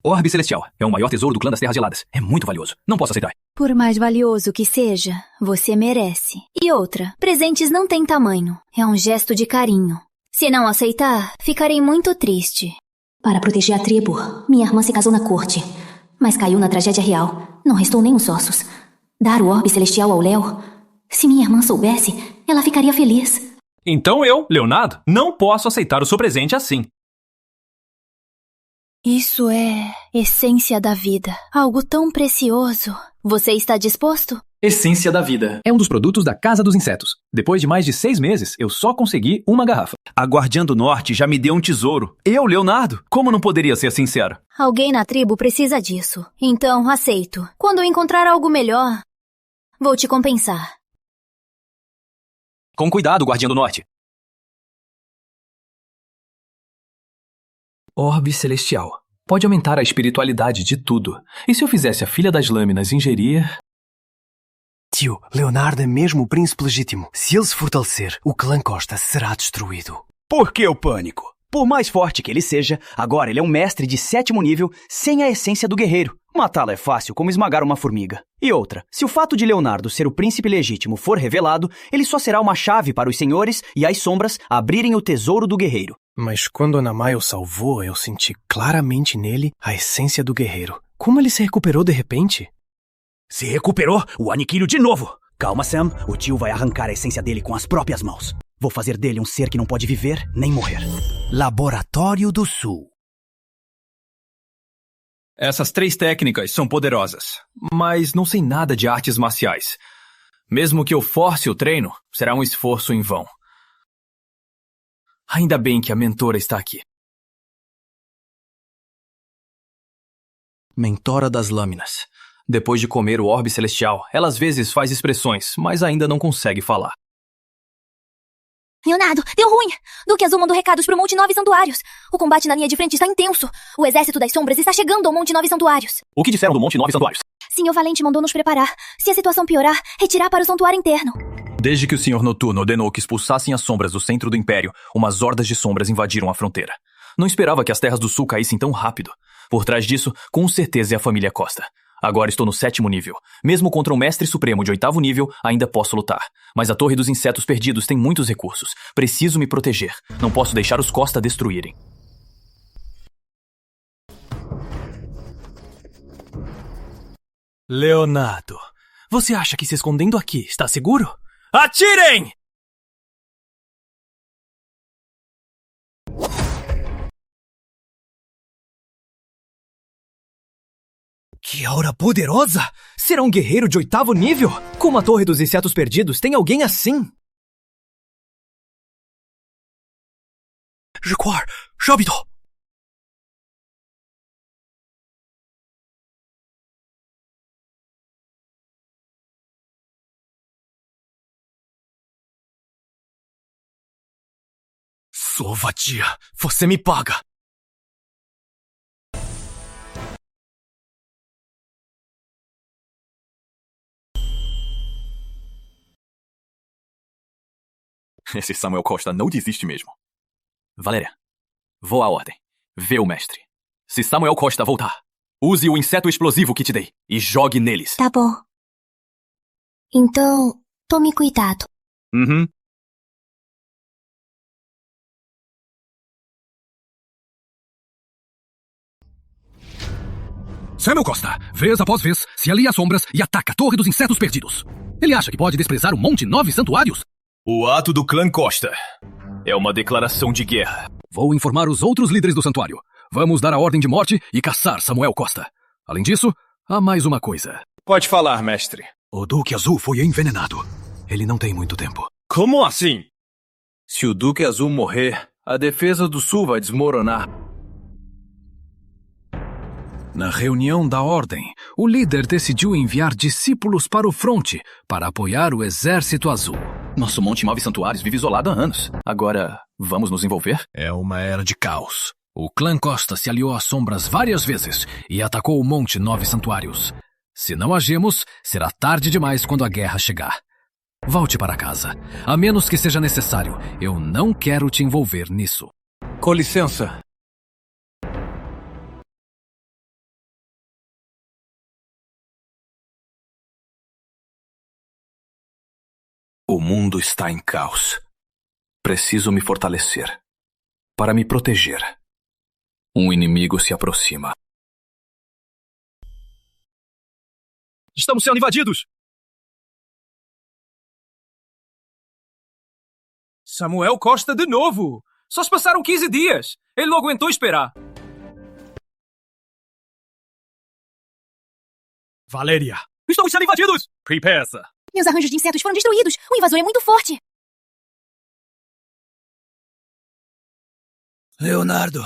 Orbe Celestial é o maior tesouro do clã das Terras Geladas. É muito valioso. Não posso aceitar. Por mais valioso que seja, você merece. E outra, presentes não têm tamanho. É um gesto de carinho. Se não aceitar, ficarei muito triste. Para proteger a tribo, minha irmã se casou na corte, mas caiu na tragédia real. Não restou nem os ossos. Dar o orbe celestial ao Léo? Se minha irmã soubesse, ela ficaria feliz. Então eu, Leonardo, não posso aceitar o seu presente assim. Isso é essência da vida. Algo tão precioso. Você está disposto? Essência da Vida é um dos produtos da Casa dos Insetos. Depois de mais de 6 meses, eu só consegui uma garrafa. A Guardiã do Norte já me deu um tesouro. Eu, Leonardo, como não poderia ser sincero? Alguém na tribo precisa disso. Então, aceito. Quando eu encontrar algo melhor, vou te compensar. Com cuidado, Guardiã do Norte. Orbe Celestial. Pode aumentar a espiritualidade de tudo. E se eu fizesse a Filha das Lâminas ingerir... Tio, Leonardo é mesmo o príncipe legítimo. Se ele se fortalecer, o clã Costa será destruído. Por que o pânico? Por mais forte que ele seja, agora ele é um mestre de 7º nível sem a essência do guerreiro. Matá-lo é fácil como esmagar uma formiga. E outra, se o fato de Leonardo ser o príncipe legítimo for revelado, ele só será uma chave para os senhores e as sombras abrirem o tesouro do guerreiro. Mas quando Ana Maia o salvou, eu senti claramente nele a essência do guerreiro. Como ele se recuperou de repente? Se recuperou, o aniquilho de novo. Calma, Sam. O tio vai arrancar a essência dele com as próprias mãos. Vou fazer dele um ser que não pode viver nem morrer. Laboratório do Sul. Essas 3 técnicas são poderosas, mas não sei nada de artes marciais. Mesmo que eu force o treino, será um esforço em vão. Ainda bem que a mentora está aqui. Mentora das lâminas. Depois de comer o orbe celestial, ela às vezes faz expressões, mas ainda não consegue falar. Leonardo, deu ruim! Duque Azul mandou recados pro Monte 9 Santuários. O combate na linha de frente está intenso. O exército das sombras está chegando ao Monte 9 Santuários. O que disseram do Monte 9 Santuários? Senhor Valente mandou nos preparar. Se a situação piorar, retirar para o santuário interno. Desde que o Senhor Noturno ordenou que expulsassem as sombras do centro do Império, umas hordas de sombras invadiram a fronteira. Não esperava que as terras do sul caíssem tão rápido. Por trás disso, com certeza é a família Costa. Agora estou no 7º nível. Mesmo contra um mestre supremo de 8º nível, ainda posso lutar. Mas a Torre dos Insetos Perdidos tem muitos recursos. Preciso me proteger. Não posso deixar os Costa destruírem. Leonardo, você acha que se escondendo aqui está seguro? Atirem! Que aura poderosa! Será um guerreiro de 8º nível? Como a Torre dos Insetos Perdidos tem alguém assim? Jiquar, Shabito! Sou vadia. Você me paga. Esse Samuel Costa não desiste mesmo. Valéria, vou à ordem. Vê o mestre. Se Samuel Costa voltar, use o inseto explosivo que te dei e jogue neles. Tá bom. Então, tome cuidado. Uhum. Samuel Costa, vez após vez, se alia às sombras e ataca a Torre dos Insetos Perdidos. Ele acha que pode desprezar o Monte 9 Santuários? O ato do clã Costa é uma declaração de guerra. Vou informar os outros líderes do santuário. Vamos dar a ordem de morte e caçar Samuel Costa. Além disso, há mais uma coisa. Pode falar, mestre. O Duque Azul foi envenenado. Ele não tem muito tempo. Como assim? Se o Duque Azul morrer, a defesa do Sul vai desmoronar. Na reunião da Ordem, o líder decidiu enviar discípulos para o fronte para apoiar o Exército Azul. Nosso Monte 9 Santuários vive isolado há anos. Agora, vamos nos envolver? É uma era de caos. O clã Costa se aliou às sombras várias vezes e atacou o Monte 9 Santuários. Se não agirmos, será tarde demais quando a guerra chegar. Volte para casa. A menos que seja necessário, eu não quero te envolver nisso. Com licença. O mundo está em caos. Preciso me fortalecer. Para me proteger. Um inimigo se aproxima. Estamos sendo invadidos! Samuel Costa de novo! Só se passaram 15 dias! Ele não aguentou esperar! Valéria! Estamos sendo invadidos! Prepare-se! Meus arranjos de insetos foram destruídos! O invasor é muito forte! Leonardo,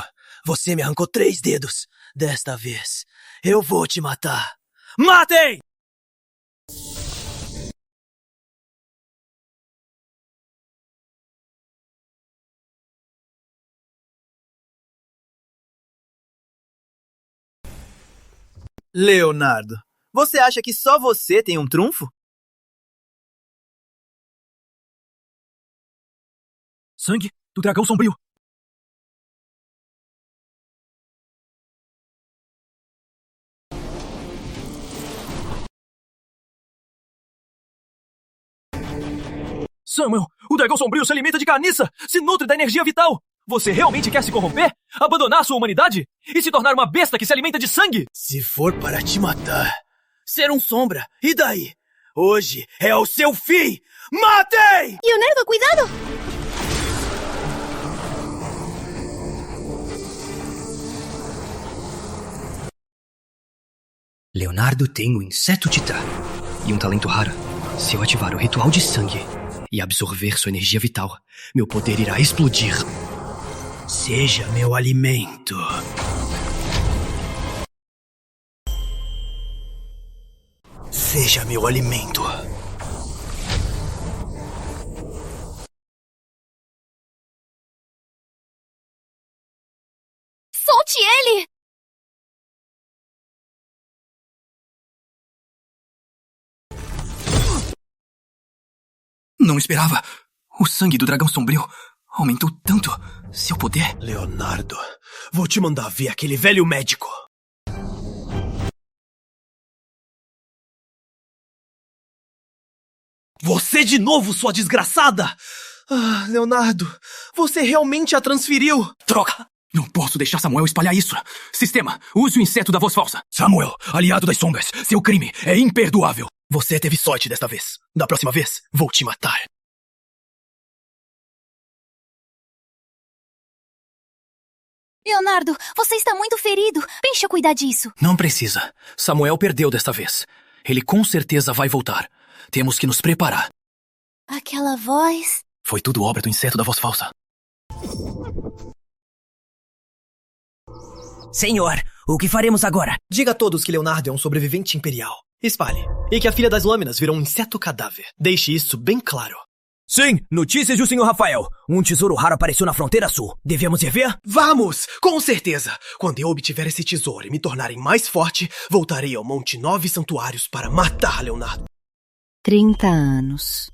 você me arrancou 3 dedos. Desta vez, eu vou te matar. Matem! Leonardo, você acha que só você tem um trunfo? Sangue do dragão sombrio. Samuel, o dragão sombrio se alimenta de carniça, se nutre da energia vital. Você realmente quer se corromper? Abandonar sua humanidade? E se tornar uma besta que se alimenta de sangue? Se for para te matar, ser um sombra, e daí? Hoje é o seu fim! Matem! Leonardo, cuidado! Leonardo tem o inseto titã e um talento raro. Se eu ativar o ritual de sangue e absorver sua energia vital, meu poder irá explodir. Seja meu alimento. Seja meu alimento. Solte ele! Não esperava. O sangue do dragão sombrio aumentou tanto. Seu poder... Leonardo, vou te mandar ver aquele velho médico. Você de novo, sua desgraçada! Ah, Leonardo, você realmente a transferiu. Droga! Não posso deixar Samuel espalhar isso. Sistema, use o inseto da voz falsa. Samuel, aliado das sombras, seu crime é imperdoável. Você teve sorte desta vez. Da próxima vez, vou te matar. Leonardo, você está muito ferido. Deixa eu cuidar disso. Não precisa. Samuel perdeu desta vez. Ele com certeza vai voltar. Temos que nos preparar. Aquela voz... Foi tudo obra do inseto da voz falsa. Senhor, o que faremos agora? Diga a todos que Leonardo é um sobrevivente imperial. Espalhe. E que a filha das lâminas virou um inseto cadáver. Deixe isso bem claro. Sim, notícias do Sr. Rafael. Um tesouro raro apareceu na fronteira sul. Devemos ir ver? Vamos! Com certeza! Quando eu obtiver esse tesouro e me tornarem mais forte, voltarei ao Monte 9 Santuários para matar Leonardo. 30 anos.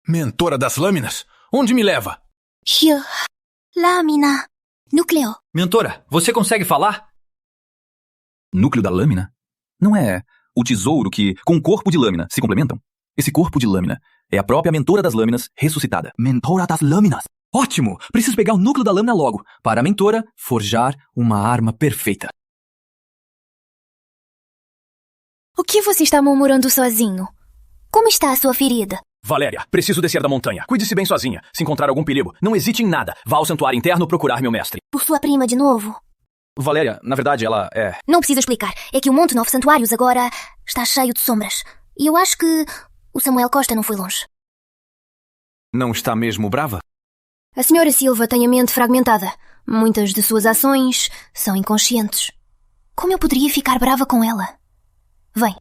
Mentora das lâminas? Onde me leva? Lâmina. Núcleo. Mentora, você consegue falar? Núcleo da lâmina? Não é o tesouro que, com o corpo de lâmina, se complementam? Esse corpo de lâmina é a própria mentora das lâminas ressuscitada. Mentora das lâminas? Ótimo! Preciso pegar o núcleo da lâmina logo, para a mentora forjar uma arma perfeita. O que você está murmurando sozinho? Como está a sua ferida? Valéria, preciso descer da montanha. Cuide-se bem sozinha. Se encontrar algum perigo, não hesite em nada. Vá ao santuário interno procurar meu mestre. Por sua prima de novo? Valéria, na verdade, ela é... Não preciso explicar. É que o Monte 9 Santuários agora está cheio de sombras. E eu acho que o Samuel Costa não foi longe. Não está mesmo brava? A senhora Silva tem a mente fragmentada. Muitas de suas ações são inconscientes. Como eu poderia ficar brava com ela? Vem.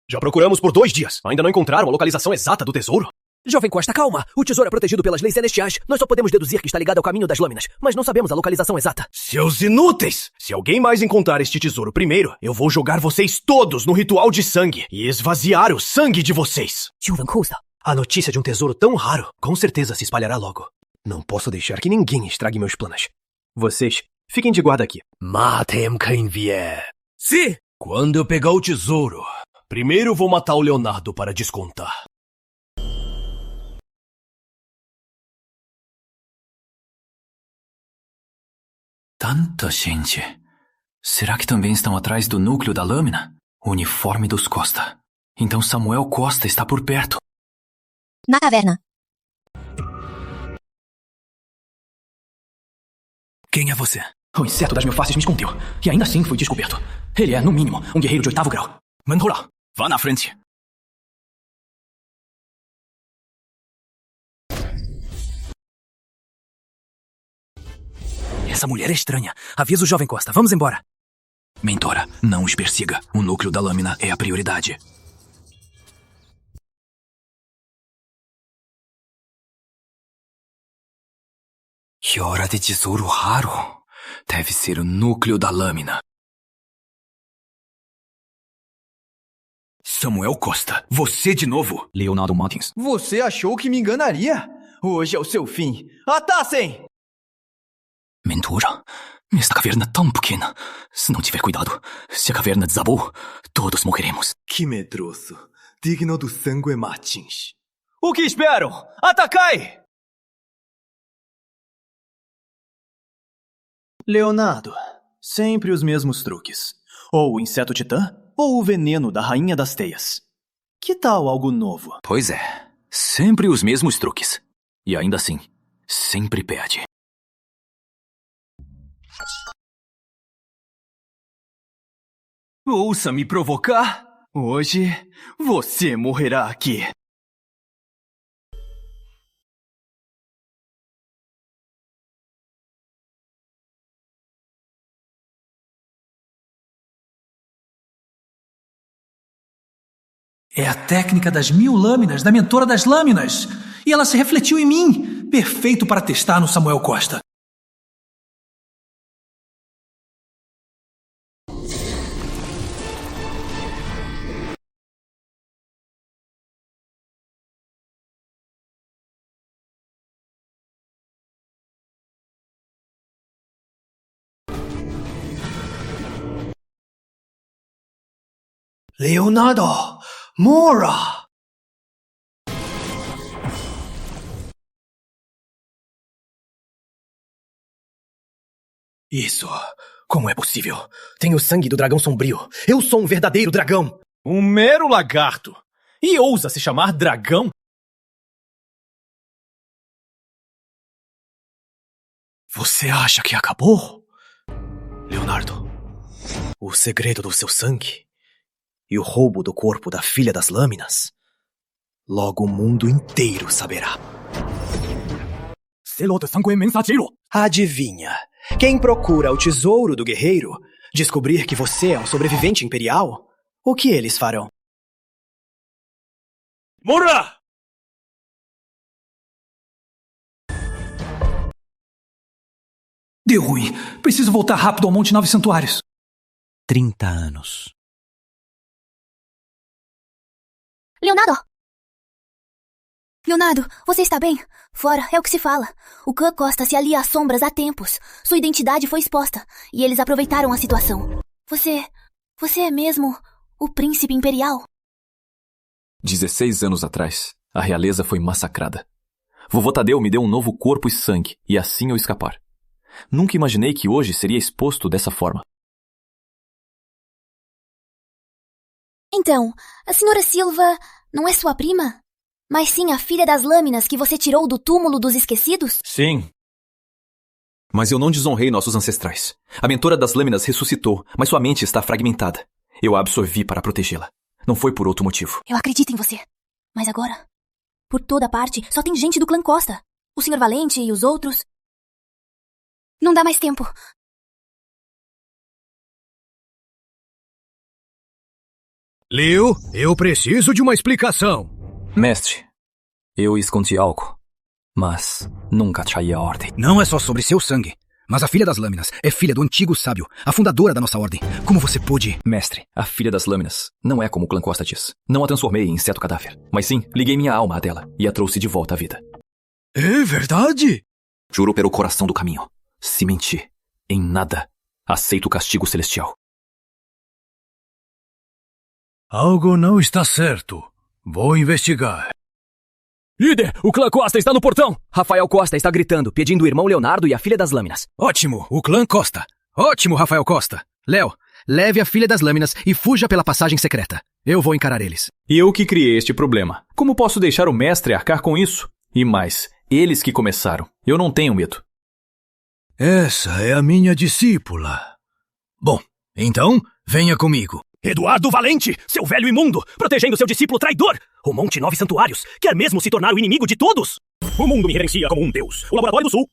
Já procuramos por 2 dias. Ainda não encontraram a localização exata do tesouro? Jovem Costa, calma. O tesouro é protegido pelas leis celestiais. Nós só podemos deduzir que está ligado ao caminho das lâminas, mas não sabemos a localização exata. Seus inúteis! Se alguém mais encontrar este tesouro primeiro, eu vou jogar vocês todos no ritual de sangue e esvaziar o sangue de vocês. Jovem Costa, a notícia de um tesouro tão raro com certeza se espalhará logo. Não posso deixar que ninguém estrague meus planos. Vocês, fiquem de guarda aqui. Matem quem vier. Sim! Quando eu pegar o tesouro, primeiro vou matar o Leonardo para descontar. Tanta gente. Será que também estão atrás do núcleo da lâmina? O uniforme dos Costa. Então Samuel Costa está por perto. Na caverna. Quem é você? O inseto das mil faces me escondeu. E ainda assim foi descoberto. Ele é, no mínimo, um guerreiro de 8º grau. Manhora, vá na frente. Essa mulher é estranha. Avisa o jovem Costa. Vamos embora. Mentora, não os persiga. O núcleo da lâmina é a prioridade. Que hora de tesouro raro. Deve ser o núcleo da lâmina. Samuel Costa, você de novo? Leonardo Martins. Você achou que me enganaria? Hoje é o seu fim. Atassem! Mentora, Esta caverna é tão pequena. Se não tiver cuidado, se a caverna desabou, todos morreremos. Que medroso. Digno do sangue Martins. O que esperam? Atacai! Leonardo, sempre os mesmos truques. Ou o inseto titã, ou o veneno da rainha das teias. Que tal algo novo? Pois é, sempre os mesmos truques. E ainda assim, sempre perde. Ouça me provocar? Hoje, você morrerá aqui. É a técnica das 1000 lâminas da mentora das lâminas. E ela se refletiu em mim. Perfeito para testar no Samuel Costa. Leonardo! Mora! Isso. Como é possível? Tenho o sangue do dragão sombrio. Eu sou um verdadeiro dragão. Um mero lagarto. E ousa se chamar dragão? Você acha que acabou? Leonardo, o segredo do seu sangue e o roubo do corpo da filha das lâminas, logo o mundo inteiro saberá. Selo de sangue mensageiro. Adivinha? Quem procura o tesouro do guerreiro descobrir que você é um sobrevivente imperial, o que eles farão? Mora! Deu ruim. Preciso voltar rápido ao Monte 9 Santuários. 30 anos. Leonardo! Leonardo, você está bem? Fora, é o que se fala. O clã Costa se alia às sombras há tempos. Sua identidade foi exposta, e eles aproveitaram a situação. Você é mesmo o príncipe imperial? 16 anos atrás, a realeza foi massacrada. Vovô Tadeu me deu um novo corpo e sangue, e assim eu escapar. Nunca imaginei que hoje seria exposto dessa forma. Então, a senhora Silva não é sua prima? Mas sim a filha das lâminas que você tirou do túmulo dos esquecidos? Sim. Mas eu não desonrei nossos ancestrais. A mentora das lâminas ressuscitou, mas sua mente está fragmentada. Eu a absorvi para protegê-la. Não foi por outro motivo. Eu acredito em você. Mas agora, por toda parte, só tem gente do clã Costa. O Sr. Valente e os outros. Não dá mais tempo. Liu, eu preciso de uma explicação. Mestre, eu escondi algo, mas nunca traí a ordem. Não é só sobre seu sangue, mas a filha das lâminas é filha do antigo sábio, a fundadora da nossa ordem. Como você pôde... Mestre, a filha das lâminas não é como o clã Costa diz. Não a transformei em inseto cadáver, mas sim, liguei minha alma a dela e a trouxe de volta à vida. É verdade? Juro pelo coração do caminho. Se mentir, em nada, aceito o castigo celestial. Algo não está certo. Vou investigar. Líder, o clã Costa está no portão! Rafael Costa está gritando, pedindo o irmão Leonardo e a filha das lâminas. Ótimo, o clã Costa. Ótimo, Rafael Costa. Léo, leve a filha das lâminas e fuja pela passagem secreta. Eu vou encarar eles. Eu que criei este problema. Como posso deixar o mestre arcar com isso? E mais, eles que começaram. Eu não tenho medo. Essa é a minha discípula. Bom, então, venha comigo. Eduardo Valente, seu velho imundo, protegendo seu discípulo traidor! O Monte 9 Santuários quer mesmo se tornar o inimigo de todos? O mundo me reverencia como um deus. O Laboratório do Sul.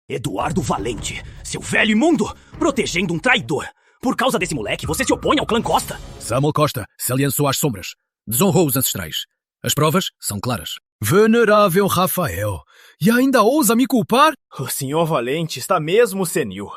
Eduardo Valente, seu velho imundo, protegendo um traidor. Por causa desse moleque, você se opõe ao clã Costa. Samuel Costa se aliançou às sombras. Desonrou os ancestrais. As provas são claras. Venerável Rafael, e ainda ousa me culpar? O Sr. Valente está mesmo senil.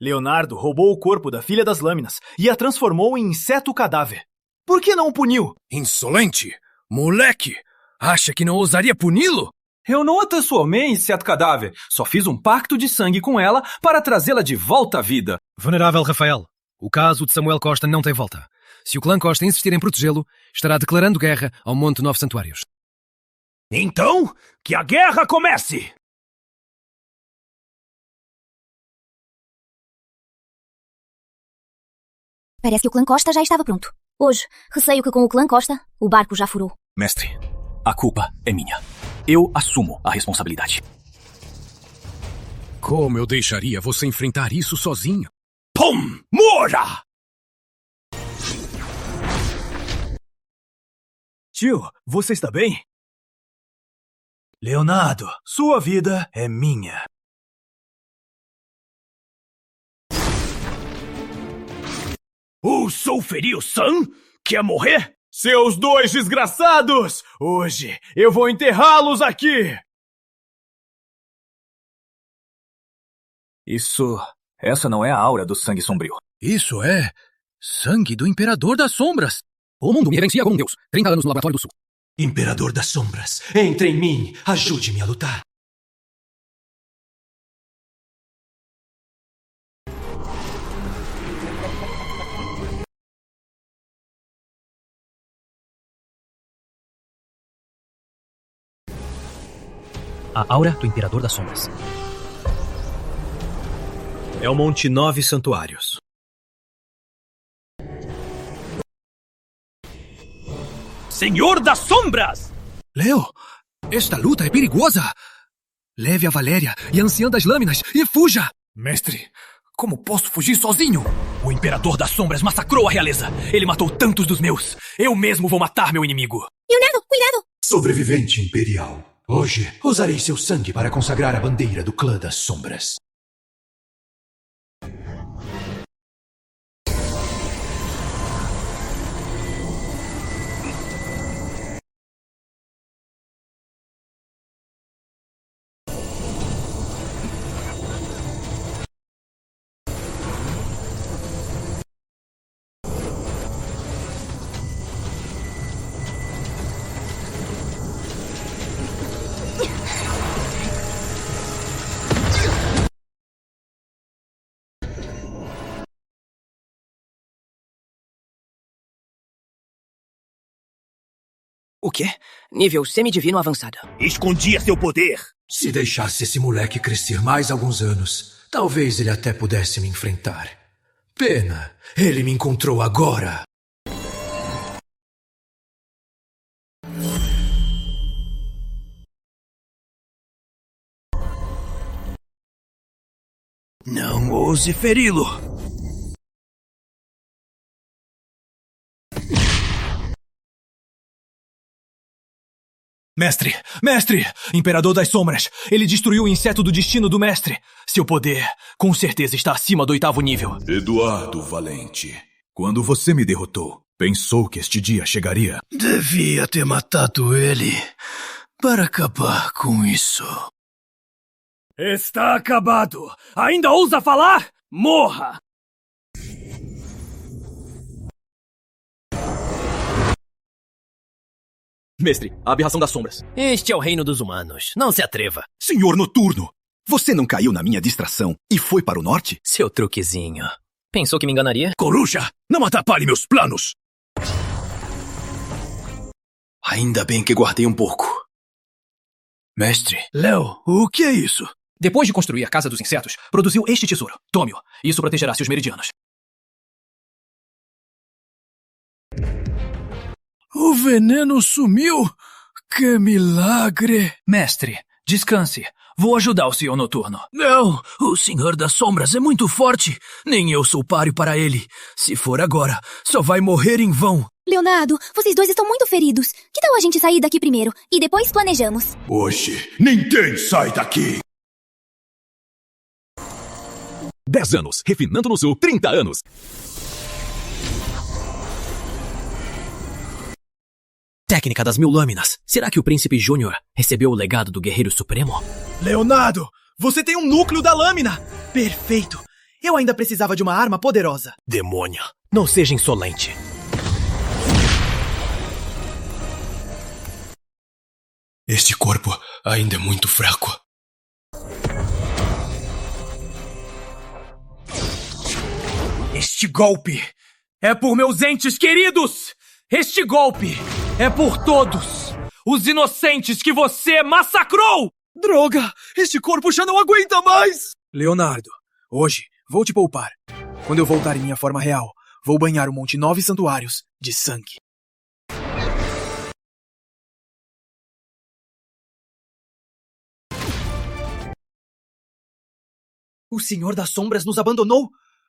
Leonardo roubou o corpo da filha das lâminas e a transformou em inseto cadáver. Por que não o puniu? Insolente! Moleque! Acha que não ousaria puni-lo? Eu não a transformei em inseto cadáver. Só fiz um pacto de sangue com ela para trazê-la de volta à vida. Venerável Rafael, o caso de Samuel Costa não tem volta. Se o clã Costa insistir em protegê-lo, estará declarando guerra ao Monte 9 Santuários. Então, que a guerra comece! Parece que o clã Costa já estava pronto. Hoje, receio que com o clã Costa, o barco já furou. Mestre, a culpa é minha. Eu assumo a responsabilidade. Como eu deixaria você enfrentar isso sozinho? Pum! Morra! Tio, você está bem? Leonardo, sua vida é minha. O Souferiu-san? Quer morrer? Seus dois desgraçados! Hoje eu vou enterrá-los aqui! Essa não é a aura do sangue sombrio. Isso é sangue do Imperador das Sombras. O mundo me reverencia como um deus. 30 anos no Laboratório do Sul. Imperador das Sombras, entre em mim. Ajude-me a lutar. A aura do Imperador das Sombras. É o Monte 9 Santuários. Senhor das Sombras! Leo, esta luta é perigosa. Leve a Valéria e a Anciã das Lâminas e fuja! Mestre, como posso fugir sozinho? O Imperador das Sombras massacrou a realeza. Ele matou tantos dos meus. Eu mesmo vou matar meu inimigo. Leonardo, cuidado! Sobrevivente imperial. Hoje, usarei seu sangue para consagrar a bandeira do clã das sombras. O quê? Nível semidivino avançado. Escondia seu poder! Se deixasse esse moleque crescer mais alguns anos, talvez ele até pudesse me enfrentar. Pena, ele me encontrou agora. Não ouse feri-lo. Mestre! Mestre! Imperador das Sombras! Ele destruiu o inseto do destino do mestre! Seu poder, com certeza, está acima do 8º nível. Eduardo Valente, quando você me derrotou, pensou que este dia chegaria? Devia ter matado ele para acabar com isso. Está acabado! Ainda ousa falar? Morra! Mestre, a aberração das sombras. Este é o reino dos humanos. Não se atreva. Senhor Noturno, você não caiu na minha distração e foi para o norte? Seu truquezinho. Pensou que me enganaria? Coruja, não atrapalhe meus planos! Ainda bem que guardei um pouco. Mestre. Léo, o que é isso? Depois de construir a Casa dos Insetos, produziu este tesouro. Tome-o. Isso protegerá seus meridianos. O veneno sumiu? Que milagre! Mestre, descanse. Vou ajudar o Senhor Noturno. Não, o Senhor das Sombras é muito forte. Nem eu sou páreo para ele. Se for agora, só vai morrer em vão. Leonardo, vocês dois estão muito feridos. Que tal a gente sair daqui primeiro e depois planejamos? Hoje, ninguém sai daqui! 10 anos, refinando no Sul, 30 anos. Técnica das 1000 lâminas. Será que o Príncipe Júnior recebeu o legado do Guerreiro Supremo? Leonardo, você tem um núcleo da lâmina! Perfeito! Eu ainda precisava de uma arma poderosa. Demônio, não seja insolente. Este corpo ainda é muito fraco. Este golpe é por meus entes queridos! Este golpe é por todos os inocentes que você massacrou! Droga! Este corpo já não aguenta mais! Leonardo, hoje vou te poupar. Quando eu voltar em minha forma real, vou banhar o Monte 9 Santuários de sangue. O Senhor das Sombras nos abandonou?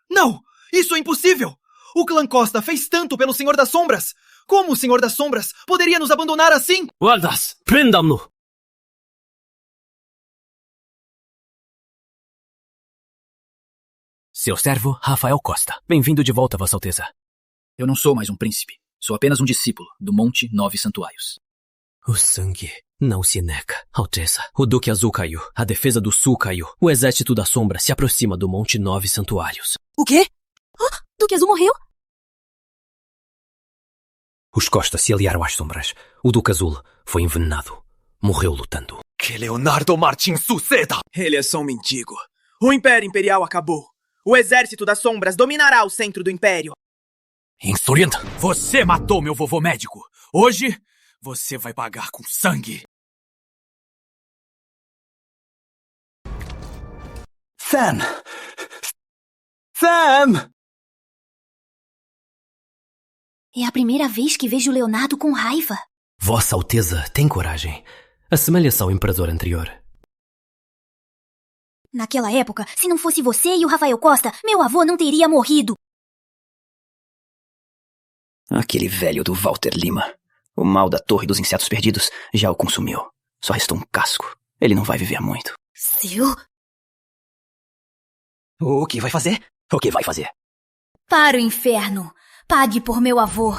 Não! Isso é impossível! O clã Costa fez tanto pelo Senhor das Sombras! Como o Senhor das Sombras poderia nos abandonar assim? Guardas, prendam-no! Seu servo, Rafael Costa. Bem-vindo de volta, Vossa Alteza. Eu não sou mais um príncipe. Sou apenas um discípulo do Monte 9 Santuários. O sangue não se nega, Alteza. O Duque Azul caiu. A defesa do Sul caiu. O Exército da Sombra se aproxima do Monte 9 Santuários. O quê? Duque Azul morreu? Os Costa se aliaram às sombras. O Duque Azul foi envenenado. Morreu lutando. Que Leonardo Martins suceda! Ele é só um mendigo. O Império Imperial acabou. O Exército das Sombras dominará o centro do Império. Insolente! Você matou meu vovô médico. Hoje, você vai pagar com sangue. Sam! Sam! É a primeira vez que vejo Leonardo com raiva. Vossa Alteza tem coragem. Assemelha-se ao imperador anterior. Naquela época, se não fosse você e o Rafael Costa, meu avô não teria morrido. Aquele velho do Walter Lima. O mal da Torre dos Insetos Perdidos já o consumiu. Só restou um casco. Ele não vai viver muito. Seu? O que vai fazer? O que vai fazer? Para o inferno. Pague por meu avô.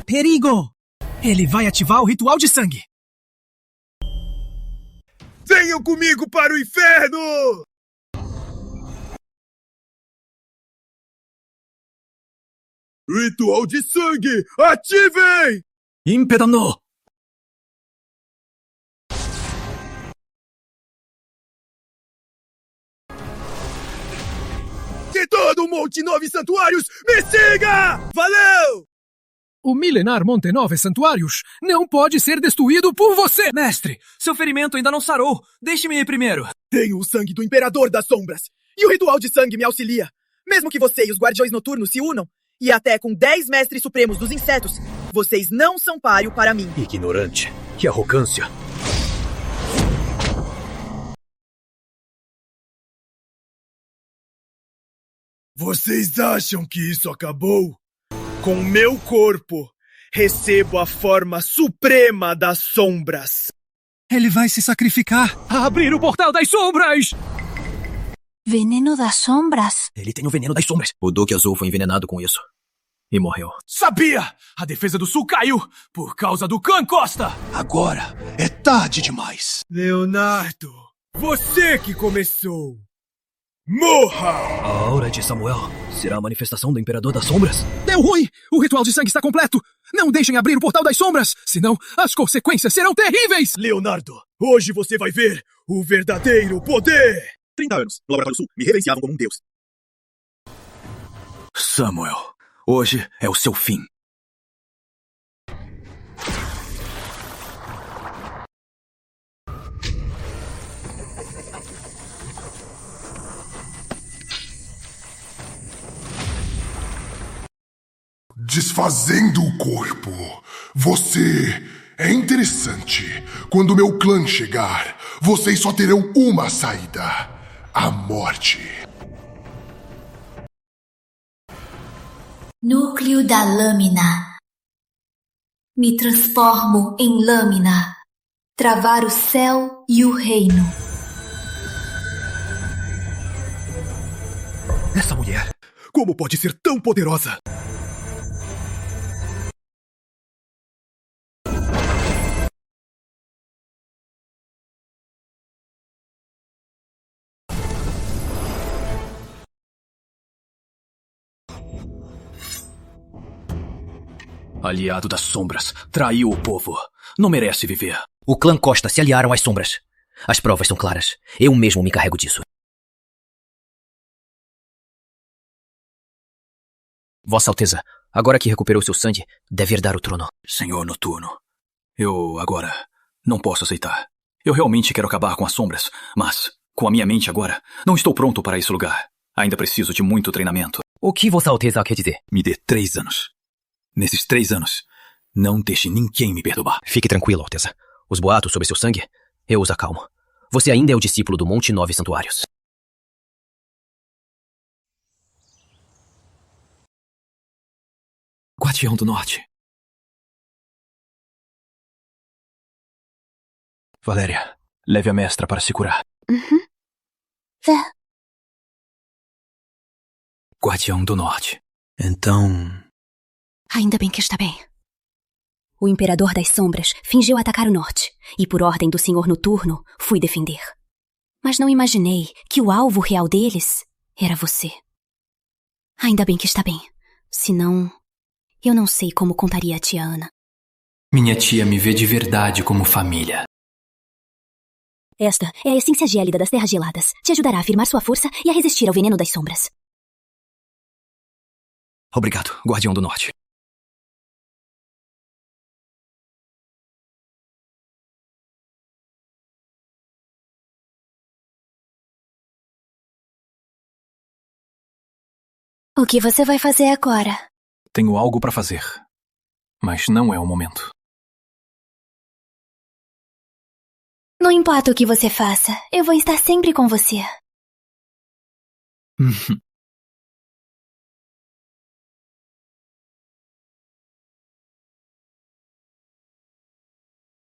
Perigo! Ele vai ativar o ritual de sangue. Venham comigo para o inferno! Ritual de sangue! Ativem! Impedano! Que todo o Monte 9 Santuários me siga! Valeu! O milenar Monte 9 Santuários não pode ser destruído por você! Mestre, seu ferimento ainda não sarou. Deixe-me ir primeiro. Tenho o sangue do Imperador das Sombras. E o ritual de sangue me auxilia. Mesmo que você e os Guardiões Noturnos se unam, e até com 10 Mestres Supremos dos Insetos, vocês não são páreo para mim. Ignorante. Que arrogância. Vocês acham que isso acabou? Com o meu corpo, recebo a forma suprema das sombras. Ele vai se sacrificar a abrir o portal das sombras! Veneno das sombras? Ele tem o veneno das sombras. O Duque Azul foi envenenado com isso. E morreu. Sabia! A defesa do Sul caiu por causa do clã Costa! Agora é tarde demais. Leonardo, você que começou. Morra! A aura de Samuel será a manifestação do Imperador das Sombras? Deu ruim! O ritual de sangue está completo! Não deixem abrir o portal das sombras, senão as consequências serão terríveis! Leonardo, hoje você vai ver o verdadeiro poder! 30 anos, no Laboratório Sul, me reverenciavam como um deus. Samuel, hoje é o seu fim. Desfazendo o corpo. Você é interessante. Quando meu clã chegar, vocês só terão uma saída: a morte. Núcleo da lâmina. Me transformo em lâmina. Travar o céu e o reino. Essa mulher, como pode ser tão poderosa? Aliado das sombras, traiu o povo. Não merece viver. O clã Costa se aliaram às sombras. As provas são claras. Eu mesmo me encarrego disso. Vossa Alteza, agora que recuperou seu sangue, deve herdar o trono. Senhor Noturno, eu agora não posso aceitar. Eu realmente quero acabar com as sombras, mas, com a minha mente agora, não estou pronto para esse lugar. Ainda preciso de muito treinamento. O que Vossa Alteza quer dizer? Me dê 3 anos. Nesses 3 anos, não deixe ninguém me perturbar. Fique tranquilo, Alteza. Os boatos sobre seu sangue, eu os acalmo. Você ainda é o discípulo do Monte 9 Santuários. Guardião do Norte. Valéria, leve a mestra para se curar. Vé. Guardião do Norte. Então... Ainda bem que está bem. O Imperador das Sombras fingiu atacar o norte, e por ordem do Senhor Noturno, fui defender. Mas não imaginei que o alvo real deles era você. Ainda bem que está bem. Senão, eu não sei como contaria a tia Ana. Minha tia me vê de verdade como família. Esta é a essência gélida das terras geladas. Te ajudará a afirmar sua força e a resistir ao veneno das sombras. Obrigado, Guardião do Norte. O que você vai fazer agora? Tenho algo para fazer, mas não é o momento. Não importa o que você faça, eu vou estar sempre com você.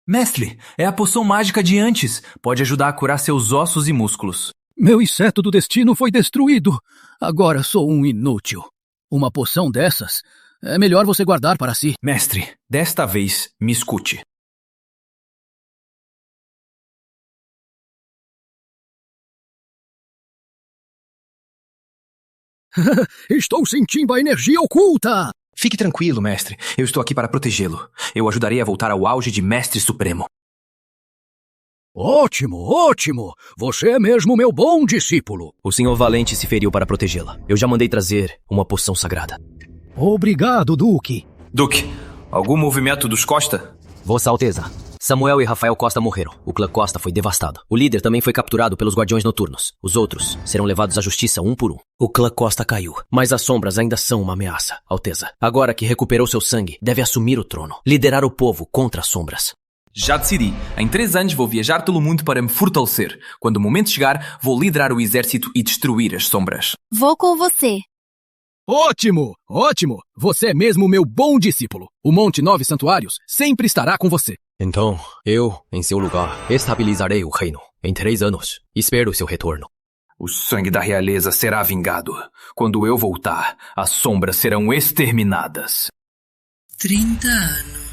Mestre, é a poção mágica de antes. Pode ajudar a curar seus ossos e músculos. Meu inseto do destino foi destruído. Agora sou um inútil. Uma poção dessas é melhor você guardar para si. Mestre, desta vez, me escute. Estou sentindo a energia oculta! Fique tranquilo, mestre. Eu estou aqui para protegê-lo. Eu ajudarei a voltar ao auge de Mestre Supremo. Ótimo, ótimo! Você é mesmo meu bom discípulo. O Senhor Valente se feriu para protegê-la. Eu já mandei trazer uma poção sagrada. Obrigado, Duque. Duque, algum movimento dos Costa? Vossa Alteza, Samuel e Rafael Costa morreram. O clã Costa foi devastado. O líder também foi capturado pelos Guardiões Noturnos. Os outros serão levados à justiça um por um. O clã Costa caiu, mas as sombras ainda são uma ameaça, Alteza. Agora que recuperou seu sangue, deve assumir o trono, liderar o povo contra as sombras. Já decidi. Em 3 anos vou viajar pelo mundo para me fortalecer. Quando o momento chegar, vou liderar o exército e destruir as sombras. Vou com você. Ótimo, ótimo! Você é mesmo meu bom discípulo. O Monte 9 Santuários sempre estará com você. Então, eu, em seu lugar, estabilizarei o reino. Em 3 anos, espero seu retorno. O sangue da realeza será vingado. Quando eu voltar, as sombras serão exterminadas. 30 anos.